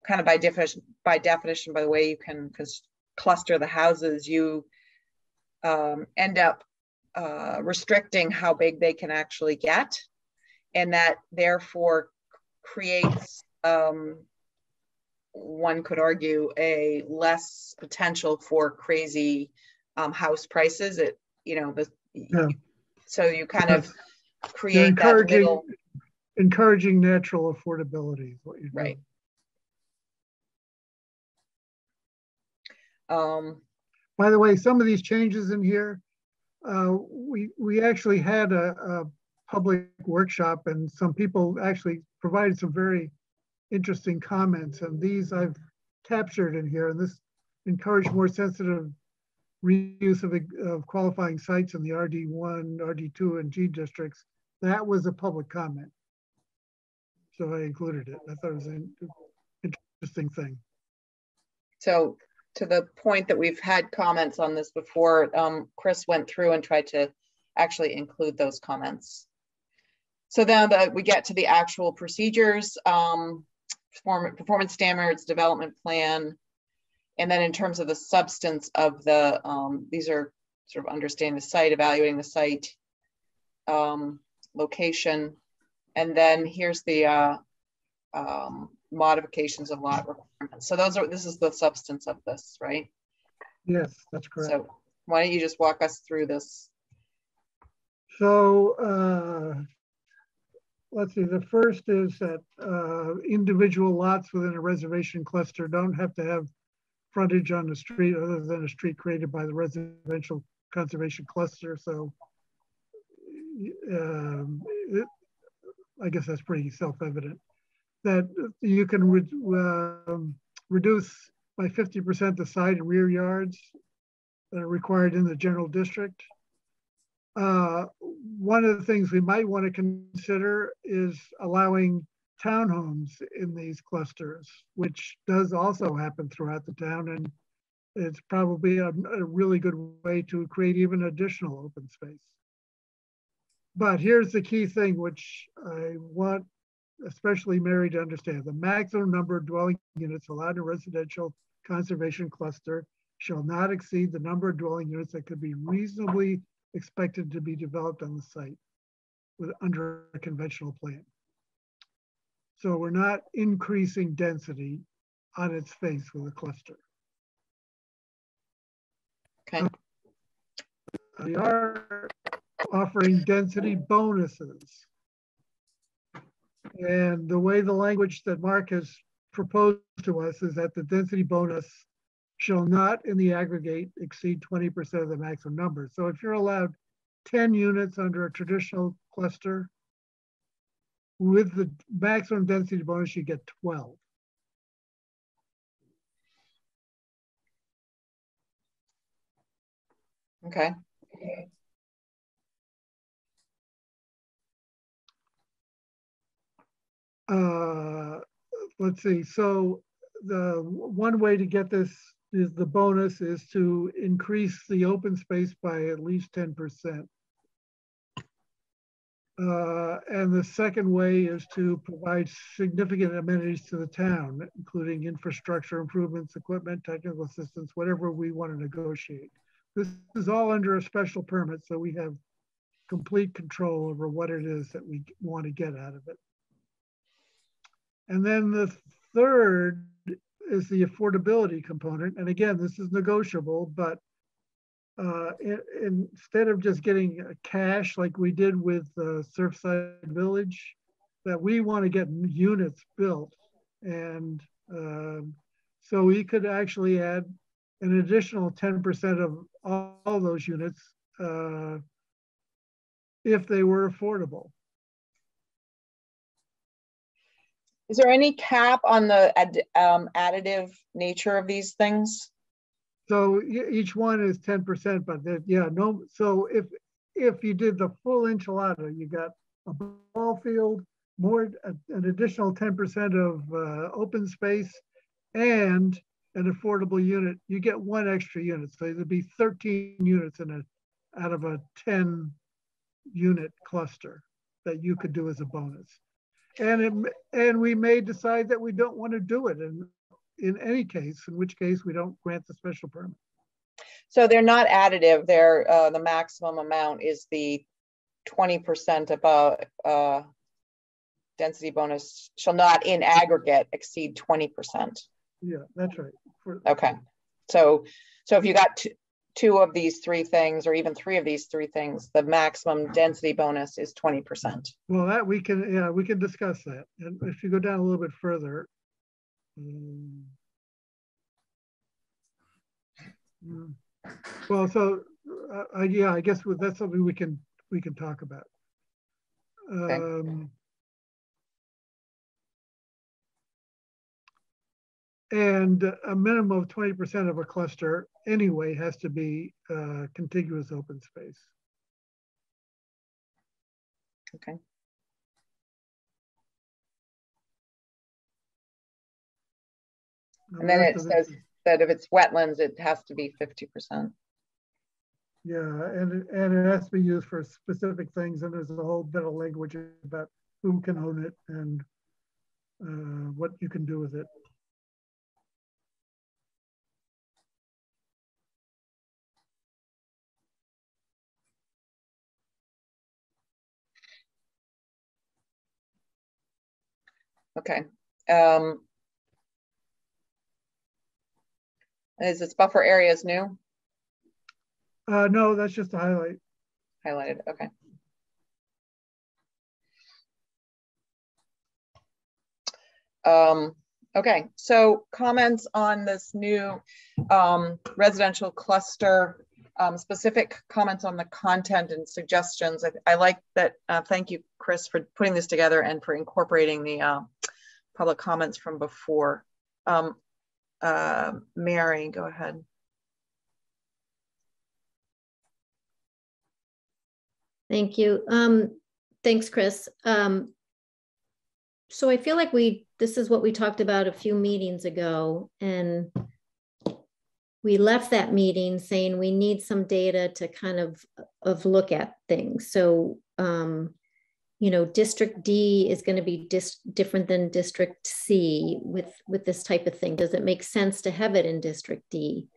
kind of by definition, by the way you can cluster the houses, you end up restricting how big they can actually get, and that therefore creates one could argue a less potential for crazy house prices. So you kind of create that little encouraging natural affordability is what you're right doing. By the way, some of these changes in here, we actually had a public workshop, and some people actually provided some very interesting comments, and these I've captured in here, and this encouraged more sensitive reuse of qualifying sites in the RD1, RD2, and G districts that was a public comment. So I included it. I thought it was an interesting thing. So to the point that we've had comments on this before, Chris went through and tried to actually include those comments. So now that we get to the actual procedures, performance standards, development plan, and then in terms of the substance of the, these are sort of understanding the site, evaluating the site, location, and then here's the modifications of lot requirements. So this is the substance of this, right? Yes, that's correct. So why don't you just walk us through this? So let's see, the first is that individual lots within a reservation cluster don't have to have frontage on the street other than a street created by the residential conservation cluster. So I guess that's pretty self-evident that you can reduce by 50% the side and rear yards that are required in the general district. One of the things we might want to consider is allowing townhomes in these clusters, which does also happen throughout the town. And it's probably a really good way to create even additional open space. But here's the key thing, which I want especially Mary to understand. The maximum number of dwelling units allowed in a residential conservation cluster shall not exceed the number of dwelling units that could be reasonably expected to be developed on the site under a conventional plan. So we're not increasing density on its face with a cluster. Okay. We are offering density bonuses. And the way the language that Mark has proposed to us is that the density bonus shall not in the aggregate exceed 20% of the maximum number. So if you're allowed 10 units under a traditional cluster, with the maximum density bonus, you get 12. Okay. Let's see. So the one way to get this is the bonus is to increase the open space by at least 10%. And the second way is to provide significant amenities to the town, including infrastructure improvements, equipment, technical assistance, whatever we want to negotiate. This is all under a special permit, so we have complete control over what it is that we want to get out of it. And then the third is the affordability component. And again, this is negotiable, but instead of just getting cash like we did with Surfside Village, that we want to get units built. And so we could actually add an additional 10% of all those units if they were affordable. Is there any cap on the additive nature of these things? So each one is 10%, but yeah, no. So if you did the full enchilada, you got a ball field, an additional 10% of open space, and an affordable unit, you get one extra unit. So there'd be 13 units out of a 10 unit cluster that you could do as a bonus. And we may decide that we don't want to do it in any case, in which case we don't grant the special permit. So they're not additive. They're the maximum amount is the 20% above density bonus shall not in aggregate exceed 20%. Yeah, that's right. Okay. So if you got two of these three things, or even three of these three things, the maximum density bonus is 20%. Well, that we can discuss that. And if you go down a little bit further, well, so yeah, I guess that's something we can talk about. Okay. And a minimum of 20% of a cluster anyway has to be contiguous open space. Okay. And then it says that if it's wetlands, it has to be 50%. Yeah, and it has to be used for specific things, and there's a whole bit of language about who can own it and what you can do with it. Okay. Is this buffer areas new? No, that's just a highlight. Highlighted, okay. Okay, so comments on this new residential cluster, specific comments on the content and suggestions. I like that. Thank you, Chris, for putting this together and for incorporating the public comments from before. Mary, go ahead. Thank you. Thanks, Chris. So I feel like this is what we talked about a few meetings ago, and we left that meeting saying we need some data to kind of look at things. So, you know, District D is going to be different than District C with this type of thing. Does it make sense to have it in District D?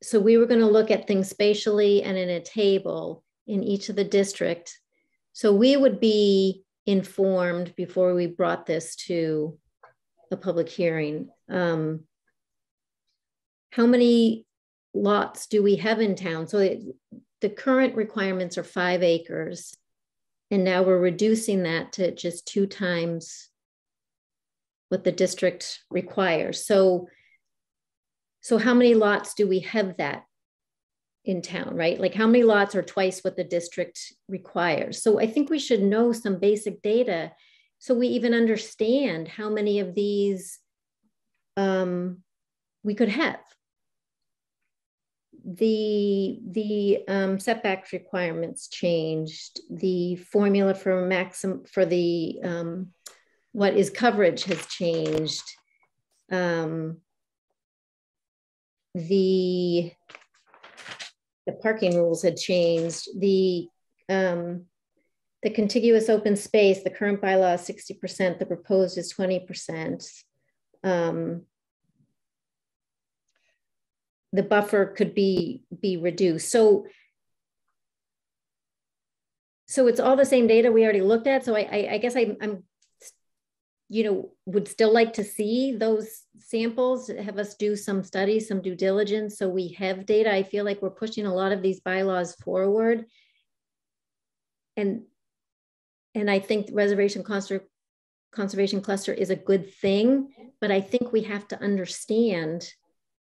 So we were going to look at things spatially and in a table in each of the districts. So we would be informed before we brought this to a public hearing. How many lots do we have in town? So the current requirements are 5 acres. And now we're reducing that to just 2 times what the district requires. So how many lots do we have that in town, right? Like how many lots are twice what the district requires? So I think we should know some basic data so we even understand how many of these we could have. The setback requirements changed. The formula for the what is coverage has changed. The parking rules had changed. The contiguous open space, the current bylaw is 60%, the proposed is 20%. The buffer could be reduced. So it's all the same data we already looked at. So I guess I'm you know, would still like to see those samples, have us do some studies, some due diligence, so we have data. I feel like we're pushing a lot of these bylaws forward. And I think Reservation Conservation Cluster is a good thing, but I think we have to understand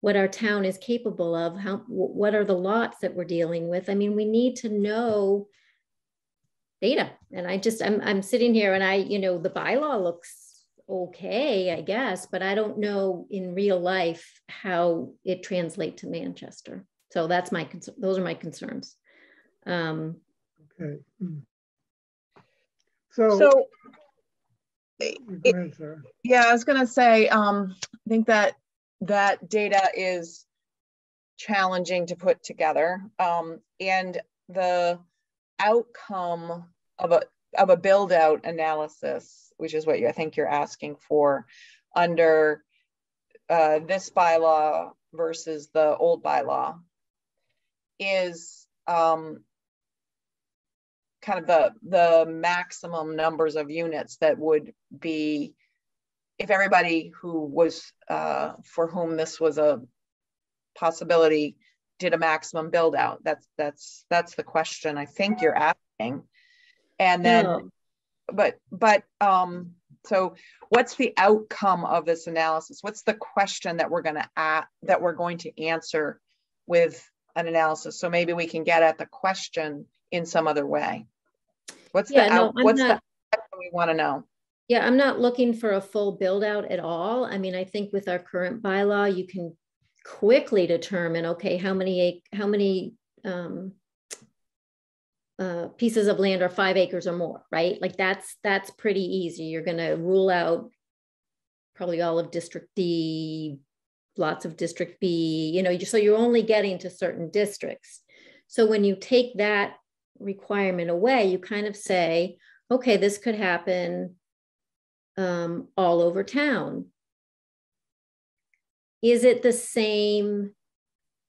what our town is capable of, what are the lots that we're dealing with. I mean, we need to know data. And I'm sitting here and you know, the bylaw looks okay, I guess, but I don't know in real life how it translates to Manchester. So that's those are my concerns. Okay. So go ahead, Sarah. Yeah, I was going to say, I think that data is challenging to put together, and the outcome of a build out analysis, which is what I think you're asking for under this bylaw versus the old bylaw, is kind of the maximum numbers of units that would be, if everybody who was for whom this was a possibility did a maximum build out. That's the question I think you're asking. And then No. But so what's the outcome of this analysis? What's the question that we're going to answer with an analysis? So maybe we can get at the question in some other way. What's the question we want to know? Yeah, I'm not looking for a full build out at all. I mean, I think with our current bylaw, you can quickly determine, okay, how many pieces of land are 5 acres or more, right? Like that's pretty easy. You're going to rule out probably all of District D, lots of District B, you know, so you're only getting to certain districts. So when you take that requirement away, you kind of say, okay, this could happen all over town. Is it the same,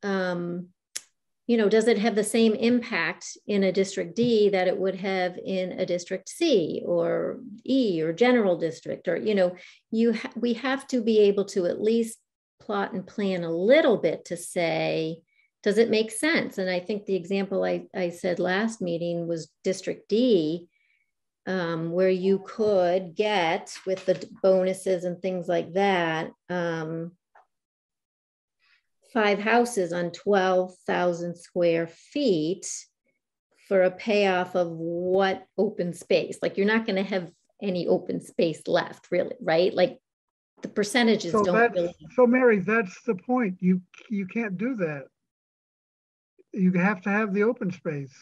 you know, does it have the same impact in a District D that it would have in a District C or E or general district? Or, you know, we have to be able to at least plot and plan a little bit to say, does it make sense? And I think the example I said last meeting was District D, where you could get, with the bonuses and things like that, 5 houses on 12,000 square feet for a payoff of what open space? Like, you're not going to have any open space left, really, right? Like, the percentages don't really. So Mary, that's the point. You can't do that. You have to have the open space.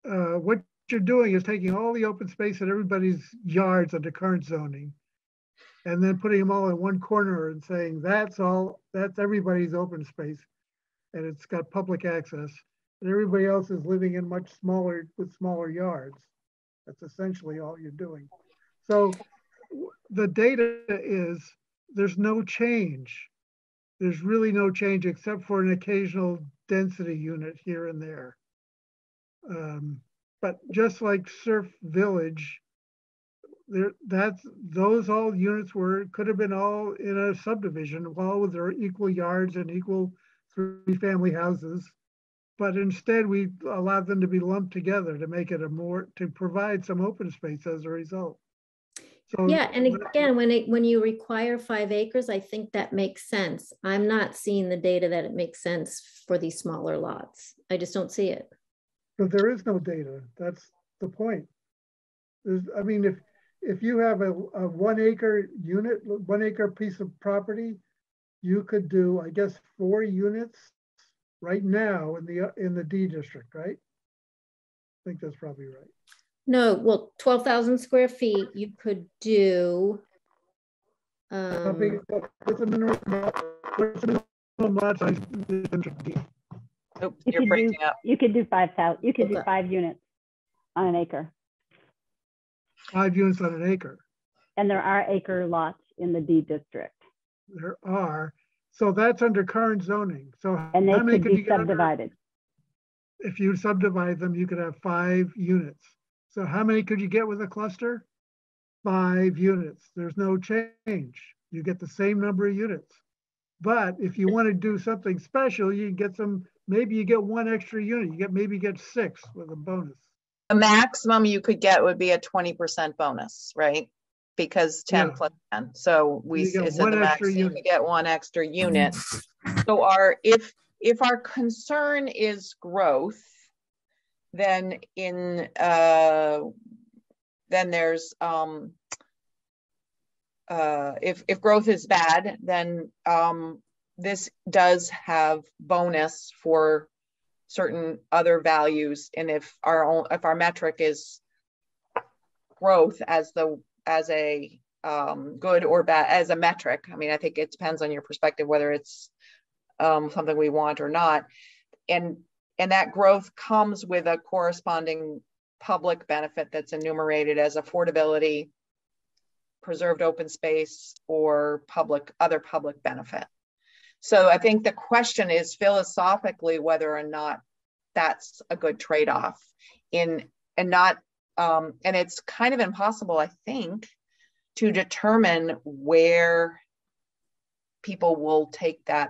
What you're doing is taking all the open space in everybody's yards under current zoning, and then putting them all in one corner and saying, that's everybody's open space, and it's got public access, and everybody else is living in with smaller yards. That's essentially all you're doing. So the data is, there's no change. There's really no change except for an occasional density unit here and there. But just like Surf Village, those all units could have been all in a subdivision, all with their equal yards and equal 3-family houses. But instead we allowed them to be lumped together to make it to provide some open space as a result. So yeah, and again, when you require 5 acres, I think that makes sense. I'm not seeing the data that it makes sense for these smaller lots. I just don't see it. But there is no data. That's the point. I mean, if you have a 1 acre unit, 1 acre piece of property, you could do, I guess, 4 units right now in the D district, right? I think that's probably right. No, well, 12,000 square feet, you could do. What's the minimum lot size? Oh, you're breaking up. You could do 5,000. You could do 5 units on an acre. 5 units on an acre. And there are acre lots in the D district. There are. So that's under current zoning. So and they how many could be subdivided. If you subdivide them, you could have 5 units. So how many could you get with a cluster? 5 units. There's no change. You get the same number of units. But if you want to do something special, you can get maybe you get 1 extra unit. Maybe get 6 with a bonus. The maximum you could get would be a 20% bonus, right? Because 10 plus 10. So we said the max you could get 1 extra unit. So if our concern is growth, then there's if growth is bad, then this does have bonus for certain other values. And if our metric is growth as a good or bad as a metric, I mean, I think it depends on your perspective whether it's something we want or not, and that growth comes with a corresponding public benefit that's enumerated as affordability, preserved open space, or other public benefit. So I think the question is philosophically whether or not that's a good trade-off and it's kind of impossible, I think, to determine where people will take us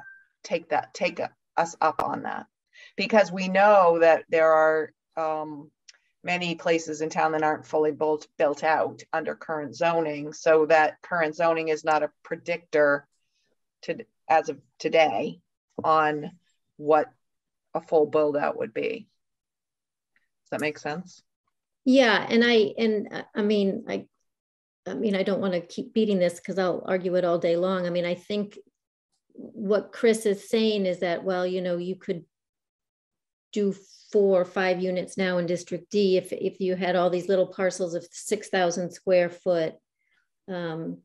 up on that, because we know that there are many places in town that aren't fully built out under current zoning, so that current zoning is not a predictor as of today on what a full build out would be. Does that make sense? Yeah, and I mean, I don't want to keep beating this because I'll argue it all day long. I mean, I think what Chris is saying is that, well, you know, you could do 4 or 5 units now in District D if you had all these little parcels of 6,000 square foot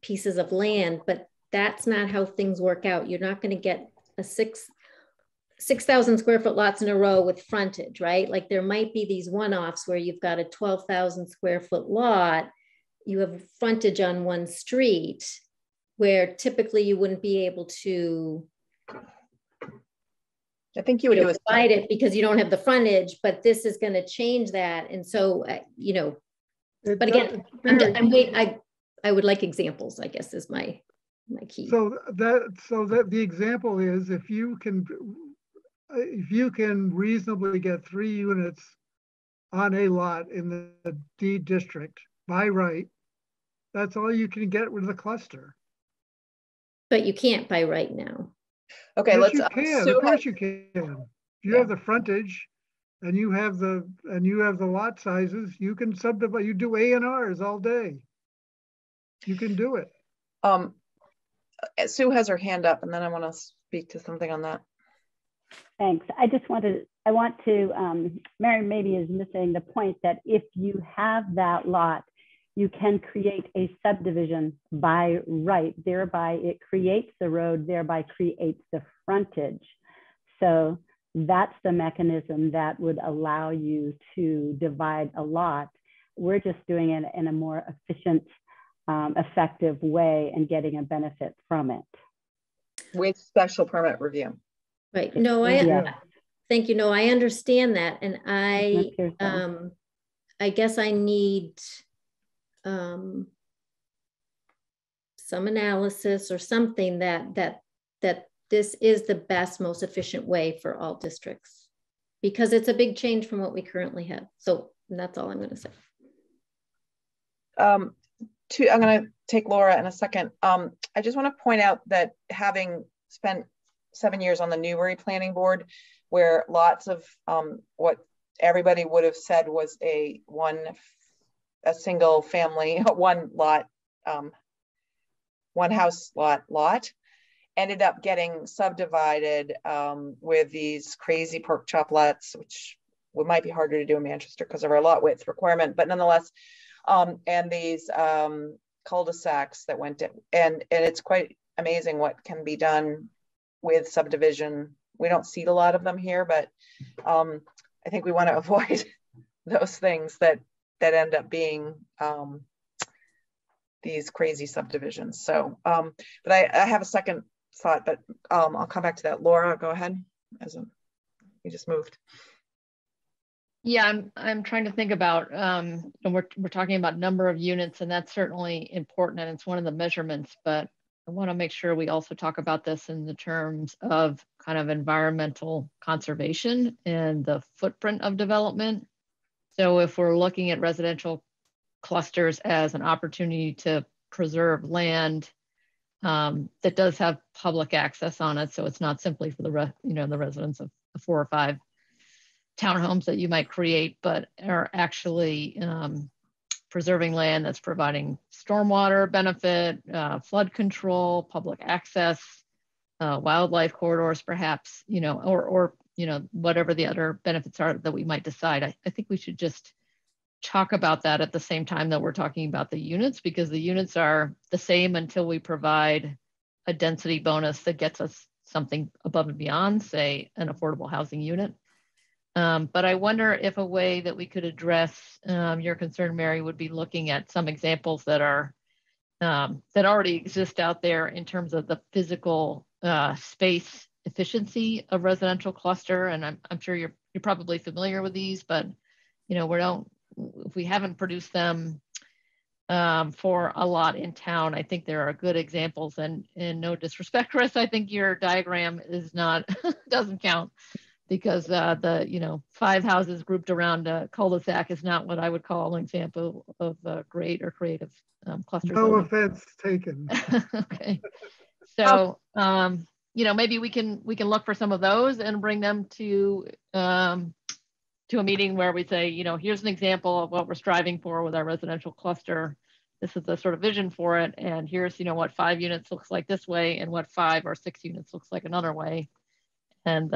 pieces of land, but that's not how things work out. You're not going to get a 6,000 square foot lots in a row with frontage, right? Like there might be these one-offs where you've got a 12,000 square foot lot, you have frontage on one street where typically you wouldn't be able to, I think you would divide it because you don't have the frontage, but this is going to change that. And so, you know, but again, I would like examples, I guess, is my key. So that the example is if you can reasonably get 3 units on a lot in the D district by right, that's all you can get with the cluster. But you can't by right now. Okay, yes, let's. You can. Of course, you can. If you have the frontage, and you have the lot sizes, you can subdivide. You do A&Rs all day. You can do it. Sue has her hand up, and then I want to speak to something on that. Thanks. I want to, Mary maybe is missing the point that if you have that lot, you can create a subdivision by right, thereby it creates the road, thereby creates the frontage. So that's the mechanism that would allow you to divide a lot. We're just doing it in a more efficient, effective way and getting a benefit from it. With special permit review. Right. No, thank you. No, I understand that. And I guess I need some analysis or something that this is the best, most efficient way for all districts, because it's a big change from what we currently have. So that's all I'm going to say. I'm going to take Laura in a second. I just want to point out that having spent 7 years on the Newbury Planning Board, where lots of what everybody would have said was a single family, one lot, one house lot, ended up getting subdivided with these crazy pork chop lots, which might be harder to do in Manchester because of our lot width requirement, but nonetheless, and these cul-de-sacs that went in, and it's quite amazing what can be done with subdivision. We don't see a lot of them here, but I think we want to avoid those things that end up being these crazy subdivisions. So, but I have a second thought, but I'll come back to that. Laura, go ahead. You just moved. Yeah, I'm trying to think about, we're talking about number of units, and that's certainly important, and it's one of the measurements, but I want to make sure we also talk about this in the terms of kind of environmental conservation and the footprint of development. So if we're looking at residential clusters as an opportunity to preserve land that does have public access on it, so it's not simply for the the residents of the 4 or 5 townhomes that you might create, but are actually preserving land that's providing stormwater benefit, flood control, public access, wildlife corridors, perhaps, or whatever the other benefits are that we might decide. I think we should just talk about that at the same time that we're talking about the units, because the units are the same until we provide a density bonus that gets us something above and beyond, say, an affordable housing unit. But I wonder if a way that we could address your concern, Mary, would be looking at some examples that are that already exist out there in terms of the physical space efficiency of residential cluster. And I'm sure you're probably familiar with these, but if we haven't produced them for a lot in town, I think there are good examples. And no disrespect, Chris, I think your diagram is not doesn't count, because the 5 houses grouped around a cul-de-sac is not what I would call an example of great or creative clusters. No offense taken. Okay, so maybe we can look for some of those and bring them to a meeting where we say, here's an example of what we're striving for with our residential cluster. This is the sort of vision for it, and here's what 5 units looks like this way, and what 5 or 6 units looks like another way. And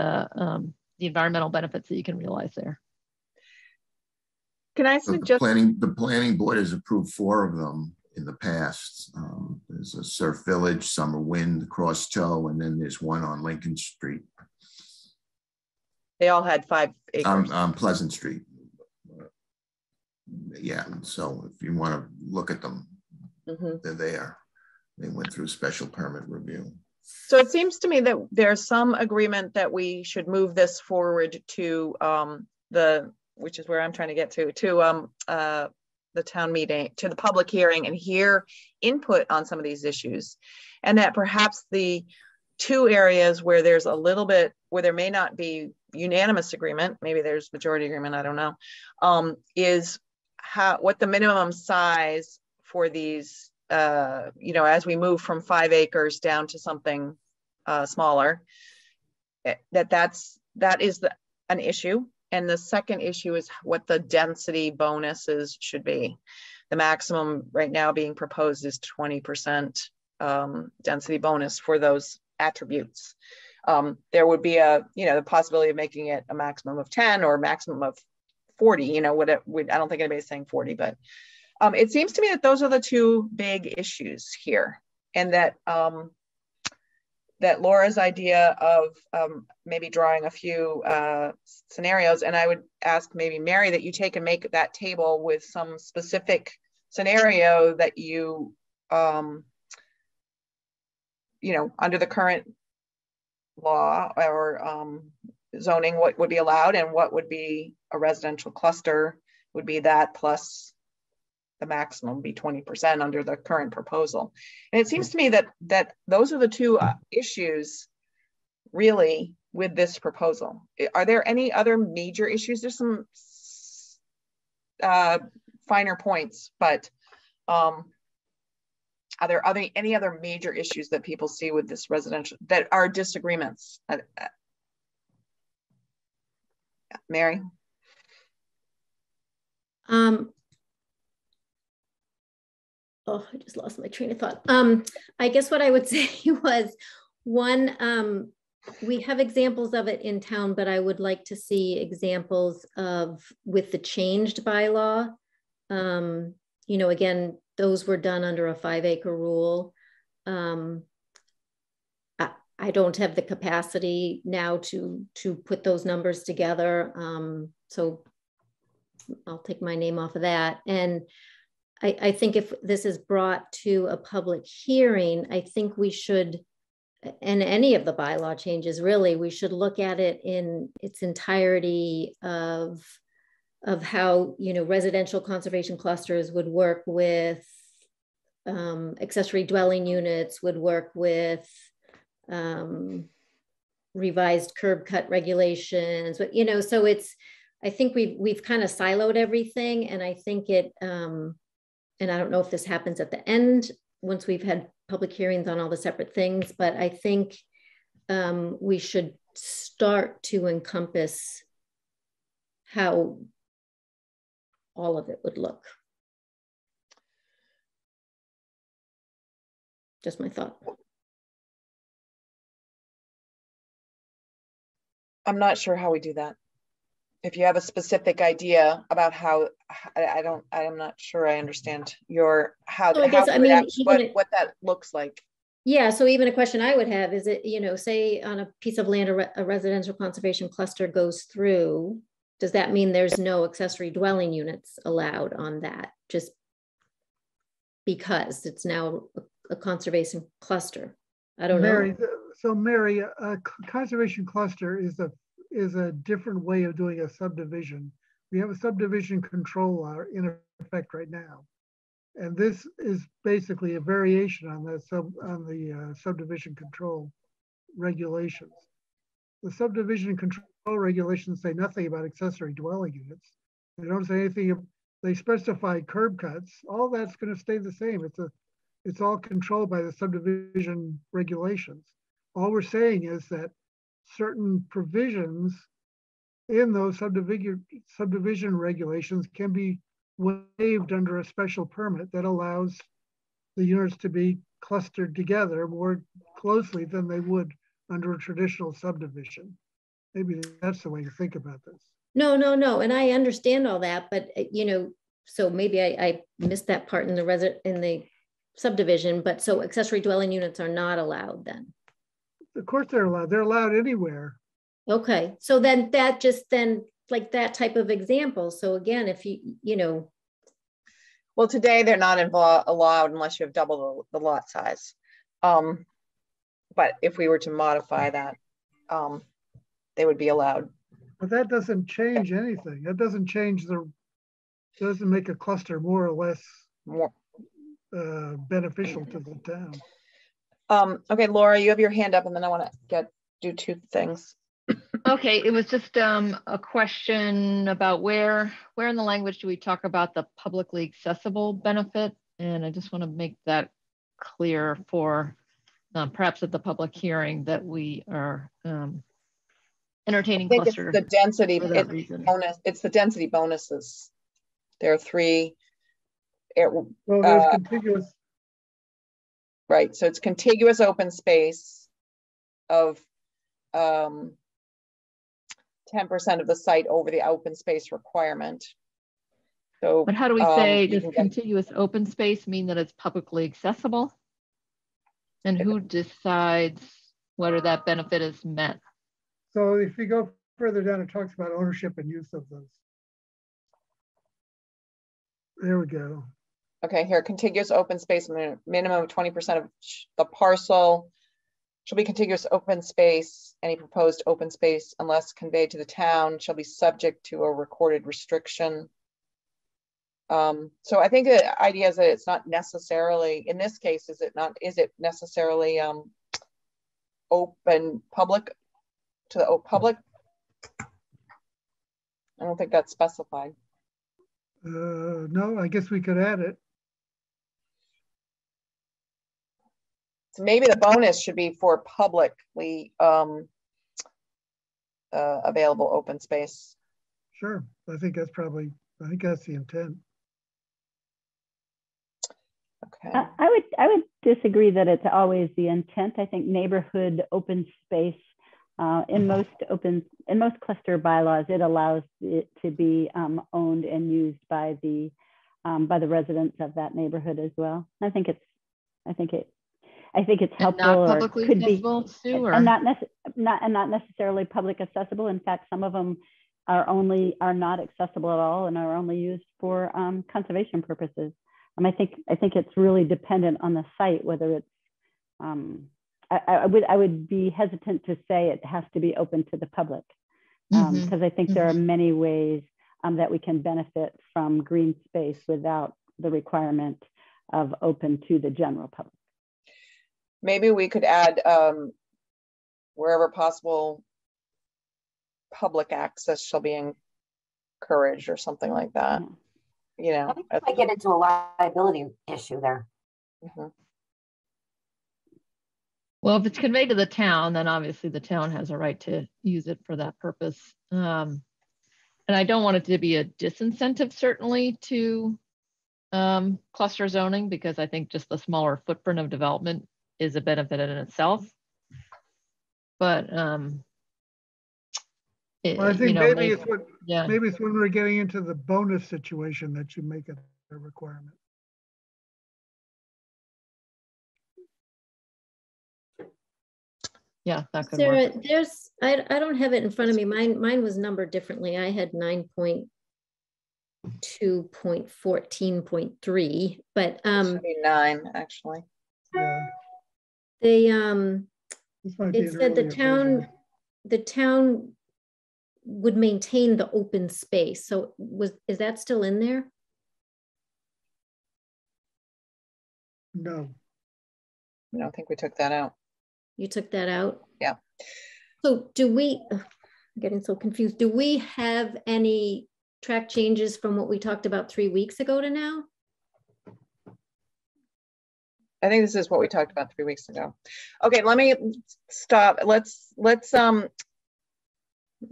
the environmental benefits that you can realize there. Can I suggest the planning board has approved 4 of them in the past. There's a Surf Village, Summer Wind, Cross Toe, and then there's one on Lincoln Street. they all had 5 acres? On Pleasant Street. Yeah, so if you want to look at them, they're there. They went through special permit review. So it seems to me that there's some agreement that we should move this forward to which is where I'm trying to get to the town meeting, to the public hearing, and hear input on some of these issues. And that perhaps the 2 areas where there's a little bit, where there may not be unanimous agreement, maybe there's majority agreement, I don't know, is what the minimum size for these, as we move from 5 acres down to something smaller, that is an issue. And the second issue is what the density bonuses should be. The maximum right now being proposed is 20% density bonus for those attributes. There would be the possibility of making it a maximum of 10 or a maximum of 40, I don't think anybody's saying 40, but it seems to me that those are the 2 big issues here. And that that Laura's idea of maybe drawing a few scenarios, and I would ask maybe Mary that you take and make that table with some specific scenario that you, under the current law or zoning, what would be allowed and what would be a residential cluster would be that plus the maximum be 20% under the current proposal. And it seems to me that those are the 2 issues really with this proposal. Are there any other major issues? There's some finer points, but are there any other major issues that people see with this residential that are disagreements? Mary? Oh, I just lost my train of thought. I guess what I would say was, one, we have examples of it in town, but I would like to see examples with the changed bylaw. Again, those were done under a 5-acre rule. I don't have the capacity now to put those numbers together. So I'll take my name off of that. And I think if this is brought to a public hearing, I think we should, and any of the bylaw changes, really, we should look at it in its entirety of how, residential conservation clusters would work with accessory dwelling units, would work with revised curb cut regulations, but, so I think we've kind of siloed everything. And I think and I don't know if this happens at the end, once we've had public hearings on all the separate things, but I think we should start to encompass how all of it would look. Just my thought. I'm not sure how we do that. If you have a specific idea about how, I'm not sure I understand what that looks like. Yeah, so even a question I would have is it, say on a piece of land, a residential conservation cluster goes through, does that mean there's no accessory dwelling units allowed on that just because it's now a conservation cluster? I don't know. So Mary, a conservation cluster is a different way of doing a subdivision. We have a subdivision control law in effect right now. And this is basically a variation on the subdivision control regulations. The subdivision control regulations say nothing about accessory dwelling units. They don't say anything. They specify curb cuts. All that's going to stay the same. It's all controlled by the subdivision regulations. All we're saying is that certain provisions in those subdivision regulations can be waived under a special permit that allows the units to be clustered together more closely than they would under a traditional subdivision. Maybe that's the way you think about this. No. And I understand all that, but you know, so maybe I missed that part in the subdivision, but so accessory dwelling units are not allowed then? Of course they're allowed. They're allowed anywhere. Okay, so then that just then like that type of example. So again, if you know. Well, today they're not allowed unless you have double the lot size. But if we were to modify that, they would be allowed. But that doesn't change anything. That doesn't change doesn't make a cluster more or less beneficial to the town. Okay, Laura, you have your hand up, and then I want to do two things. Okay, it was just a question about where in the language do we talk about the publicly accessible benefit? And I just want to make that clear for perhaps at the public hearing that we are entertaining cluster. It's the density bonus. It's the density bonuses. There are three. Well, there's contiguous. Right, so it's contiguous open space of 10% of the site over the open space requirement. So, but how do we say, does contiguous open space mean that it's publicly accessible? And who decides whether that benefit is met? So if you go further down, it talks about ownership and use of those. There we go. Okay, here, contiguous open space, minimum of 20% of the parcel shall be contiguous open space. Any proposed open space, unless conveyed to the town, shall be subject to a recorded restriction. So I think the idea is that it's not necessarily, in this case, is it necessarily open public to the public? I don't think that's specified. No, I guess we could add it. So maybe the bonus should be for publicly available open space. Sure, I think that's the intent. Okay. I would disagree that it's always the intent. I think neighborhood open space in most cluster bylaws, it allows it to be owned and used by the residents of that neighborhood as well. I think it's helpful, not publicly or could be, Sue, or? and not necessarily public accessible. In fact, some of them are not accessible at all and are only used for conservation purposes. I think it's really dependent on the site whether it's. I would be hesitant to say it has to be open to the public because I think there are many ways that we can benefit from green space without the requirement of open to the general public. Maybe we could add wherever possible, public access shall be encouraged or something like that. You know, I think we might get into a liability issue there. Well, if it's conveyed to the town, then obviously the town has a right to use it for that purpose. And I don't want it to be a disincentive, certainly, to cluster zoning, because I think just the smaller footprint of development is a benefit in itself. But well, I think maybe it's when we're getting into the bonus situation that you make it a requirement. Yeah, that could Sarah, work. I don't have it in front of me. Mine was numbered differently. I had 9.2.14.3, but it should be 9 actually. Yeah. It said the town would maintain the open space. So is that still in there? No. I don't think we took that out. You took that out? Yeah. So I'm getting so confused. Do we have any track changes from what we talked about 3 weeks ago to now? I think this is what we talked about 3 weeks ago. Okay, let me stop. Let's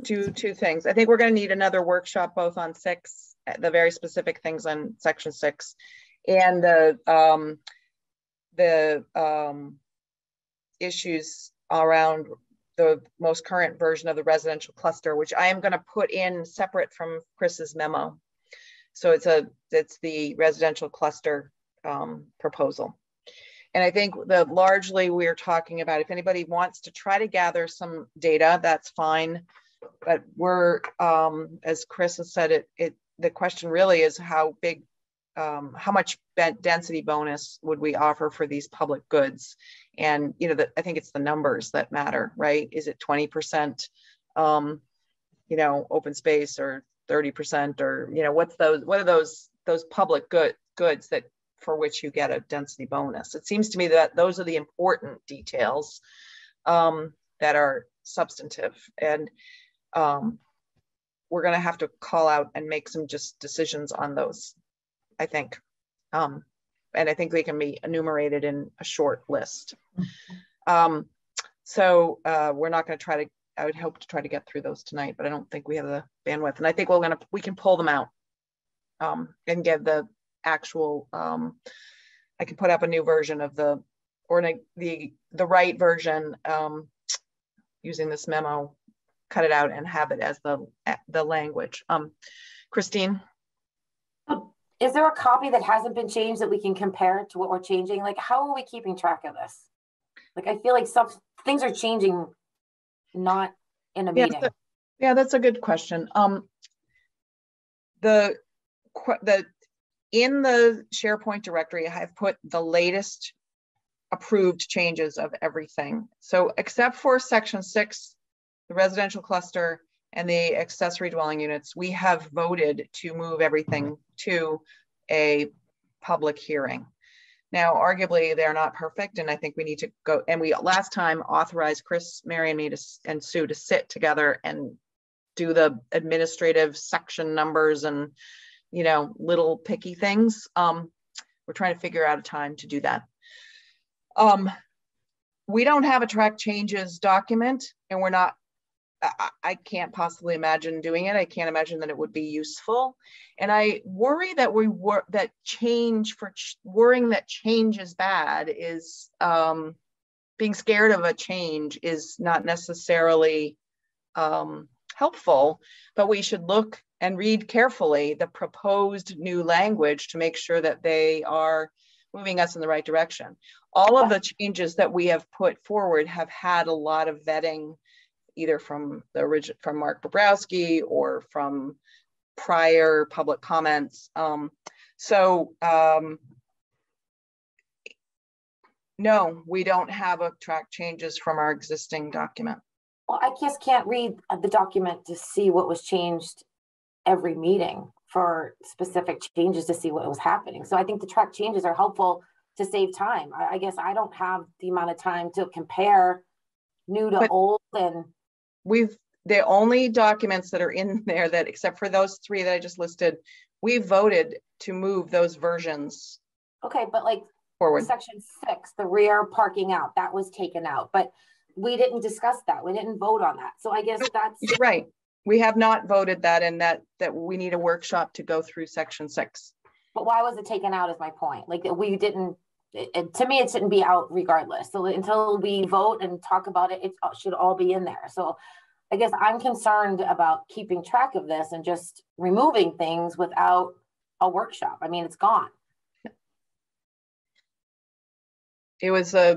do two things. I think we're going to need another workshop both on 6, the very specific things on section 6, and the issues around the most current version of the residential cluster, which I am going to put in separate from Chris's memo. So it's the residential cluster proposal. And I think that largely we're talking about, if anybody wants to try to gather some data, that's fine. But we're, as Chris has said, the question really is how big, how much density bonus would we offer for these public goods? And, you know, I think it's the numbers that matter, right? Is it 20%, you know, open space, or 30%, or, you know, what are those public goods that for which you get a density bonus? It seems to me that those are the important details that are substantive. And we're going to have to call out and make some just decisions on those, I think. And I think they can be enumerated in a short list. So we're not going to try to, I would hope to try to get through those tonight, but I don't think we have the bandwidth. And I think we can pull them out and get the actual, I can put up a new version of the right version using this memo, cut it out and have it as the language. Christine? Is there a copy that hasn't been changed that we can compare to what we're changing? Like, how are we keeping track of this? Like, I feel like some things are changing, not in a meeting. Yeah, that's a good question. In the SharePoint directory, I have put the latest approved changes of everything. So except for section 6, the residential cluster and the accessory dwelling units, we have voted to move everything to a public hearing. Now, arguably, they're not perfect, and I think we need to go, and we last time authorized Chris, Mary, and me and Sue to sit together and do the administrative section numbers and, you know, little picky things. We're trying to figure out a time to do that. We don't have a track changes document, and we're not, I can't possibly imagine doing it. I can't imagine that it would be useful. And I worry that worrying that change is bad is, being scared of a change is not necessarily helpful, but we should look and read carefully the proposed new language to make sure that they are moving us in the right direction. All of the changes that we have put forward have had a lot of vetting, either from Mark Bobrowski or from prior public comments. No, we don't have a track changes from our existing document. Well, I just can't read the document to see what was changed every meeting for specific changes to see what was happening. So I think the track changes are helpful to save time. I guess I don't have the amount of time to compare new to old. And the only documents that are in there that, except for those 3 that I just listed, we voted to move those versions. Okay, but like forward. Section 6, the rear parking out, that was taken out, but we didn't discuss that. We didn't vote on that. So I guess that's You're right. We have not voted that, and that we need a workshop to go through section 6. But why was it taken out is my point. Like, we didn't, to me, it shouldn't be out regardless. So until we vote and talk about it, it should all be in there. So I guess I'm concerned about keeping track of this and just removing things without a workshop. I mean, it's gone. It was, I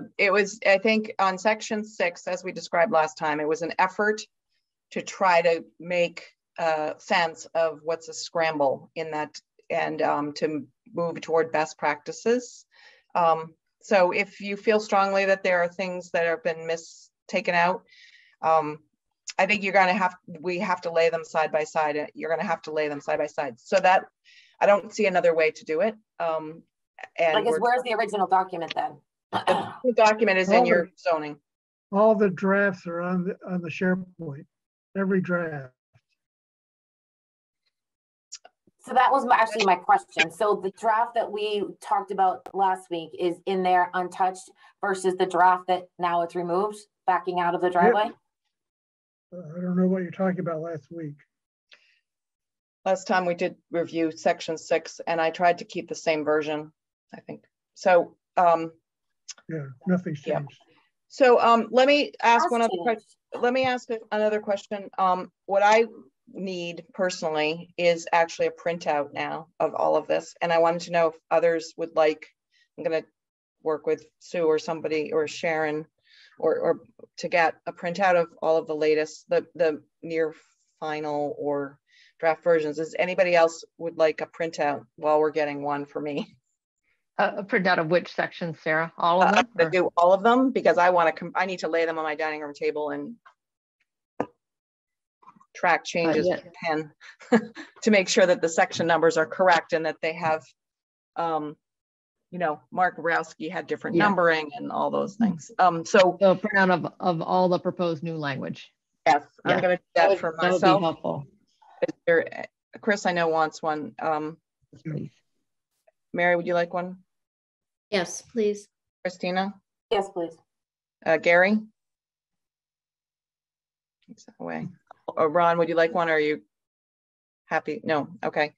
think on section 6, as we described last time, it was an effort to try to make sense of what's a scramble in that, and to move toward best practices. So if you feel strongly that there are things that have been taken out, I think we have to lay them side by side. You're going to have to lay them side by side. So that, I don't see another way to do it. And I guess where's the original document then? The document is in your zoning. All the drafts are on the SharePoint, every draft. So that was actually my question. So the draft that we talked about last week is in there untouched versus the draft that now it's removed, backing out of the driveway? I don't know what you're talking about last week. Last time we did review section 6, and I tried to keep the same version, I think. So, yeah, nothing's changed. So let me ask one other question. Let me ask another question. What I need personally is actually a printout now of all of this. And I wanted to know if others would like, I'm going to work with Sue or somebody or Sharon or to get a printout of all of the latest, the near final or draft versions. Does anybody else would like a printout while we're getting one for me? A printout of which section, Sarah? All of them? To do all of them because I need to lay them on my dining room table and track changes with pen to make sure that the section numbers are correct and that they have, you know, Mark Borowski had different numbering and all those things. So a printout of all the proposed new language. Yes, I'm going to do that for myself. That would be helpful. Is there, Chris, I know wants one. Please. Mary, would you like one? Yes, please. Christina? Yes, please. Gary? He's away. Ron, would you like one? Or are you happy? No, okay.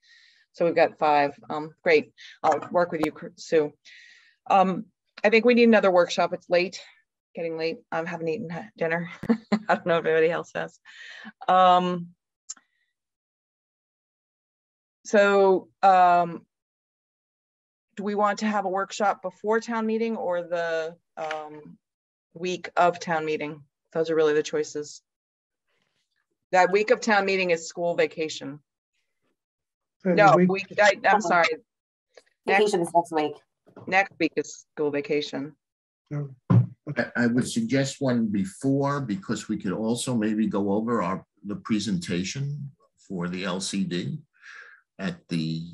So we've got 5. Great. I'll work with you, Sue. I think we need another workshop. It's late, getting late. I haven't eaten dinner. I don't know if anybody else has. Do we want to have a workshop before town meeting or the week of town meeting? Those are really the choices. That week of town meeting is school vacation. No, I'm sorry. Vacation is next week. Next week is school vacation. No. I would suggest one before because we could also maybe go over the presentation for the LCD at the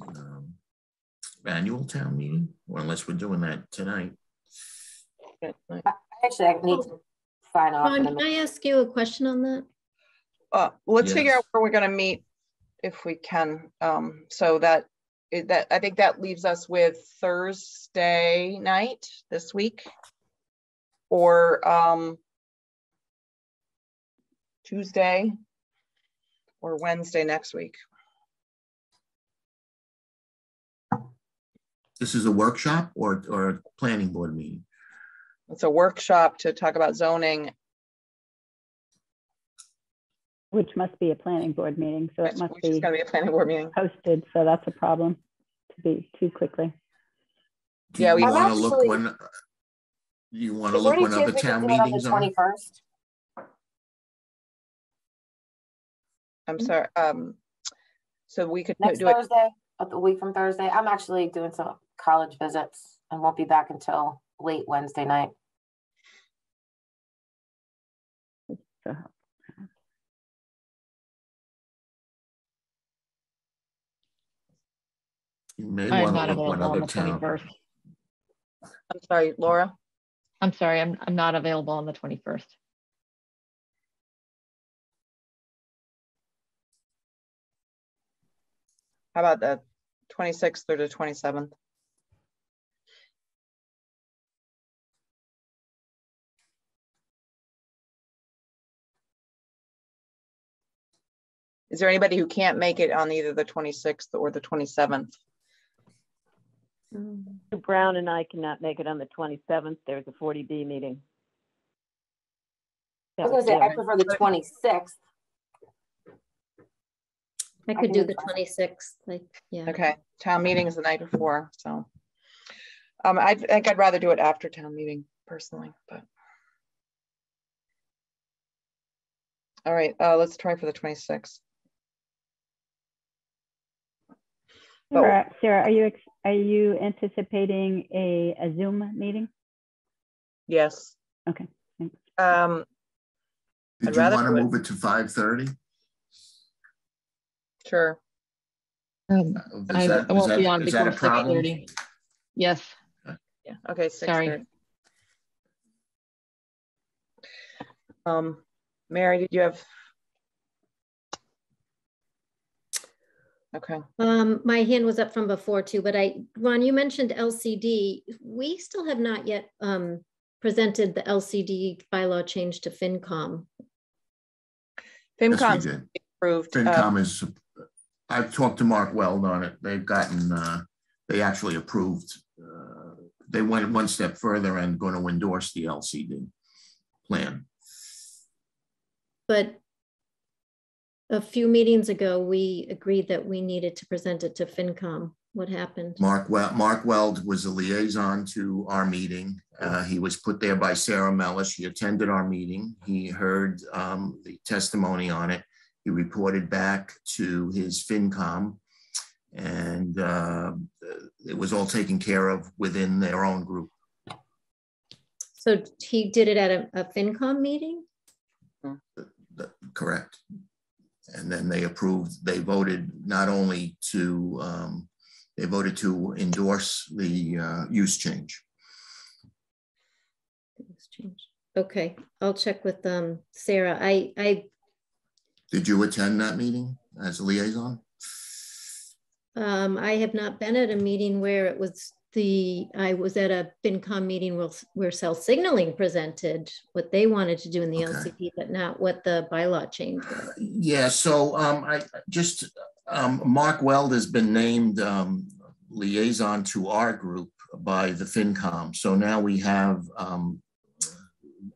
annual town meeting, or unless we're doing that tonight. Actually, I need to sign off. Ron, can I ask you a question on that? Let's figure out where we're going to meet if we can. So that I think that leaves us with Thursday night this week or Tuesday or Wednesday next week. This is a workshop or a planning board meeting? It's a workshop to talk about zoning. Which must be a planning board meeting, so it must be going to be a planning board meeting posted. So that's a problem to be too quickly. Yeah, we want to look when. You want to look when other town meetings are? 21st. I'm sorry. So we could Next do Thursday, a week from Thursday. I'm actually doing some college visits and won't be back until late Wednesday night. You may want to look when other town. I'm sorry, Laura. I'm sorry, I'm not available on the 21st. How about the 26th or the 27th? Is there anybody who can't make it on either the 26th or the 27th? Brown and I cannot make it on the 27th. There's a 40B meeting. I was going to say, I prefer the 26th. I could do the 26th. Like, yeah. Okay. Town meeting is the night before. So I think I'd rather do it after town meeting personally, but. All right, let's try for the 26th. Sarah, are you anticipating a Zoom meeting? Yes. Okay. Thanks. Did you want to move it to 5:30? Sure. I won't be on before 6:30. Yes. Yeah. Okay. 6:30. Sorry. Mary, did you have? Okay. My hand was up from before too, but Ron, you mentioned LCD. We still have not yet presented the LCD bylaw change to FinCom. FinCom yes, approved. FinCom is. I've talked to Mark Weld on it. They've gotten. They actually approved. They went one step further and going to endorse the LCD. plan. But a few meetings ago, we agreed that we needed to present it to FinCom. What happened? Mark Weld was a liaison to our meeting. He was put there by Sarah Mellish. He attended our meeting. He heard the testimony on it. He reported back to his FinCom, and it was all taken care of within their own group. So he did it at a FinCom meeting? Correct. And then they approved, they voted not only to, they voted to endorse the use change. Okay, I'll check with Sarah. Did you attend that meeting as a liaison? I have not been at a meeting where it was I was at a FinCom meeting where cell signaling presented what they wanted to do in the LCP, but not what the bylaw change was. Yeah, so Mark Weld has been named liaison to our group by the FinCom. So now we have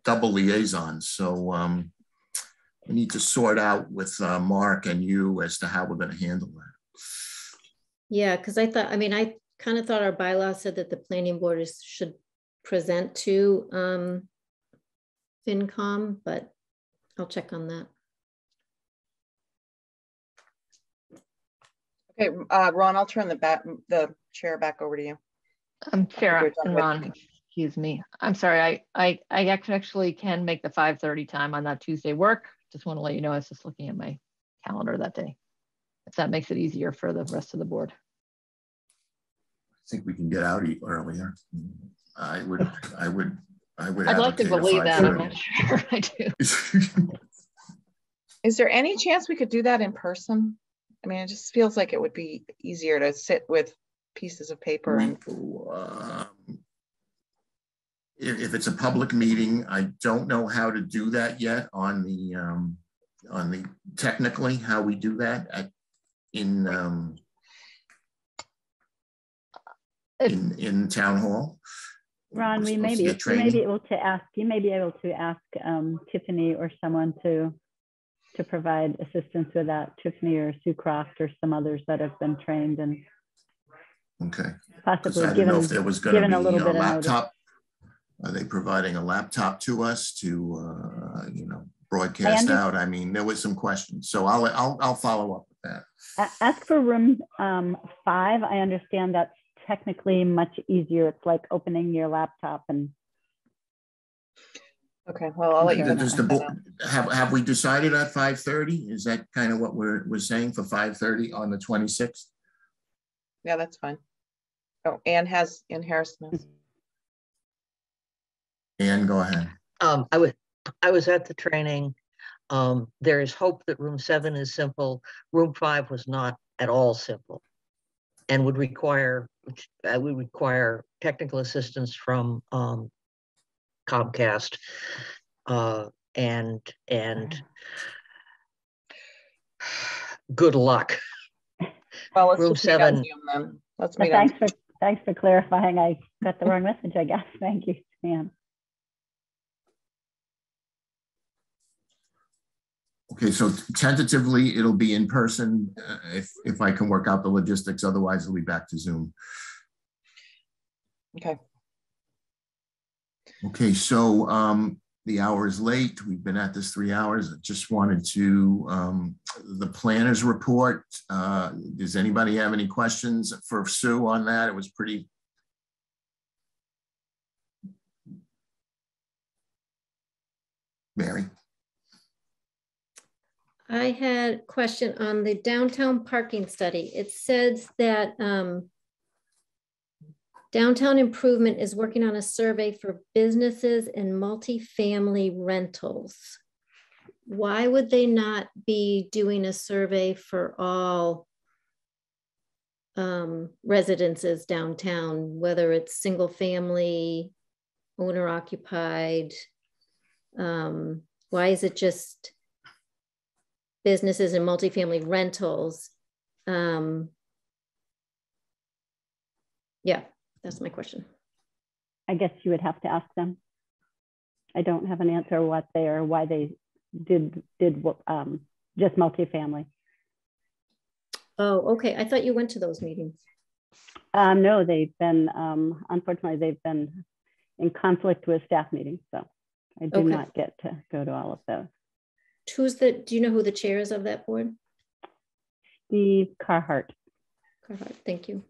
double liaisons. So we need to sort out with Mark and you as to how we're going to handle that. Yeah, because I kind of thought our bylaw said that the planning board should present to FinCom, but I'll check on that. Okay, Ron, I'll turn the chair back over to you. Sarah and Ron, excuse me. I'm sorry, I actually can make the 5:30 time on that Tuesday work. Just want to let you know, I was just looking at my calendar that day. If that makes it easier for the rest of the board. I think we can get out earlier. I'd like to believe that. I'm not sure I do. Is there any chance we could do that in person? I mean, it just feels like it would be easier to sit with pieces of paper and. If it's a public meeting, I don't know how to do that yet on the technically how we do that in town hall. Ron, you may be able to ask Tiffany or someone to provide assistance with that. Tiffany or Sue Croft or some others that have been trained and possibly I didn't know if there was going to be a laptop. Are they providing a laptop to us to broadcast out? I mean, there was some questions, so I'll follow up with that. Ask for room 5. I understand that's technically much easier. It's like opening your laptop and. Okay, well, I'll let you know. Have we decided at 5:30? Is that kind of what we're saying for 5:30 on the 26th? Yeah, that's fine. Oh, Ann Harrison. Ann, go ahead. I was at the training. There is hope that room 7 is simple. Room 5 was not at all simple, and would require technical assistance from Comcast, and good luck. Well, let's room just 7. Zoom, then. Let's meet on. Thanks for clarifying. I got the wrong message, I guess. Thank you, Stan. Okay, so tentatively it'll be in person if I can work out the logistics. Otherwise, it'll be back to Zoom. Okay. Okay, so the hour is late. We've been at this 3 hours. I just wanted to, the planner's report. Does anybody have any questions for Sue on that? It was pretty. Mary? I had a question on the downtown parking study. It says that Downtown Improvement is working on a survey for businesses and multifamily rentals. Why would they not be doing a survey for all residences downtown, whether it's single family, owner occupied? Why is it just businesses and multifamily rentals? Yeah, that's my question. I guess you would have to ask them. I don't have an answer why they did just multifamily. Oh, okay. I thought you went to those meetings. No, they've been, unfortunately, they've been in conflict with staff meetings. So I do not get to go to all of those. Do you know who the chair is of that board? Steve Carhart. Carhart, thank you.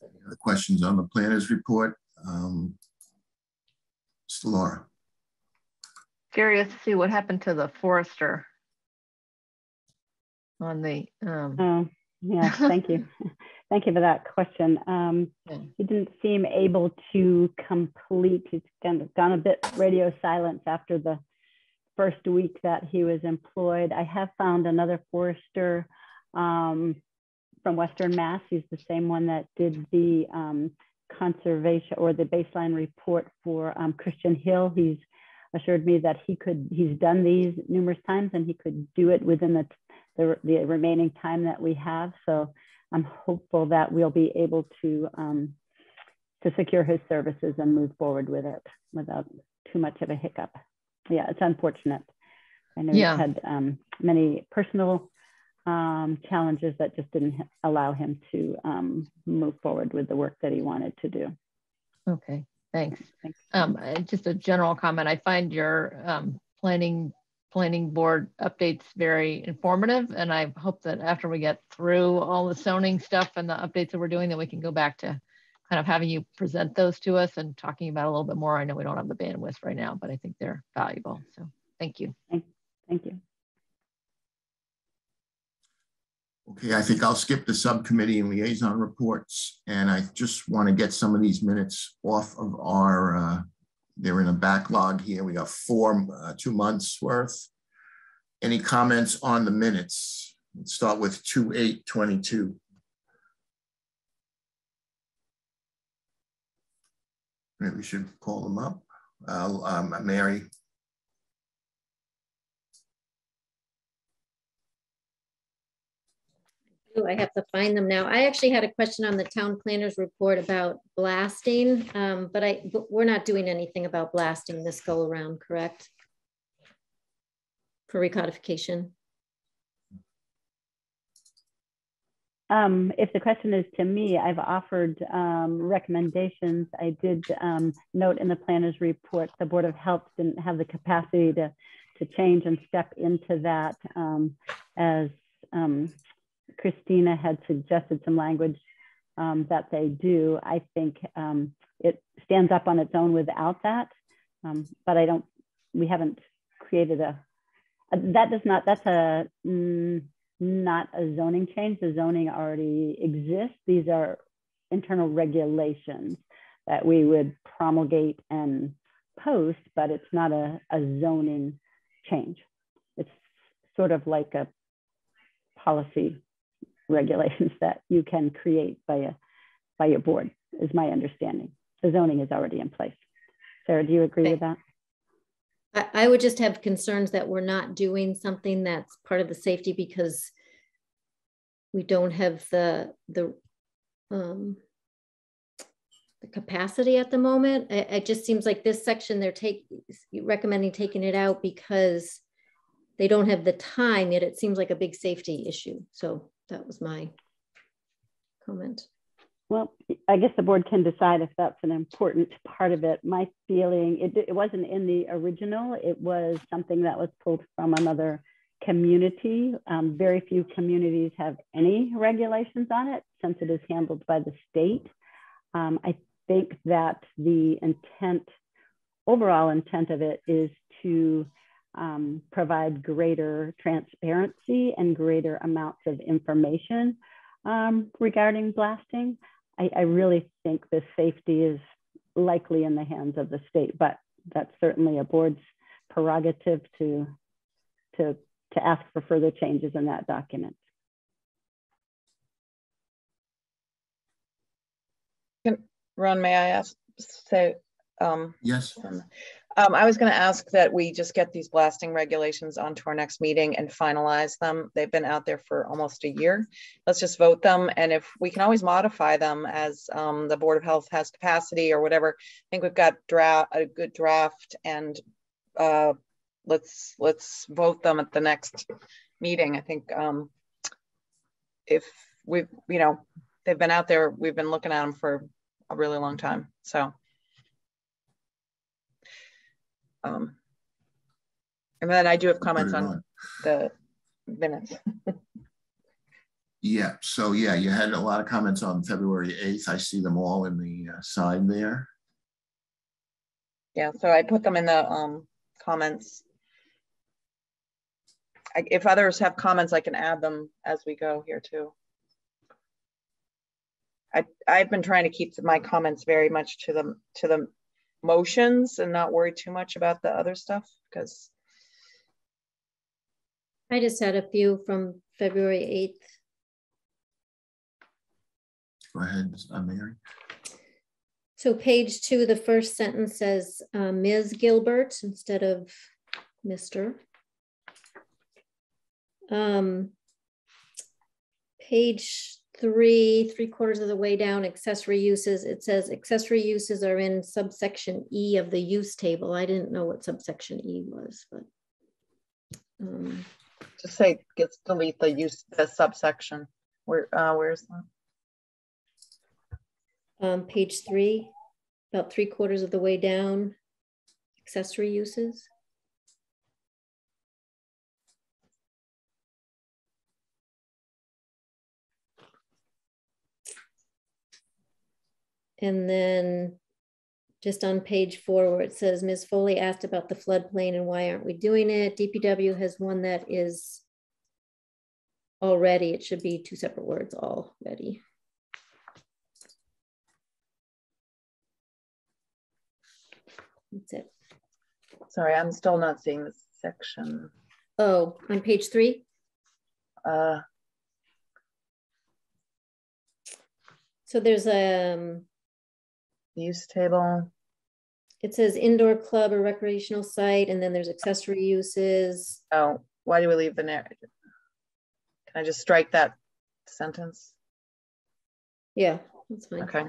Any other questions on the planner's report? Laura. Curious to see what happened to the forester on the yeah, thank you. Thank you for that question. He didn't seem able to complete. He's kind of gone a bit radio silence after the first week that he was employed. I have found another forester from Western Mass. He's the same one that did the conservation or the baseline report for Christian Hill. He's assured me that he's done these numerous times and he could do it within the remaining time that we have. So I'm hopeful that we'll be able to secure his services and move forward with it without too much of a hiccup. Yeah, it's unfortunate. I know he's had many personal challenges that just didn't allow him to move forward with the work that he wanted to do. Okay, thanks. Just a general comment. I find your planning board updates very informative, and I hope that after we get through all the zoning stuff and the updates that we're doing, that we can go back to kind of having you present those to us and talking about it a little bit more. I know we don't have the bandwidth right now, but I think they're valuable. So thank you. Thank you. Okay, I think I'll skip the subcommittee and liaison reports, and I just want to get some of these minutes off of our, they're in a backlog here. We got 2 months worth. Any comments on the minutes? Let's start with 2/8/22. Maybe we should call them up. Mary. I have to find them now. I actually had a question on the town planner's report about blasting, but we're not doing anything about blasting this go around, correct? For recodification. If the question is to me, I've offered recommendations. I did note in the planner's report, the Board of Health didn't have the capacity to change and step into that as Christina had suggested some language that they do. I think it stands up on its own without that, but we haven't created that's not a zoning change. The zoning already exists. These are internal regulations that we would promulgate and post, but it's not a zoning change. It's sort of like a policy regulations that you can create by your board, is my understanding. The zoning is already in place. Sarah, do you agree with that? I would just have concerns that we're not doing something that's part of the safety because we don't have the capacity at the moment. It just seems like this section they're recommending taking it out because they don't have the time, yet it seems like a big safety issue. So that was my comment. Well, I guess the board can decide if that's an important part of it. My feeling, it wasn't in the original. It was something that was pulled from another community. Very few communities have any regulations on it since it is handled by the state. I think that the overall intent of it is to provide greater transparency and greater amounts of information regarding blasting. I really think the safety is likely in the hands of the state, but that's certainly a board's prerogative to ask for further changes in that document. Ron, may I say? Yes. I was going to ask that we just get these blasting regulations onto our next meeting and finalize them. They've been out there for almost a year. Let's just vote them. And if we can always modify them as the Board of Health has capacity or whatever, I think we've got a good draft, and let's vote them at the next meeting. I think if we've, they've been out there, we've been looking at them for a really long time. So. And then I do have comments on the minutes. Yeah, so yeah, you had a lot of comments on February 8th. I see them all in the side there. Yeah, so I put them in the comments. If others have comments, I can add them as we go here too. I've been trying to keep my comments very much to the motions and not worry too much about the other stuff, because I just had a few from February 8th. Go ahead, Mary. So page 2, the first sentence says Ms. Gilbert instead of Mr. Page 3, 3/4 of the way down, accessory uses. It says accessory uses are in subsection E of the use table. I didn't know what subsection E was, but just say delete the subsection. Where's that? Page 3, about 3/4 of the way down, accessory uses. And then just on page 4 where it says Ms. Foley asked about the floodplain and why aren't we doing it? DPW has one that is already, it should be 2 separate words, already. That's it. Sorry, I'm still not seeing this section. Oh, on page 3? So there's a use table. It says indoor club or recreational site, and then there's accessory uses. Oh, why do we leave the narrative? Can I just strike that sentence? Yeah, that's fine. Okay.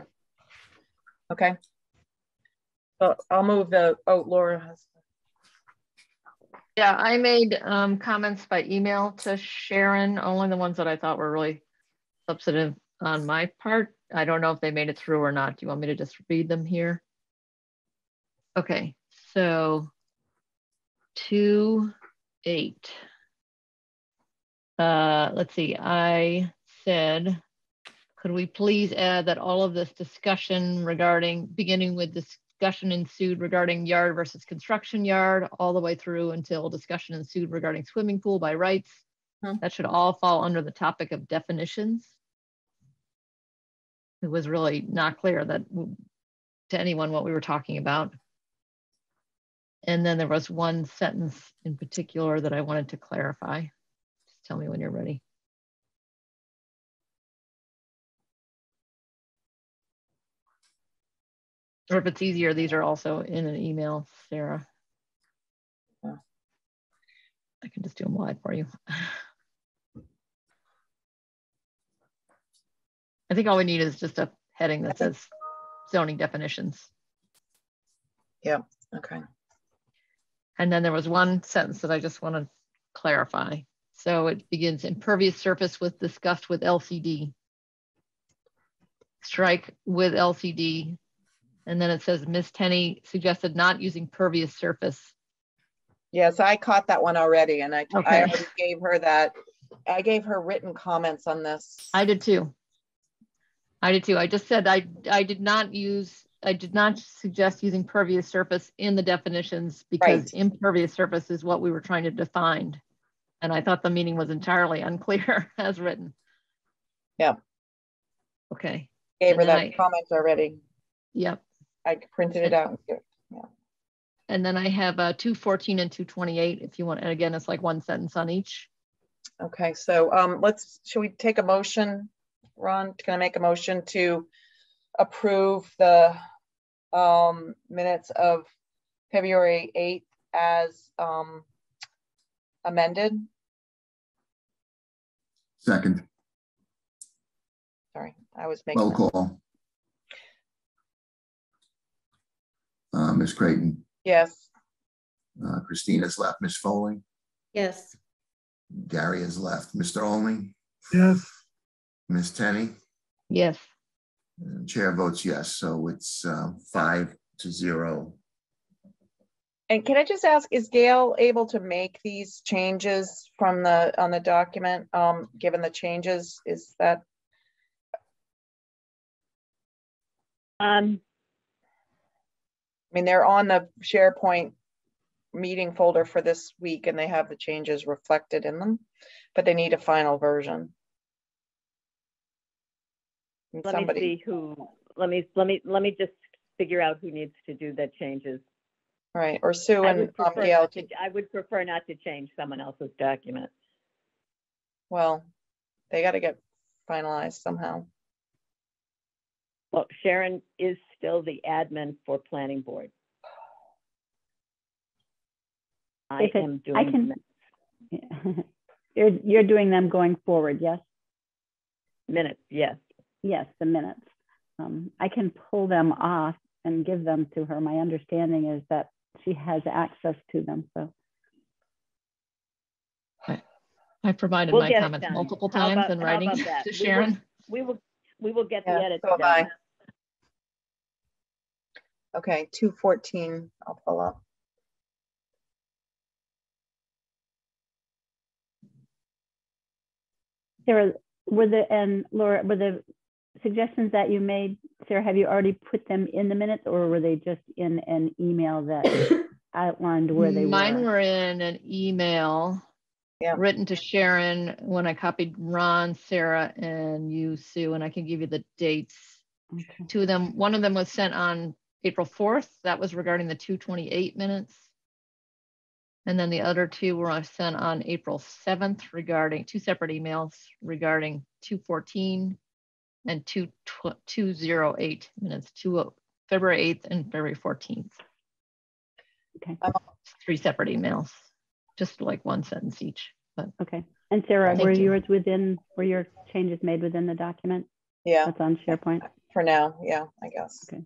Okay. So I'll move the, Laura has. Yeah, I made comments by email to Sharon, only the ones that I thought were really substantive on my part. I don't know if they made it through or not. Do you want me to just read them here? Okay, so 2.8. Let's see, I said, could we please add that all of this discussion beginning with discussion ensued regarding yard versus construction yard, all the way through until discussion ensued regarding swimming pool by rights. That should all fall under the topic of definitions. It was really not clear that to anyone what we were talking about. And then there was one sentence in particular that I wanted to clarify. Just tell me when you're ready. Or if it's easier, these are also in an email, Sarah. I can just do them live for you. I think all we need is just a heading that says zoning definitions. Yeah, okay. And then there was one sentence that I just want to clarify. So it begins, impervious surface was discussed with LCD. Strike with LCD. And then it says Ms. Tenney suggested not using pervious surface. Yes, I caught that one already, and I already gave her that. I gave her written comments on this. I did too. I just said I did not suggest using pervious surface in the definitions because impervious surface is what we were trying to define. And I thought the meaning was entirely unclear as written. Yeah. Okay. Gave her that comment already. Yep. I printed it out. Yeah. And then I have 214 and 228 if you want. And again, it's like one sentence on each. Okay, so should we take a motion? Ron, can I make a motion to approve the minutes of February 8th as amended. Second. Sorry, I was making Roll call. Ms. Creighton. Yes. Christina's left. Ms. Foley. Yes. Gary is left. Mr. Olney. Yes. Ms. Tenney. Yes. And chair votes yes. So it's 5-0. And can I just ask, is Gail able to make these changes from on the document, given the changes? Is that? I mean, they're on the SharePoint meeting folder for this week and they have the changes reflected in them, but they need a final version. And let me see who, let me just figure out who needs to do the changes. Right, or Sue and Gail. I would prefer not to change someone else's document. Well, they got to get finalized somehow. Well, Sharon is still the admin for planning board. I am doing them. You're doing them going forward, yes? Minutes, yes. Yes, the minutes. I can pull them off and give them to her. My understanding is that she has access to them, so. I provided my comments multiple times in writing to Sharon. We will get the edits so done. Okay, 214, I'll pull up. Sarah, and Laura, were the suggestions that you made, Sarah, have you already put them in the minutes or were they just in an email that outlined where they were? Mine were in an email written to Sharon when I copied Ron, Sarah, and you, Sue, and I can give you the dates. Okay. Two of them, one of them was sent on April 4th. That was regarding the 228 minutes. And then the other two were sent on April 7th regarding two separate emails regarding 214 and 208 minutes, February 8th and February 14th. Okay. 3 separate emails, just like one sentence each. But okay. And Sarah, were your changes made within the document? Yeah. That's on SharePoint? For now, yeah, I guess. Okay.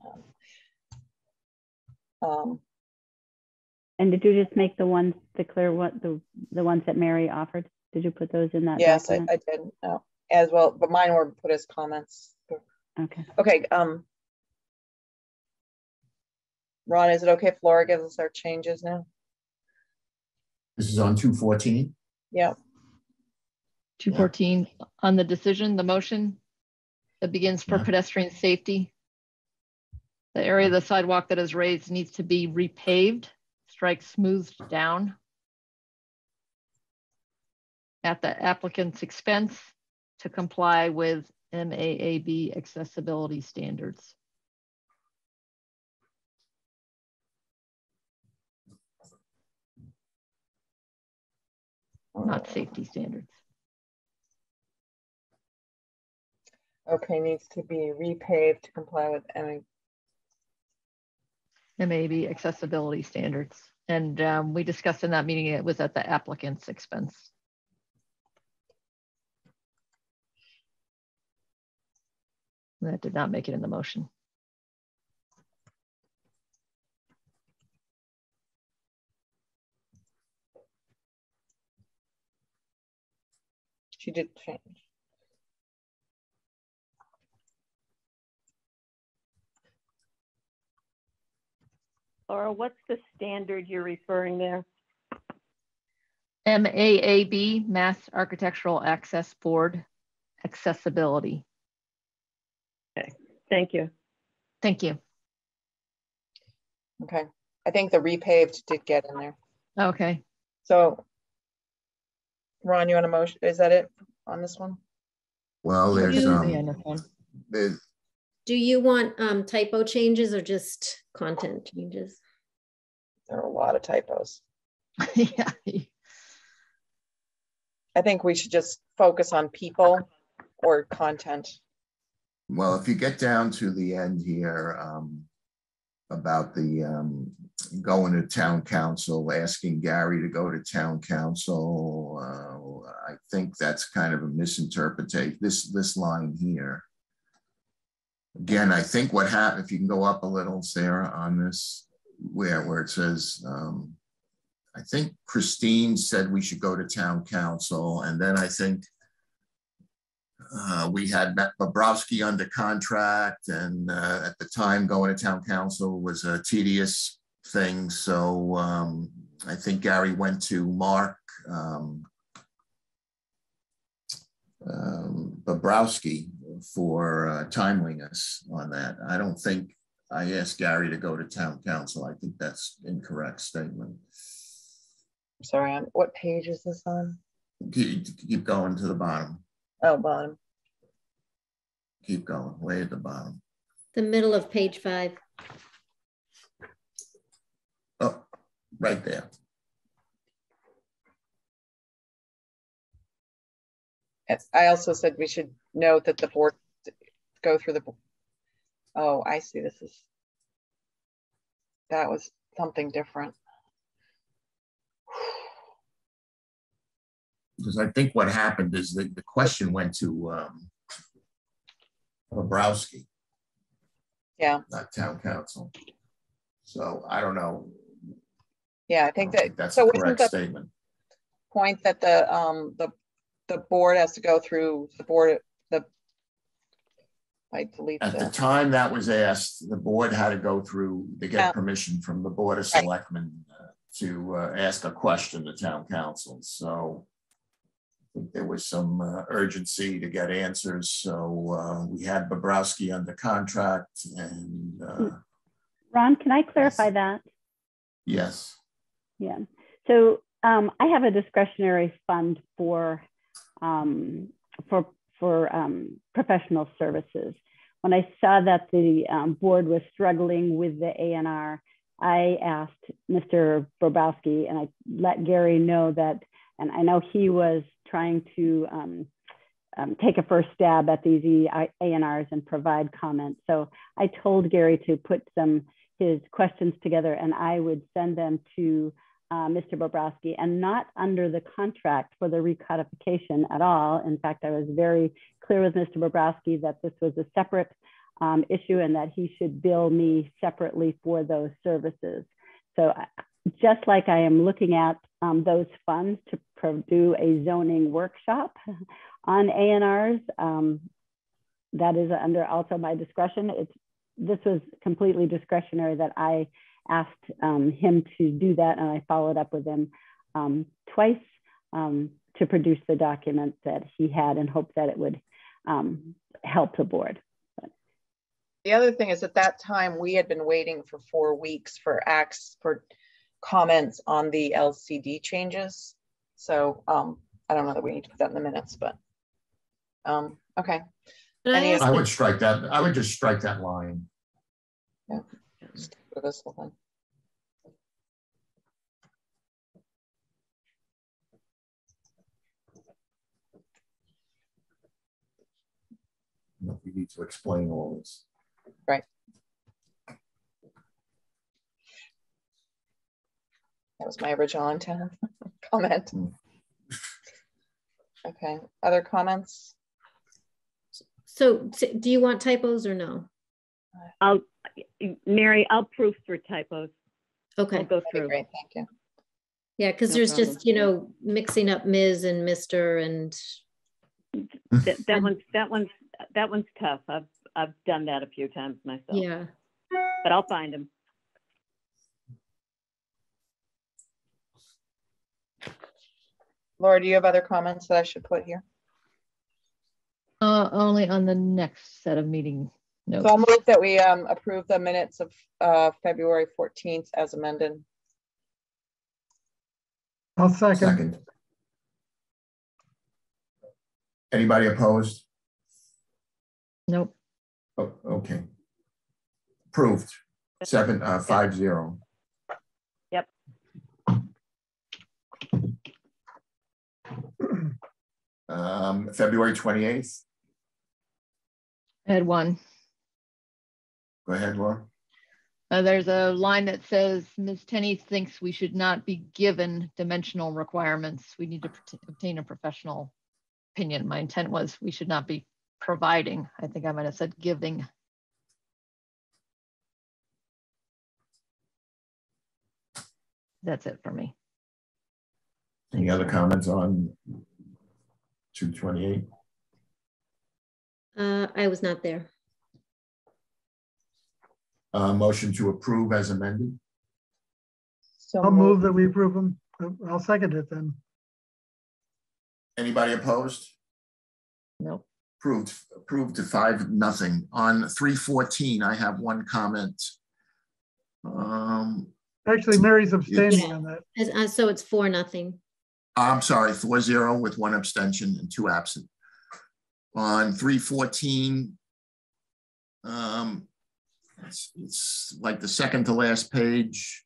And did you just make the ones declare what the ones that Mary offered? Did you put those in that document? Yes, I did. As well, but mine were put as comments. Okay. Okay. Ron, is it okay if Laura gives us our changes now? This is on 214? Yeah. 214 on the decision, the motion that begins for pedestrian safety. The area of the sidewalk that is raised needs to be repaved, strike smoothed down at the applicant's expense to comply with MAAB accessibility standards. Not safety standards. Okay, needs to be repaved to comply with MAAB accessibility standards. And we discussed in that meeting, it was at the applicant's expense. That did not make it in the motion. She did change. Laura, what's the standard you're referring there? MAAB, Mass Architectural Access Board, accessibility. Okay, thank you. Thank you. Okay, I think the repaved did get in there. Okay. So, Ron, you want a motion? Is that it on this one? Well, there's do you want typo changes or just content changes? There are a lot of typos. Yeah. I think we should just focus on people or content. Well, if you get down to the end here, about the going to town council, asking Gary to go to town council. I think that's kind of a misinterpretation, this line here. Again, I think what happened, if you can go up a little, Sarah, on this, where it says, I think Christine said we should go to town council, and then I think we had Bobrowski under contract, and at the time going to town council was a tedious thing. So I think Gary went to Mark Bobrowski for timeliness on that. I don't think I asked Gary to go to town council. I think that's incorrect statement. Sorry, on what page is this on? Keep going to the bottom. Oh, bottom. Keep going, way at the bottom. The middle of page 5. Oh, right there. I also said we should note that the board go through the, oh, I see, that was something different. Because I think what happened is that the question went to Bobrowski. Yeah. Not town council. So I don't know. Yeah, I think that's so a correct statement. Point that the board has to go through the board, I delete at the time that was asked, the board had to go through to get permission from the Board of Selectmen to ask a question to town council. So I think there was some urgency to get answers. So we had Bobrowski under contract, and Ron, can I clarify that? Yes. Yeah. So I have a discretionary fund for professional services. When I saw that the board was struggling with the A&R, I asked Mr. Bobrowski, and I let Gary know that, and I know he was trying to take a first stab at these A&Rs and provide comments. So I told Gary to put his questions together, and I would send them to Mr. Bobrowski, and not under the contract for the recodification at all. In fact, I was very clear with Mr. Bobrowski that this was a separate issue and that he should bill me separately for those services. So just like I am looking at those funds to do a zoning workshop on A&Rs, that is under also my discretion. This was completely discretionary that I asked him to do that, and I followed up with him twice to produce the document that he had in hopes that it would help the board. The other thing is, at that time, we had been waiting for 4 weeks for comments on the LCD changes. So I don't know that we need to put that in the minutes, but okay. I would strike that. I would just strike that line. Yeah, stick with this one. We need to explain all this. Right. That was my original intent comment. Okay, other comments? So do you want typos or no? Mary, I'll proof for typos. Okay. I'll go through. Great, thank you. Yeah, because there's just, mixing up Ms. and Mr. and that one's tough. I've done that a few times myself. Yeah. But I'll find them. Laura, do you have other comments that I should put here? Only on the next set of meeting notes. So I'll move that we approve the minutes of February 14th as amended. I'll second. Anybody opposed? Nope. Oh, okay. Approved. 5-0. Yep. February 28th. I had one. Go ahead, Laura. There's a line that says, Ms. Tenney thinks we should not be given dimensional requirements. We need to obtain a professional opinion. My intent was we should not be providing. I think I might have said giving. That's it for me. Any other comments on 228? I was not there. Motion to approve as amended. So I'll move that we approve them. I'll second it then. Anybody opposed? Nope. Approved to 5-0. On 314, I have one comment. Actually, Mary's abstaining on that. So it's 4-0. I'm sorry, 4-0 with 1 abstention and 2 absent. On 314, it's like the second to last page.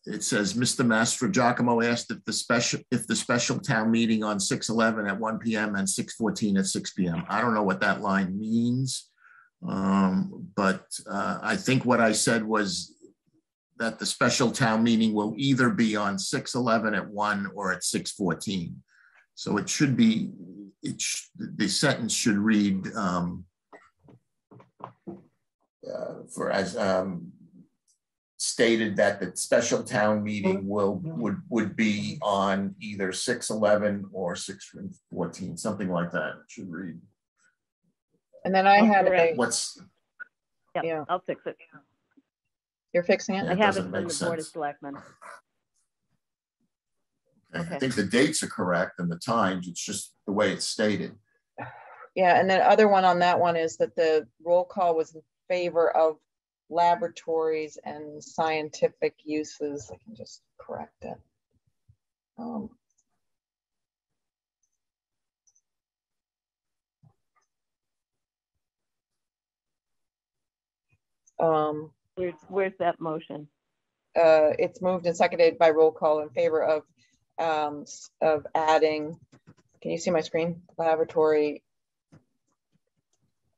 It says, Mr. Mastrogiacomo asked if the special town meeting on 6/11 at 1 p.m. and 6/14 at 6 p.m. I don't know what that line means, but I think what I said was that the special town meeting will either be on 6/11 at 1 or at 6/14. So it should be, the sentence should read stated that the special town meeting would be on either 6/11 or 6/14, something like that. It should read. And then I had a, yeah, I'll fix it. You're fixing it? I have it from the Board of Selectmen. Okay. I think the dates are correct and the times, it's just the way it's stated. Yeah, and then other one on that one is that the roll call was in favor of laboratories and scientific uses. I can just correct it. Where's that motion? It's moved and seconded by roll call in favor of adding, can you see my screen? Laboratory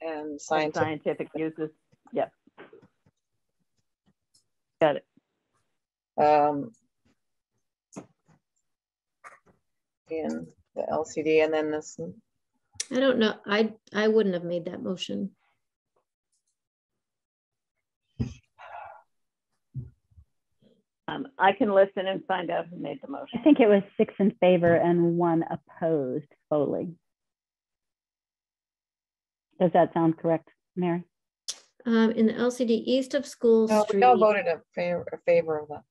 and scientific uses. Yep. Got it. In the LCD, and then this. I don't know. I wouldn't have made that motion. I can listen and find out who made the motion. I think it was 6 in favor and 1 opposed, Foley. Does that sound correct, Mary? In the LCD east of School Street. We all voted in favor of that.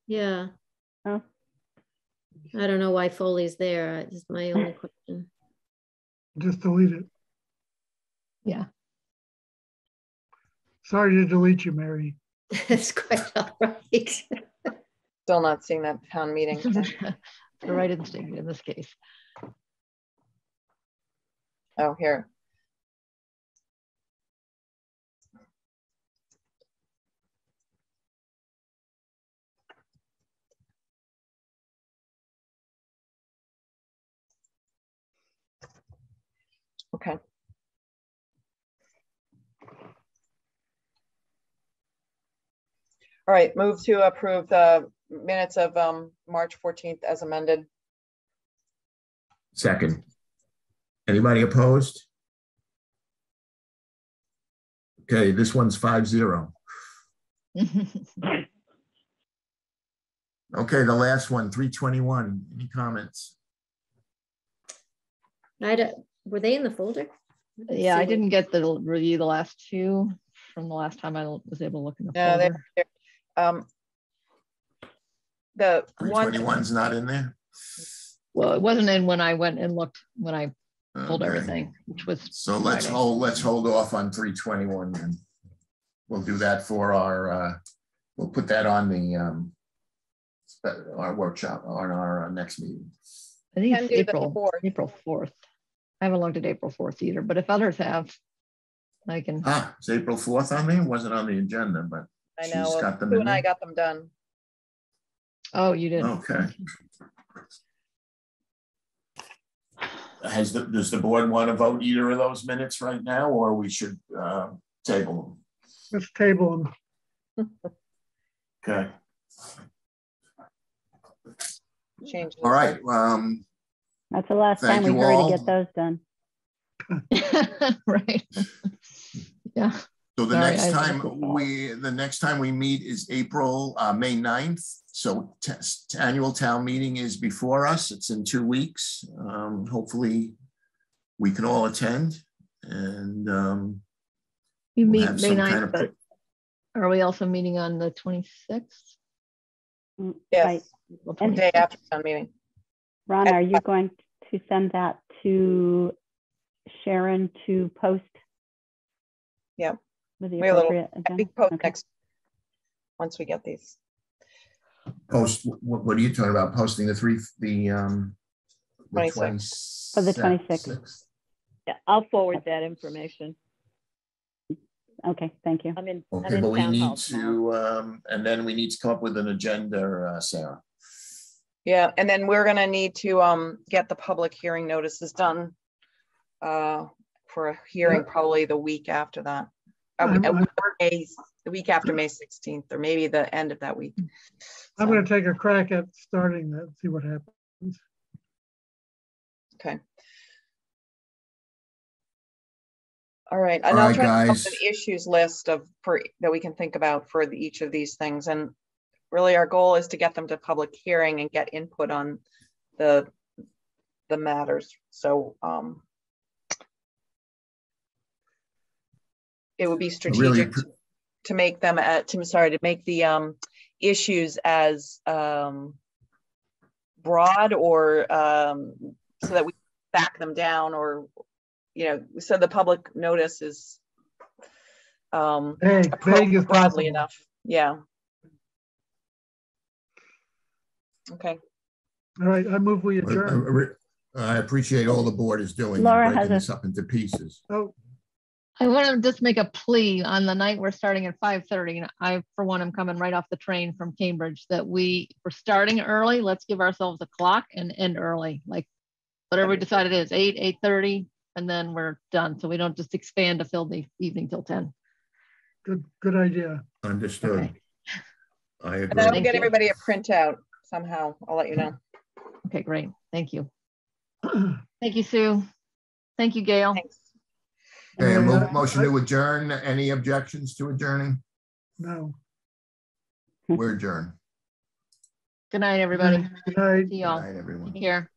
Yeah. Oh. I don't know why Foley's there. Is my only question. Just delete it. Yeah. Sorry to delete you, Mary. It's quite all right. Still not seeing that town meeting. The right instinct in this case. Oh, here. Okay. All right, move to approve the minutes of March 14th as amended. Second. Anybody opposed? Okay, this one's 5-0. Okay, the last one, 321. Any comments? Were they in the folder? Yeah, I didn't get the review the last two from the last time I was able to look in the folder. The 321's not in there? Well, it wasn't in when I went and looked when I pulled everything, which was so let's hold off on 321 and we'll do that for our we'll put that on the our workshop on our next meeting. I think it's April 4th. I haven't looked at April 4th either, but if others have, I can. It's April 4th on there. It wasn't on the agenda, but I know. she's got them Sue in and there. I got them done. Oh, you did. Okay. Does the board want to vote either of those minutes right now, or we should table them? Let's table them. Okay. Change. All right. That's the last time we hurry to get those done. Right. Yeah. So the next time we meet is April, May 9th. So annual town meeting is before us. It's in 2 weeks. Hopefully we can all attend, and you we'll meet have May some 9th, kind of but are we also meeting on the 26th? Yes, Right. and day after town meeting. Ron, are you going to send that to Sharon to post? Yeah. With the We have a appropriate agenda? post Okay. next once we get these. post. What are you talking about? Posting the 26th. For the 26th. Yeah, I'll forward that information. Okay, thank you. I'm in Okay, but we town need hall tomorrow. to, and then we need to come up with an agenda, Sarah. Yeah, and then we're gonna need to get the public hearing notices done for a hearing probably the week after that. The week after May 16th, or maybe the end of that week. I'm going to take a crack at starting that, see what happens. Okay. All right, and All I'll right, try to come up guys. with an issues list that we can think about for each of these things. And really our goal is to get them to public hearing and get input on the matters. So it would be strategic to make them to make the issues as broad or so that we back them down, or so the public notice is vague broadly enough. Yeah. Okay. All right, I move we adjourn. I appreciate all the board is doing. Laura breaking has this up into pieces. Oh, I want to just make a plea on the night we're starting at 5:30. And I, for one, am coming right off the train from Cambridge, that we're starting early. Let's give ourselves a clock and end early. Like whatever we decide it is, 8:30, and then we're done. So we don't just expand to fill the evening till 10. Good idea. Understood. Okay. I agree. And I'll get everybody a printout somehow. I'll let you know. Okay, great. Thank you. Thank you, Sue. Thank you, Gail. Thanks. Okay, motion to adjourn. Any objections to adjourning? No. We're adjourned. Good night, everybody. Good night. See y'all. Good night, everyone. Take care.